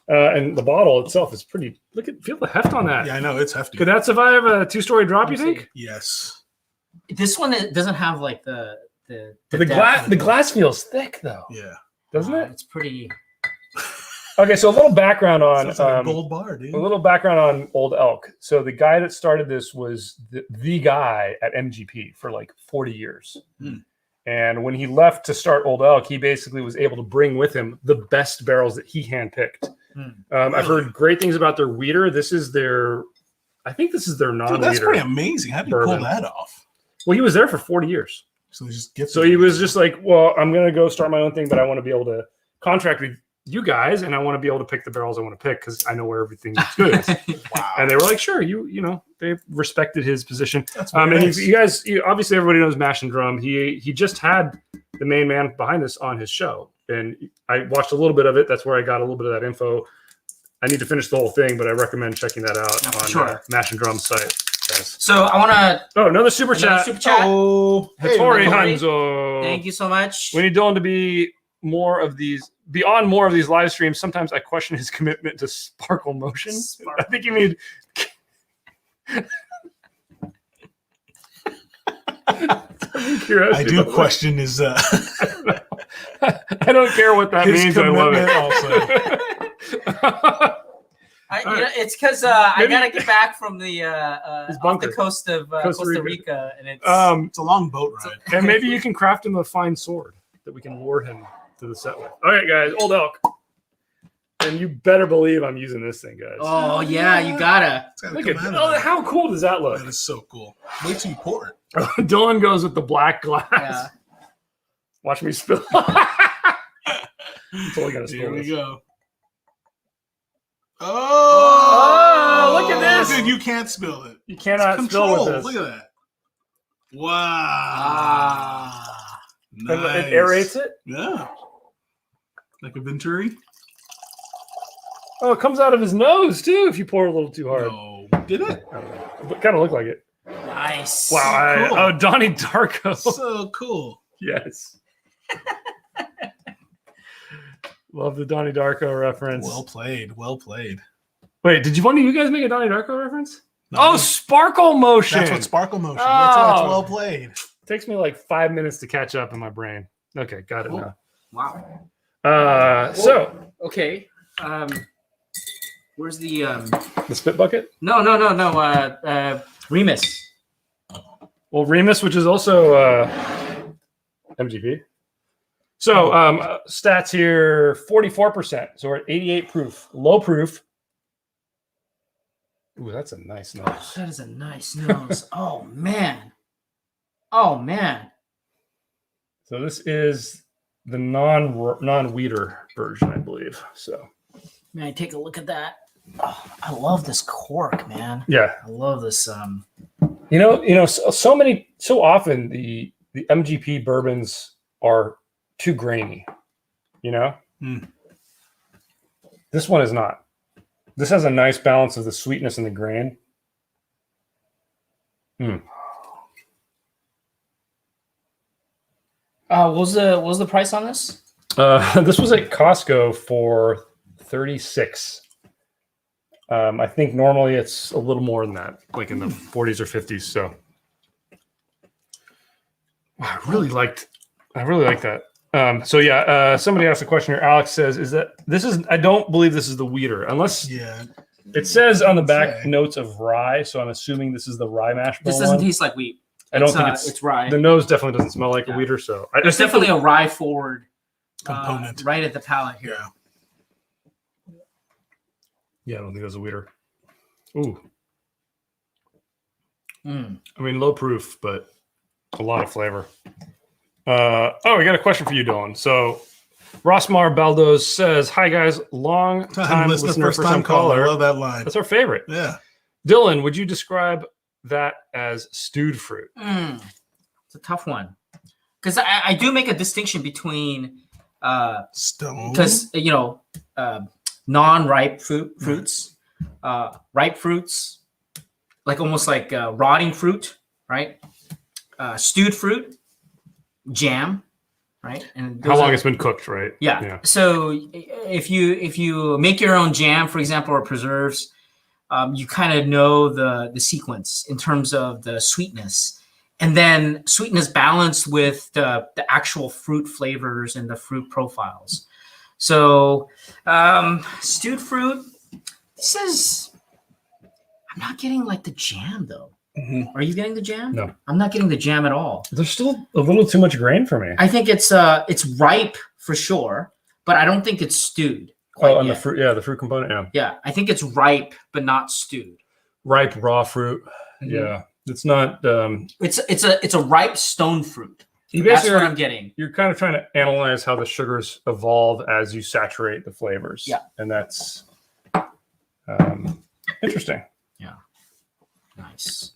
And the bottle itself is pretty. Feel the heft on that. Yeah, I know it's hefty. Could that survive a 2-story drop? You think? Yes. this one doesn't have like the glass. The glass feels thick though, Yeah. doesn't it? It's pretty. Okay, so a little background on Sounds like a gold bar, dude. a little background on Old Elk. So the guy that started this was the guy at MGP for like 40 years. Hmm. And when he left to start Old Elk, he basically was able to bring with him the best barrels that he handpicked. I've heard great things about their weeder. I think this is their Dude, non-weeder. that's pretty amazing. How do you bourbon. pull that off? Well, he was there for 40 years. So He was just like, well, I'm going to go start my own thing, but I want to be able to contract with you guys, and I want to be able to pick the barrels I want to pick because I know where everything is good. Wow. And they were like, sure, you know, they respected his position. That's very And nice. you guys, obviously everybody knows Mash and Drum. He just had the main man behind this on his show, and I watched a little bit of it. That's where I got a little bit of that info. I need to finish the whole thing, but I recommend checking that out on Sure. Mash and Drum's site. Guys. So I want to. Oh, another super chat. Super chat. Oh, hey, Hattori Hattori. Hanzo. Thank you so much. We need Dylan to be beyond more of these live streams. Sometimes I question his commitment to sparkle motion. I think you need. I do question his I don't care what that his means. I love commitment it. also. It's because I Maybe- gotta get back from the His off bunker. the coast of Costa Rica, and it's It's a long boat ride. And maybe you can craft him a fine sword that we can lure him to the set with. All right, guys, Old Elk. And you better believe I'm using this thing, guys. oh yeah, you gotta. It's gotta Look come at out of there. how cool does that look? That is so cool. Wait till you pour it. Dylan goes with the black glass. Yeah. Watch me spill. I'm totally gonna Here spill we this. go. Oh, look at this. Dude, you can't spill it. You cannot spill with this. Look at that. Wow. Ah. And Nice. it aerates it. Yeah. Like a Venturi? Oh, it comes out of his nose too. If you pour a little too hard, No. Did it? I don't know. But kind of look like it. Nice. Wow. cool. Oh, Donnie Darko. So cool. Yes. Love the Donnie Darko reference. Well played. Well played. Wait, did one of you guys make a Donnie Darko reference? No. Oh, sparkle motion. That's what sparkle motion. That's why it's Oh. well played. Takes me like 5 minutes to catch up in my brain. Okay, got it Cool. Wow. now. So Okay. Where's the the spit bucket. No. Remus. Well, Remus, which is also MGP. So stats here: 44%. So we're at 88 proof, low proof. Ooh, that's a nice nose. That is a nice nose. Oh man. Oh man. So this is the non-weeder version, I believe. So Man, take a look at that. Oh, I love this cork, man. yeah, I love this. so often the MGP bourbons are too grainy. You know, Mm. this one is not. This has a nice balance of the sweetness and the grain. What was the price on this? This was at Costco for $36. I think normally it's a little more than that, like in the 40s or 50s. So wow, I really liked that. Somebody asked a question here. Alex says, I don't believe this is the weeder, unless Yeah. it says on the back Okay. notes of rye. So I'm assuming this is the rye mash bill This doesn't one. taste like wheat. I don't think it's rye. the nose definitely doesn't smell like a Yeah. weeder. So There's definitely a rye forward Component. right at the palate here. Yeah. yeah, I don't think that's a weeder. Ooh, Mm. I mean, low proof, but a lot of flavor. We got a question for you, Dylan. So, Rossmar Baldos says, "Hi guys, long time listener, first time I caller. love that line. That's our favorite." Yeah. Dylan, would you describe that as stewed fruit? It's a tough one because I do make a distinction between Stone. because non-ripe fruits, ripe fruits. like almost like rotting fruit, right? Stewed fruit, jam, right? And How long it's been cooked, right? Yeah. So if you make your own jam, for example, or preserves, you kind of know the sequence in terms of the sweetness, and then sweetness balanced with the actual fruit flavors and the fruit profiles. So stewed fruit. This is. I'm not getting like the jam though. Are you getting the jam? No, I'm not getting the jam at all. There's still a little too much grain for me. I think it's ripe for sure, but I don't think it's stewed. On the fruit, the fruit component, yeah. Yeah, I think it's ripe but not stewed. Ripe raw fruit, yeah. It's not. It's a ripe stone fruit. That's what I'm getting. You're kind of trying to analyze how the sugars evolve as you saturate the flavors. Yeah, and that's interesting. Yeah, nice.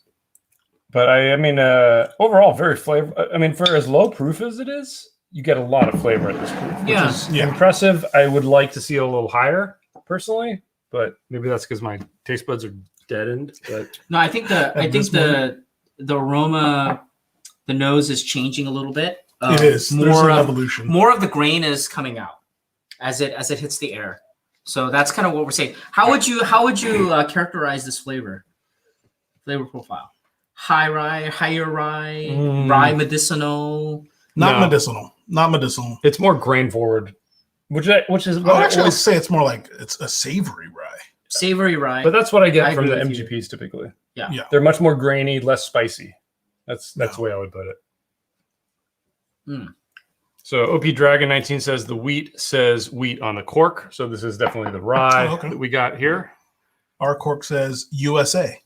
But I mean, overall, very flavor. I mean, for as low proof as it is, you get a lot of flavor at this proof, which is impressive. I would like to see it a little higher, personally, but maybe that's because my taste buds are deadened. But no, I think the aroma, the nose is changing a little bit. It is. There's an evolution. More of the grain is coming out as it hits the air. So that's kind of what we're saying. How would you characterize this flavor profile? High rye, higher rye, rye medicinal. Not medicinal. It's more grain forward, which is what I actually say it's more like it's a savory rye. Savory rye. But that's what I get from the MGPs typically. Yeah. They're much more grainy, less spicy. That's the way I would put it. So OP Dragon 19 says the wheat says wheat on the cork. So this is definitely the rye that we got here. Our cork says USA.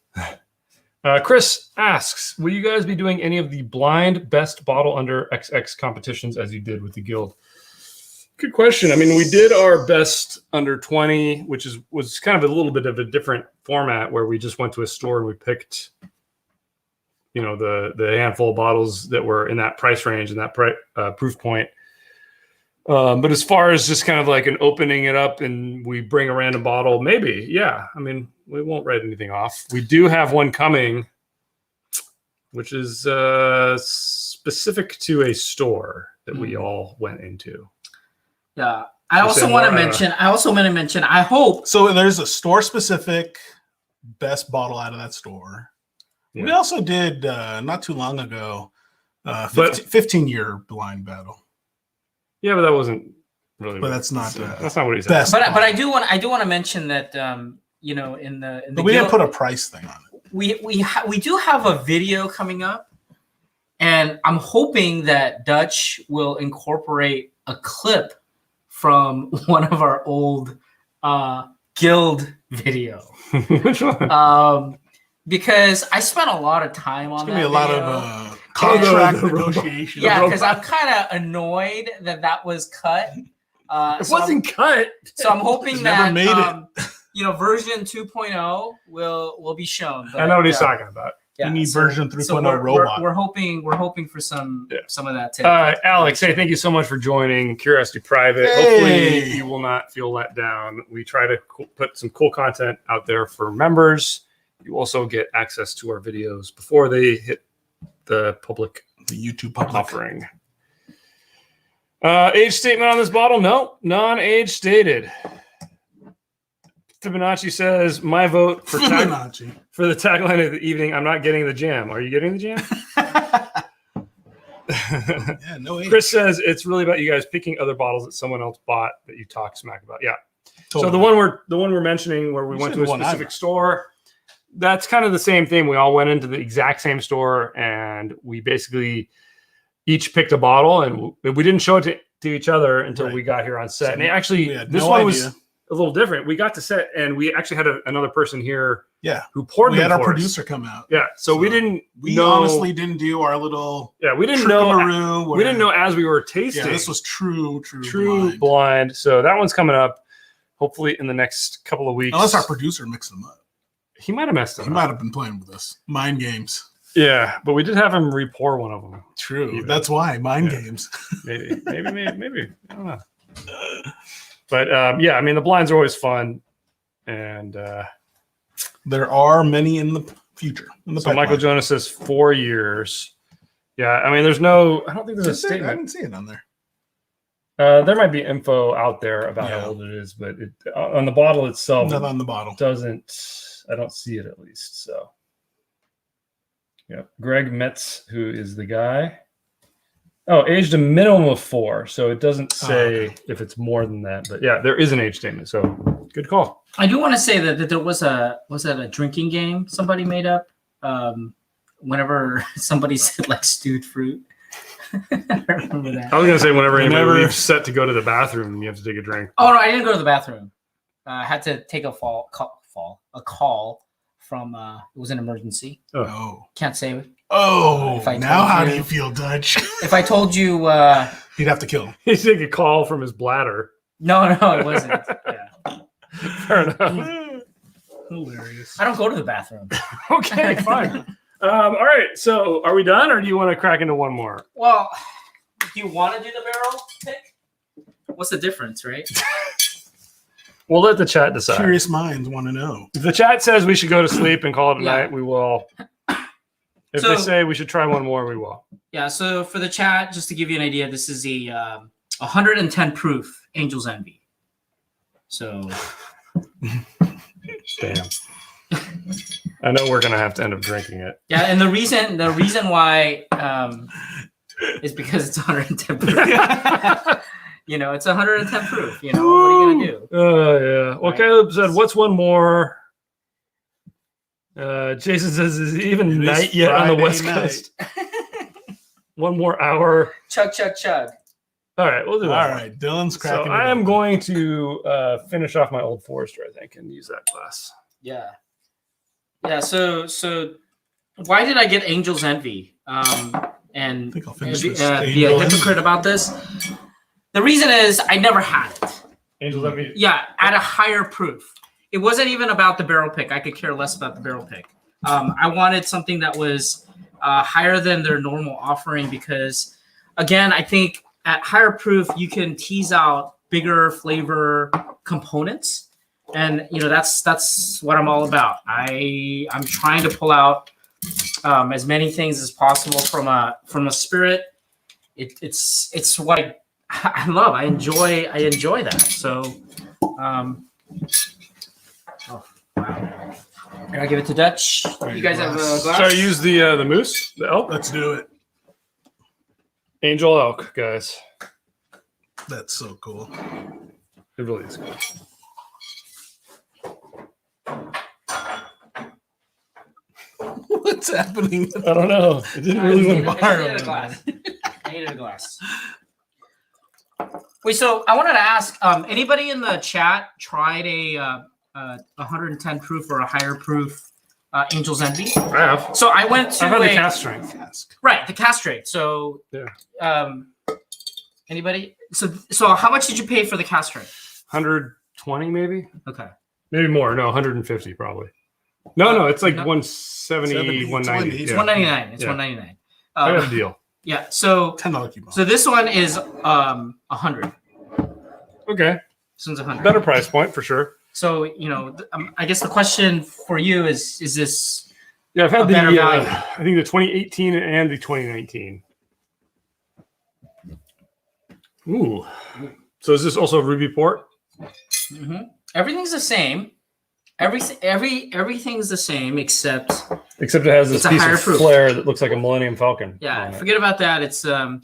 Chris asks, will you guys be doing any of the blind best bottle under XX competitions as you did with the guild? Good question. I mean, we did our best under 20, which was kind of a little bit of a different format where we just went to a store and we picked, the handful of bottles that were in that price range and that proof point. But as far as just kind of like an opening it up and we bring a random bottle, maybe, yeah. I mean, we won't write anything off. We do have one coming, which is specific to a store that we all went into. Yeah. I also want to mention, I hope. So there's a store specific best bottle out of that store. Yeah. We also did not too long ago, 15-year blind battle. Yeah, but that wasn't really. But that's not what he said. But I do want to mention that in the. But we didn't put a price thing on it. We do have a video coming up, and I'm hoping that Dutch will incorporate a clip from one of our old guild video. Which one? Because I spent a lot of time on that. It's gonna be a lot of contract negotiation. Yeah, because I'm kind of annoyed that was cut. It wasn't cut. So I'm hoping that made it. Version 2.0 will be shown. But, I know what he's talking about. Yeah, you need version 3.0 robot. We're hoping for some of that. Alex, hey, thank you so much for joining Curiosity Private. Hey. Hopefully you will not feel let down. We try to put some cool content out there for members. You also get access to our videos before they hit the YouTube public offering. Age statement on this bottle? No, non-age stated. Fibonacci says, my vote for the tagline of the evening. I'm not getting the jam. Are you getting the jam? Yeah, no age. Chris says it's really about you guys picking other bottles that someone else bought that you talk smack about. Yeah. Totally. So the one we're mentioning where we went to a specific store, that's kind of the same thing. We all went into the exact same store and we basically each picked a bottle and we didn't show it to each other until we got here on set. And actually, this one was a little different. We got to set and we actually had another person here who poured them. We had our for producer us. come out. Yeah. So we honestly didn't do our little we didn't know as we were tasting. Yeah, this was true blind. So that one's coming up hopefully in the next couple of weeks. Unless our producer mixed them up. He might have messed them up. He might have been playing with us. Mind games. Yeah, but we did have him re-pour one of them. True. Even. That's why. Mind games. Maybe. I don't know. But the blinds are always fun. And there are many in future. In the So Michael pipeline. Jonas says 4 years. Yeah, I mean, there's no. I don't think there's a Is there? I statement. didn't see it on there. There might be info out there about Yeah. how old it is, but on the bottle itself Not on the bottle. doesn't. I don't see it at least. So, yeah, Greg Metz, who is the guy. Oh, aged a minimum of 4, so it doesn't say okay. if it's more than that. But yeah, there is an age statement. So good call. I do want to say that there was that a drinking game somebody made up? Whenever somebody said like stewed fruit. I remember that. I was gonna say whenever anybody Whenever- leaves set to go to the bathroom, you have to take a drink. Oh no, I didn't go to the bathroom. I had to take a call from it was an emergency. Oh. Can't say it. Oh. If I Now told how you- do you feel, Dutch? If I told you He'd have to kill him. He's taking a call from his bladder. no, it wasn't. Yeah. Fair enough. Hilarious. I don't go to the bathroom. Okay, fine. All right. So, are we done, or do you want to crack into one more? Well, do you want to do the barrel pick? What's the difference, right? We'll let the chat decide. Curious minds want to know. If the chat says we should go to sleep and call it a Yeah. night, we will. If So- they say we should try one more, we will. Yeah, so for the chat, just to give you an idea, this is a 110 proof Angel's Envy. So Damn. I know we're gonna have to end up drinking it. yeah, and the reason why is because it's 110 proof. You know, it's 110 proof. You know, what are you gonna do? Oh yeah. Well, Right. Caleb said, "What's one more?" Jason says, "Is it even It is night yet on the Friday West night. Coast? One more hour." Chug. All right, we'll do All that. right. Dylan's So cracking. I it am open. going to finish off my Old Forester, I think, and use that glass. Yeah. So why did I get Angel's Envy? And I think I'll finish be this a Angel hypocrite about this. The reason is I never had it. Angel, let me. Yeah, at a higher proof. It wasn't even about the barrel pick. I could care less about the barrel pick. I wanted something that was higher than their normal offering because, again, I think at higher proof you can tease out bigger flavor components, and you know that's what I'm all about. I'm trying to pull out as many things as possible from a spirit. It's what I love. I enjoy that. So, oh, wow. Can I give it to Dutch? You guys have a glass? Should I use the moose, the elk? Let's do it. Angel elk, guys. That's so cool. It really is good. What's happening? I don't know. It didn't really want to I needed a glass. I needed a glass. Wait, so I wanted to ask, anybody in the chat tried a 110 proof or a higher proof Angel's Envy? I have. So I went to I've had the a- cast strength. Cask. right, the castrate. So Yeah. Anybody? So how much did you pay for the castrate? 120 maybe? Okay. Maybe more. No, 150 probably. No, it's like No. 170, 70, 190. It's Yeah. 199. It's Yeah. 199. I got a deal. Yeah. So $10 coupon. so this one is 100. Okay. This one's 100. Better price point for sure. So you know, I guess the question for you is this? Yeah, I've had A the better value. I think the 2018 and the 2019. Ooh. So is this also Ruby Port? Everything's the same. Everything's the same except Except it has this It's a piece higher of proof. flare that looks like a Millennium Falcon. yeah. on it. Forget about that. It's in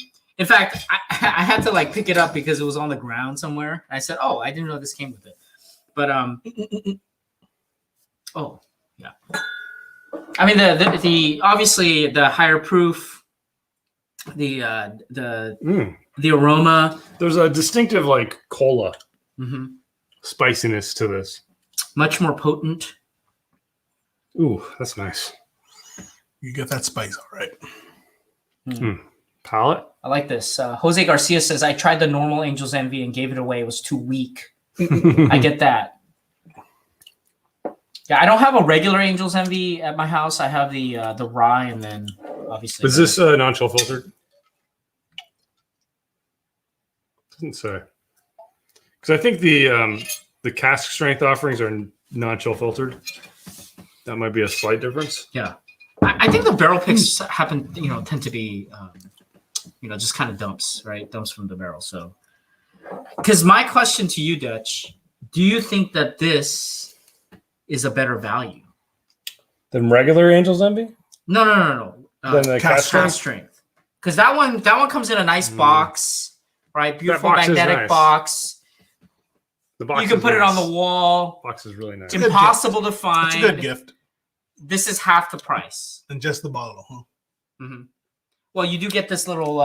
fact I had to like pick it up because it was on the ground somewhere. I said, oh, I didn't know this came with it. But oh yeah. I mean the obviously the higher proof, the aroma, There's a distinctive like cola mhm, spiciness to this. much more potent. Ooh, that's nice. You get that spice, all right. Palate. I like this. Jose Garcia says, I tried the normal Angel's Envy and gave it away. It was too weak. I get that. Yeah, I don't have a regular Angel's Envy at my house. I have the rye and then obviously. Is this non-chill filtered? Doesn't say. Because I think the cask strength offerings are non-chill filtered. That might be a slight difference. Yeah, I think the barrel picks tend to be, just kind of dumps, right? Dumps from the barrel. So, because my question to you, Dutch, do you think that this is a better value Than regular Angel's Envy? No. Than the cast Cast strength. Because that one comes in a nice box, right? Beautiful box is magnetic nice. box. The box You can is put it nice. on the wall. Box is really nice. a good Impossible to find. It's a good gift. This is half the price. And just the bottle, huh? Mm-hmm. Well, you do get this little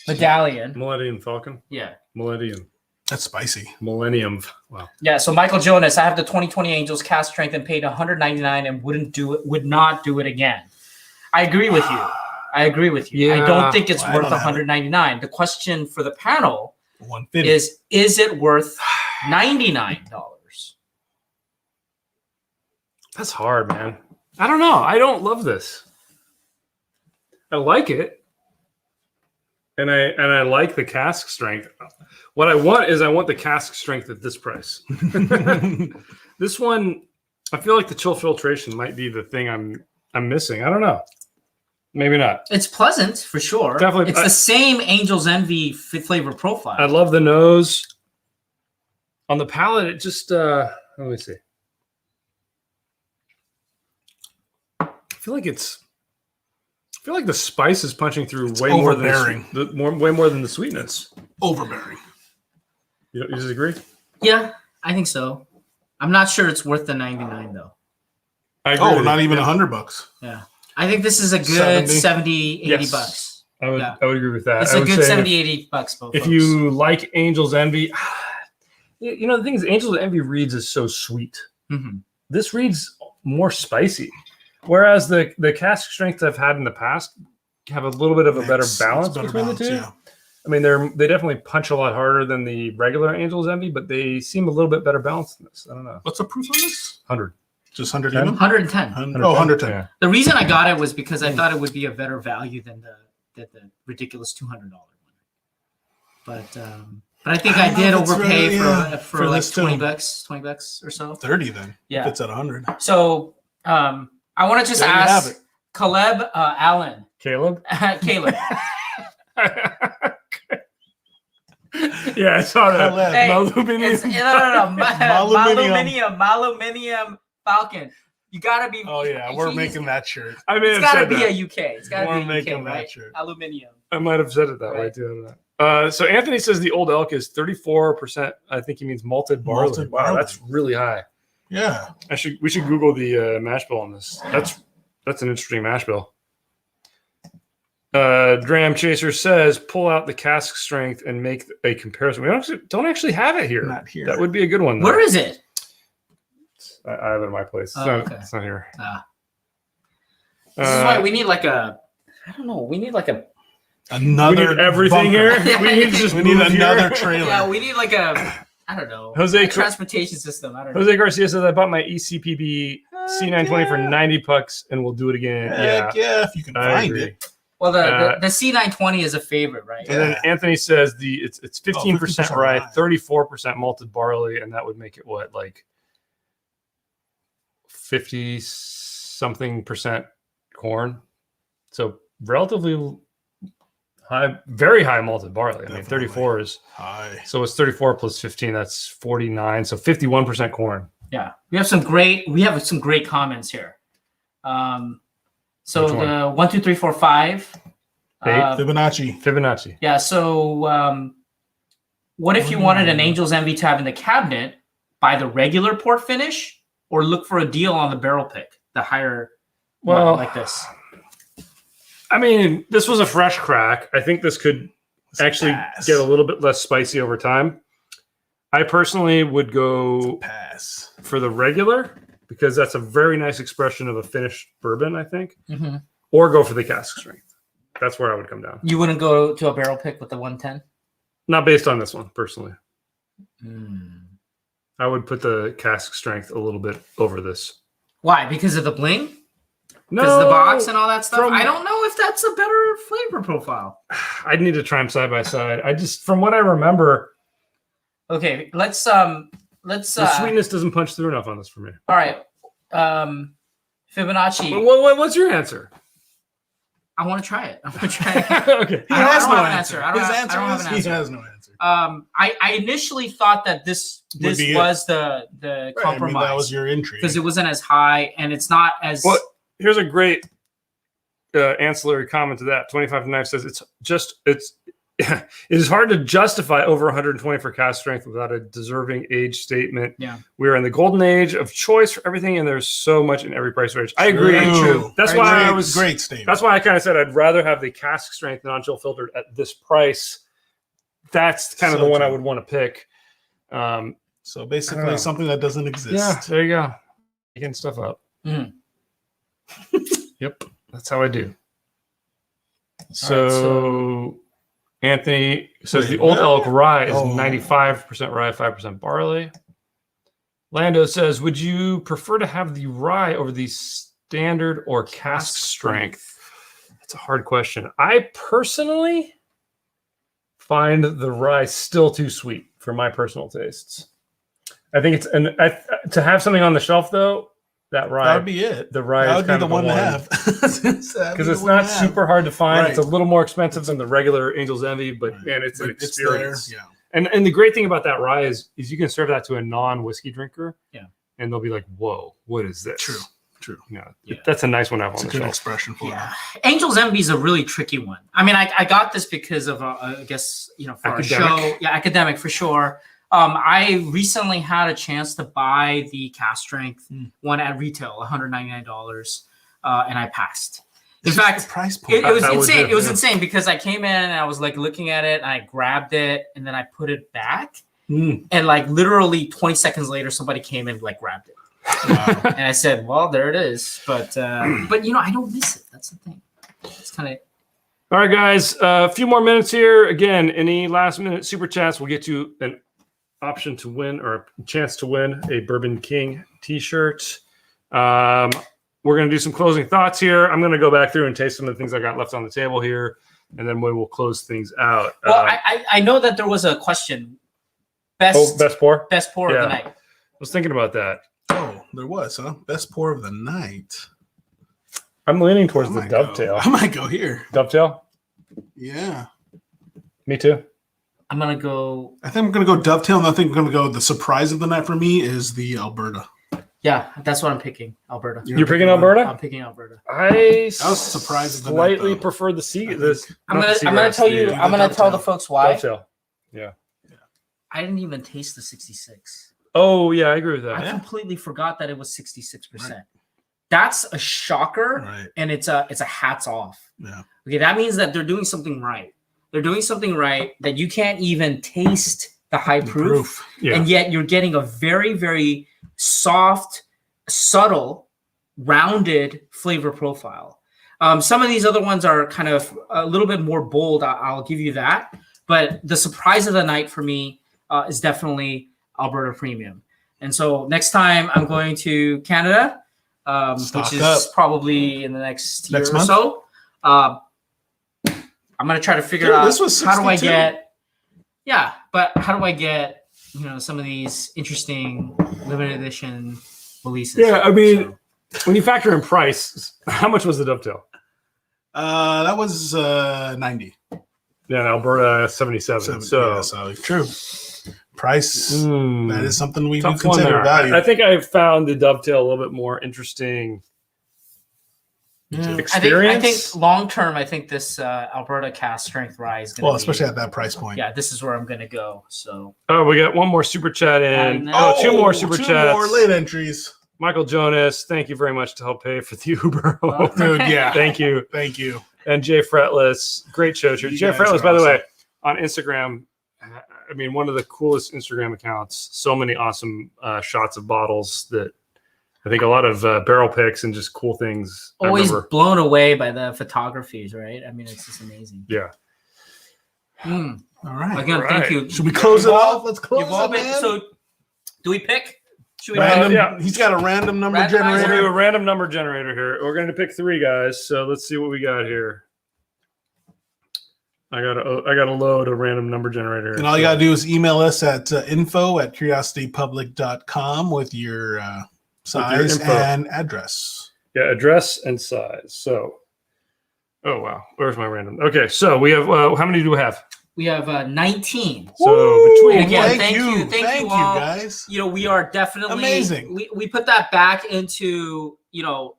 medallion. Millennium Falcon? Yeah. Millennium. That's spicy. Millennium. Wow. Yeah, so Michael Jonas, I have the 2020 Angels cast strength and paid $199 and would not do it again. I agree with you. I Yeah. don't think it's Well, I worth don't have it. $199. The question for the panel $150. is it worth $99? That's hard, man. I don't know. I don't love this. I like it. And I like the cask strength. What I want the cask strength at this price. This one, I feel like the chill filtration might be the thing I'm missing. I don't know. Maybe not. It's pleasant for sure. Definitely. It's the same Angel's Envy flavor profile. I love the nose. On the palate, it just let me see. I feel like the spice is punching through way more overbearing. way more than the sweetness. Overbearing. You disagree? Yeah, I think so. I'm not sure it's worth the $99 though. I agree. Oh, with not you. even Yeah. $100. Yeah. I think this is a good 70, 80 Yes. bucks. I would Yeah. agree with that. It's I a would good say 70, 80 bucks, both. if folks. you like Angel's Envy, the thing is, Angel's Envy reads is so sweet. Mhm. This reads more spicy, whereas the cask strength I've had in the past have a little bit of a better It's balance better between balance, the two. yeah. I mean, they definitely punch a lot harder than the regular Angel's Envy, but they seem a little bit better balanced than this. I don't know. What's the proof on this? 100. Just 100 10? even? 110. 110. Yeah. The reason I got it was because I thought it would be a better value than the ridiculous $200 one. But I think I did It's overpay really, yeah, for for like this too. 20 bucks or so. 30 then. Yeah. If it's at 100. So I want to just There you have ask it. Caleb Allen. Caleb? Caleb. Yeah, I saw that. Caleb. Hey, Maluminium. It's, no. Maluminium. Maluminium Falcon. You gotta be. Oh, yeah. We're making that shirt. I may It's have gotta said be that. a UK. It's gotta We're be a making UK, that right? shirt. Aluminium. I might have said it that way Right. too. I don't know. So Anthony says the old elk is 34%. I think he means malted barley. Malted Wow, barley. that's really high. Yeah. We should Google the mash bill on this. That's an interesting mash bill. Dram Chaser says, pull out the cask strength and make a comparison. We don't actually have it here. Not here. That would be a good one. Though. Where is it? I have it in my place. It's, Oh, not, okay. it's not here. This is why we need like a. I don't know. We need like a. Another we need everything bunker. here. We need to just We need move another here. trailer. Yeah, we need like a. I don't know. Jose a transportation system. I don't know. Jose Garcia says, I bought my ECPB C920 for 90 bucks and we'll do it again. Heck yeah, if you can I find agree. it. Well, the C920 is a favorite, right? And then Anthony says it's 15% 50% rye, rye. 34% malted barley, and that would make it what, like 50 something percent corn. So relatively high, very high malted barley. I mean, Definitely. 34 is Hi. so it's 34 plus 15. That's 49. So 51% corn. Yeah, we have some great comments here. So Which one? the 1, 2, 3, 4, 5. Fibonacci. Fibonacci. Yeah. So what if you wanted an Angel's Envy to have in the cabinet? Buy the regular port finish, or look for a deal on the barrel pick, the higher one, Well, like this. I mean, this was a fresh crack. I think this could actually Pass. get a little bit less spicy over time. I personally would go Pass. for the regular because that's a very nice expression of a finished bourbon, I think, Mm-hmm. or go for the cask strength. That's where I would come down. You wouldn't go to a barrel pick with the 110? Not based on this one, personally. Mm. I would put the cask strength a little bit over this. Why? Because of the bling? No, Because of the box and all that stuff? from- I don't know if that's a better flavor profile. I'd need to try them side by side. I just, from what I remember, Okay, let's the sweetness doesn't punch through enough on this for me. all right. Fibonacci. What's your answer? I want to try it. I'm gonna try it. Okay. He I don't has no have an answer. answer. I don't His have- I answer don't have is an he answer. has no answer. I initially thought that this Would be was the Right, I mean, compromise that was your intrigue. because it wasn't as high and it's not as Well, here's a great ancillary comment to that. 25 to 9 says it is hard to justify over 120 for cast strength without a deserving age statement. Yeah. We are in the golden age of choice for everything, and there's so much in every price range. I agree. True. That's why I was great statement. That's why I kind of said I'd rather have the cask strength non-chill filtered at this price. That's kind of So the one I true. would want to pick. So I don't know. basically something that doesn't exist. Yeah, there you go. Making stuff up. Mhm. Yep, that's how I do. so- Anthony says Wait, the Old what? Elk Rye is Oh. 95% rye, 5% barley. Lando says, would you prefer to have the rye over the standard or cask strength? That's a hard question. I personally find the rye still too sweet for my personal tastes. I think to have something on the shelf though, that rye, That would be it. the rye That is would be kind the of one to have. because it's not super hard to find. Right. It's a little more expensive than the regular Angel's Envy, but Right. man, it's an But it's there. experience. Yeah. And the great thing about that rye is you can serve that to a non-whiskey drinker. Yeah. And they'll be like, "Whoa, what is this?" True. True. Yeah. Yeah. That's a nice one to have It's on a the good shelf. expression for Yeah, Angel's Envy is a really tricky one. I mean, I got this because of I guess for Academic. our show, yeah, academic for sure. I recently had a chance to buy the cast strength one at retail, $199, and I passed. In It's just fact, the price point. it was I would insane. do, It was yeah. insane because I came in and I was like looking at it and I grabbed it and then I put it back Mm. and like literally 20 seconds later somebody came in and like grabbed it Wow. and I said, "Well, there it is." But I don't miss it. That's the thing. It's kind of All right, guys. A few more minutes here. Again, any last-minute super chats will get you an option to win or a chance to win a Bourbon King T-shirt. We're going to do some closing thoughts here. I'm going to go back through and taste some of the things I got left on the table here, and then we will close things out. well. I know that there was a question. Best Best pour? pour of Yeah. the night. I was thinking about that. Oh, there was, huh? Best pour of the night. I'm leaning towards I the might go- dovetail. I might go here. Dovetail? Yeah. Me too. I'm gonna go. I think I'm going to go dovetail, and I think I'm going to go the surprise of the night for me is the Alberta. Yeah, that's what I'm picking. Alberta. You're picking Alberta? I'm picking Alberta. I That was the surprise of the night, slightly though. prefer the sea. I This think. I'm not the gonna Seagrass, tell you. the I'm gonna tell the dovetail. folks why. Dovetail. I didn't even taste the 66. Oh yeah, I agree with I that. completely forgot that it was 66%. That's a shocker, Right. and it's a hats off. Yeah. Okay, that means that they're doing something right. They're doing something right that you can't even taste the high proof, Yeah. and yet you're getting a very, very soft, subtle, rounded flavor profile. Some of these other ones are kind of a little bit more bold. I'll give you that. But the surprise of the night for me is definitely Alberta Premium. And so next time I'm going to Canada, Stock which is up. probably in the next year Next or month? so, I'm going to try to figure Dude, out this was how do I 62. get, yeah, but how do I get, some of these interesting limited edition releases? Yeah, I mean, So, when you factor in price, how much was the dovetail? That was 90. Yeah, in Alberta 77. So yeah, so true. Price, that is something we do tough one consider there. value. I think I found the dovetail a little bit more interesting. I Experience? think long term, I think this Alberta cast strength rye is going to Well, be, especially at that price point. yeah, this is where I'm going to go. So Oh, we got one more super chat in. Oh, two more super two chats. more late entries. Michael Jonas, thank you very much to help pay for the Uber. Oh, Dude, yeah. Thank you. Thank you. And Jay Fretless, great show. You Jay guys Fretless, are by the awesome. way, on Instagram, I mean, one of the coolest Instagram accounts. So many awesome shots of bottles that I think a lot of barrel picks and just cool things. I always remember. blown away by the photographies, right? I mean, it's just amazing. Yeah. Mm. All right. Again, All thank right. you. Should we close it You've all- off? Let's close you've all it, been- man. So, do we pick? Should we Random, pick? Yeah. He's got a random number Randomizer. We're going to do generator. a random number generator here. We're going to pick three guys. So let's see what we got here. I got to load a random number generator. And all you got to do is email us at info@curiositypublic.com with your size info. and address. Yeah, address and size. So, oh wow, where's my random? Okay, so we have how many do we have? We have 19. So between Again, thank you all. guys. We are definitely Amazing. We put that back into the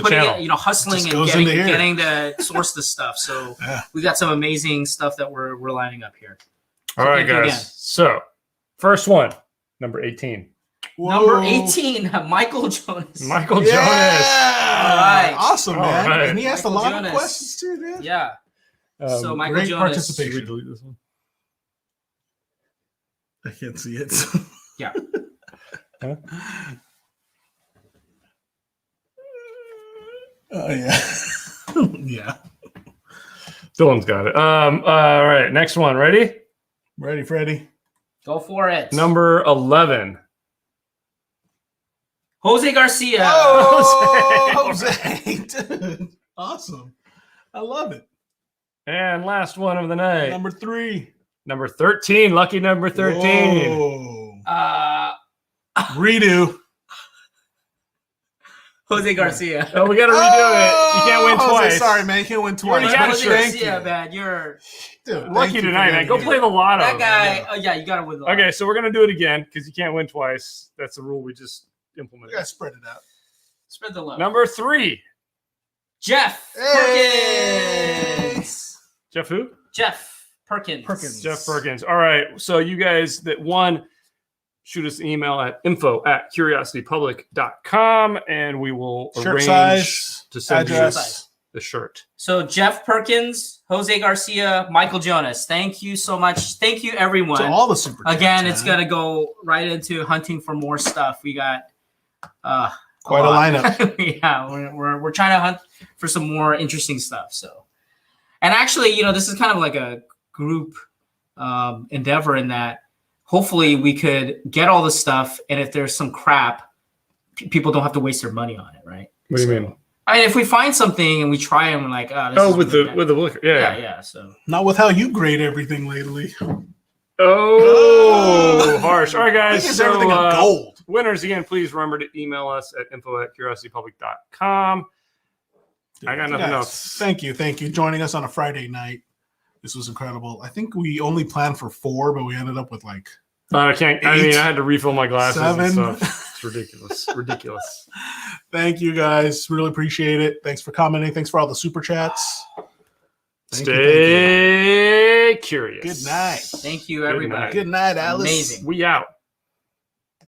putting channel. it, hustling Just and goes into here. getting to source the stuff. So Yeah. we got some amazing stuff that we're lining up here. All right, thank you guys. again. So first one, number 18. Number Whoa. 18, Michael Jonas. Michael Yeah. Jonas. All right. Awesome, All man. right. And he asked a Michael lot of Jonas. questions too, dude. Yeah. So Michael great Jonas. Should participation. we delete this one? I can't see it. Yeah. Huh? Oh yeah. Yeah. Dylan's got it. All right, next one. Ready? Ready, Freddie? Go for it. Number 11. Jose Garcia. Oh, Jose. Dude. Awesome. I love it. And last one of the night. Number 3. Number 13. Lucky number 13. Whoa. Redo. Jose Garcia. Oh, we got to redo it. You can't win Jose, twice. Sorry, man. You can't win twice. already got but it, Jose thank Garcia, you. man. You're Dude, thank Lucky you for tonight, man. getting Go it. play the lotto. that guy. Oh yeah, you got to win. Okay, so we're going to do it again because you can't win twice. That's a rule we just We implemented. gotta spread it out. Spread the love. Number 3. Jeff Hey! Perkins. Jeff who? Jeff Perkins. Jeff Perkins. All right. So you guys that won, shoot us an email at info@curiositypublic.com and we will Shirt arrange size, to send address. you the shirt. So Jeff Perkins, Jose Garcia, Michael Jonas. Thank you so much. Thank you, everyone. To all the super chats, Again, it's man. gonna go right into hunting for more stuff. We got Quite a lot. lineup. Yeah, we're trying to hunt for some more interesting stuff. So, and actually, this is kind of like a group endeavor in that hopefully we could get all the stuff, and if there's some crap, people don't have to waste their money on it, right? What do you mean? I mean, if we find something and we try and we're like, this Oh, is with really the bad. with the liquor. Yeah. yeah. So Not with how you grade everything lately. Oh, harsh. All right, I guys. think it's So, everything on gold. winners, again, please remember to email us at info@curiositypublic.com. I got nothing Guys, else. Thank you. Joining us on a Friday night. This was incredible. I think we only planned for 4, but we ended up with like I can't. I mean, 8, I had to refill my glasses 7. and stuff. It's ridiculous. Ridiculous. Thank you guys. Really appreciate it. Thanks for commenting. Thanks for all the super chats. Thank you, Stay curious. Good night. thank you, everybody. night. Good night, Alice. Amazing. We out.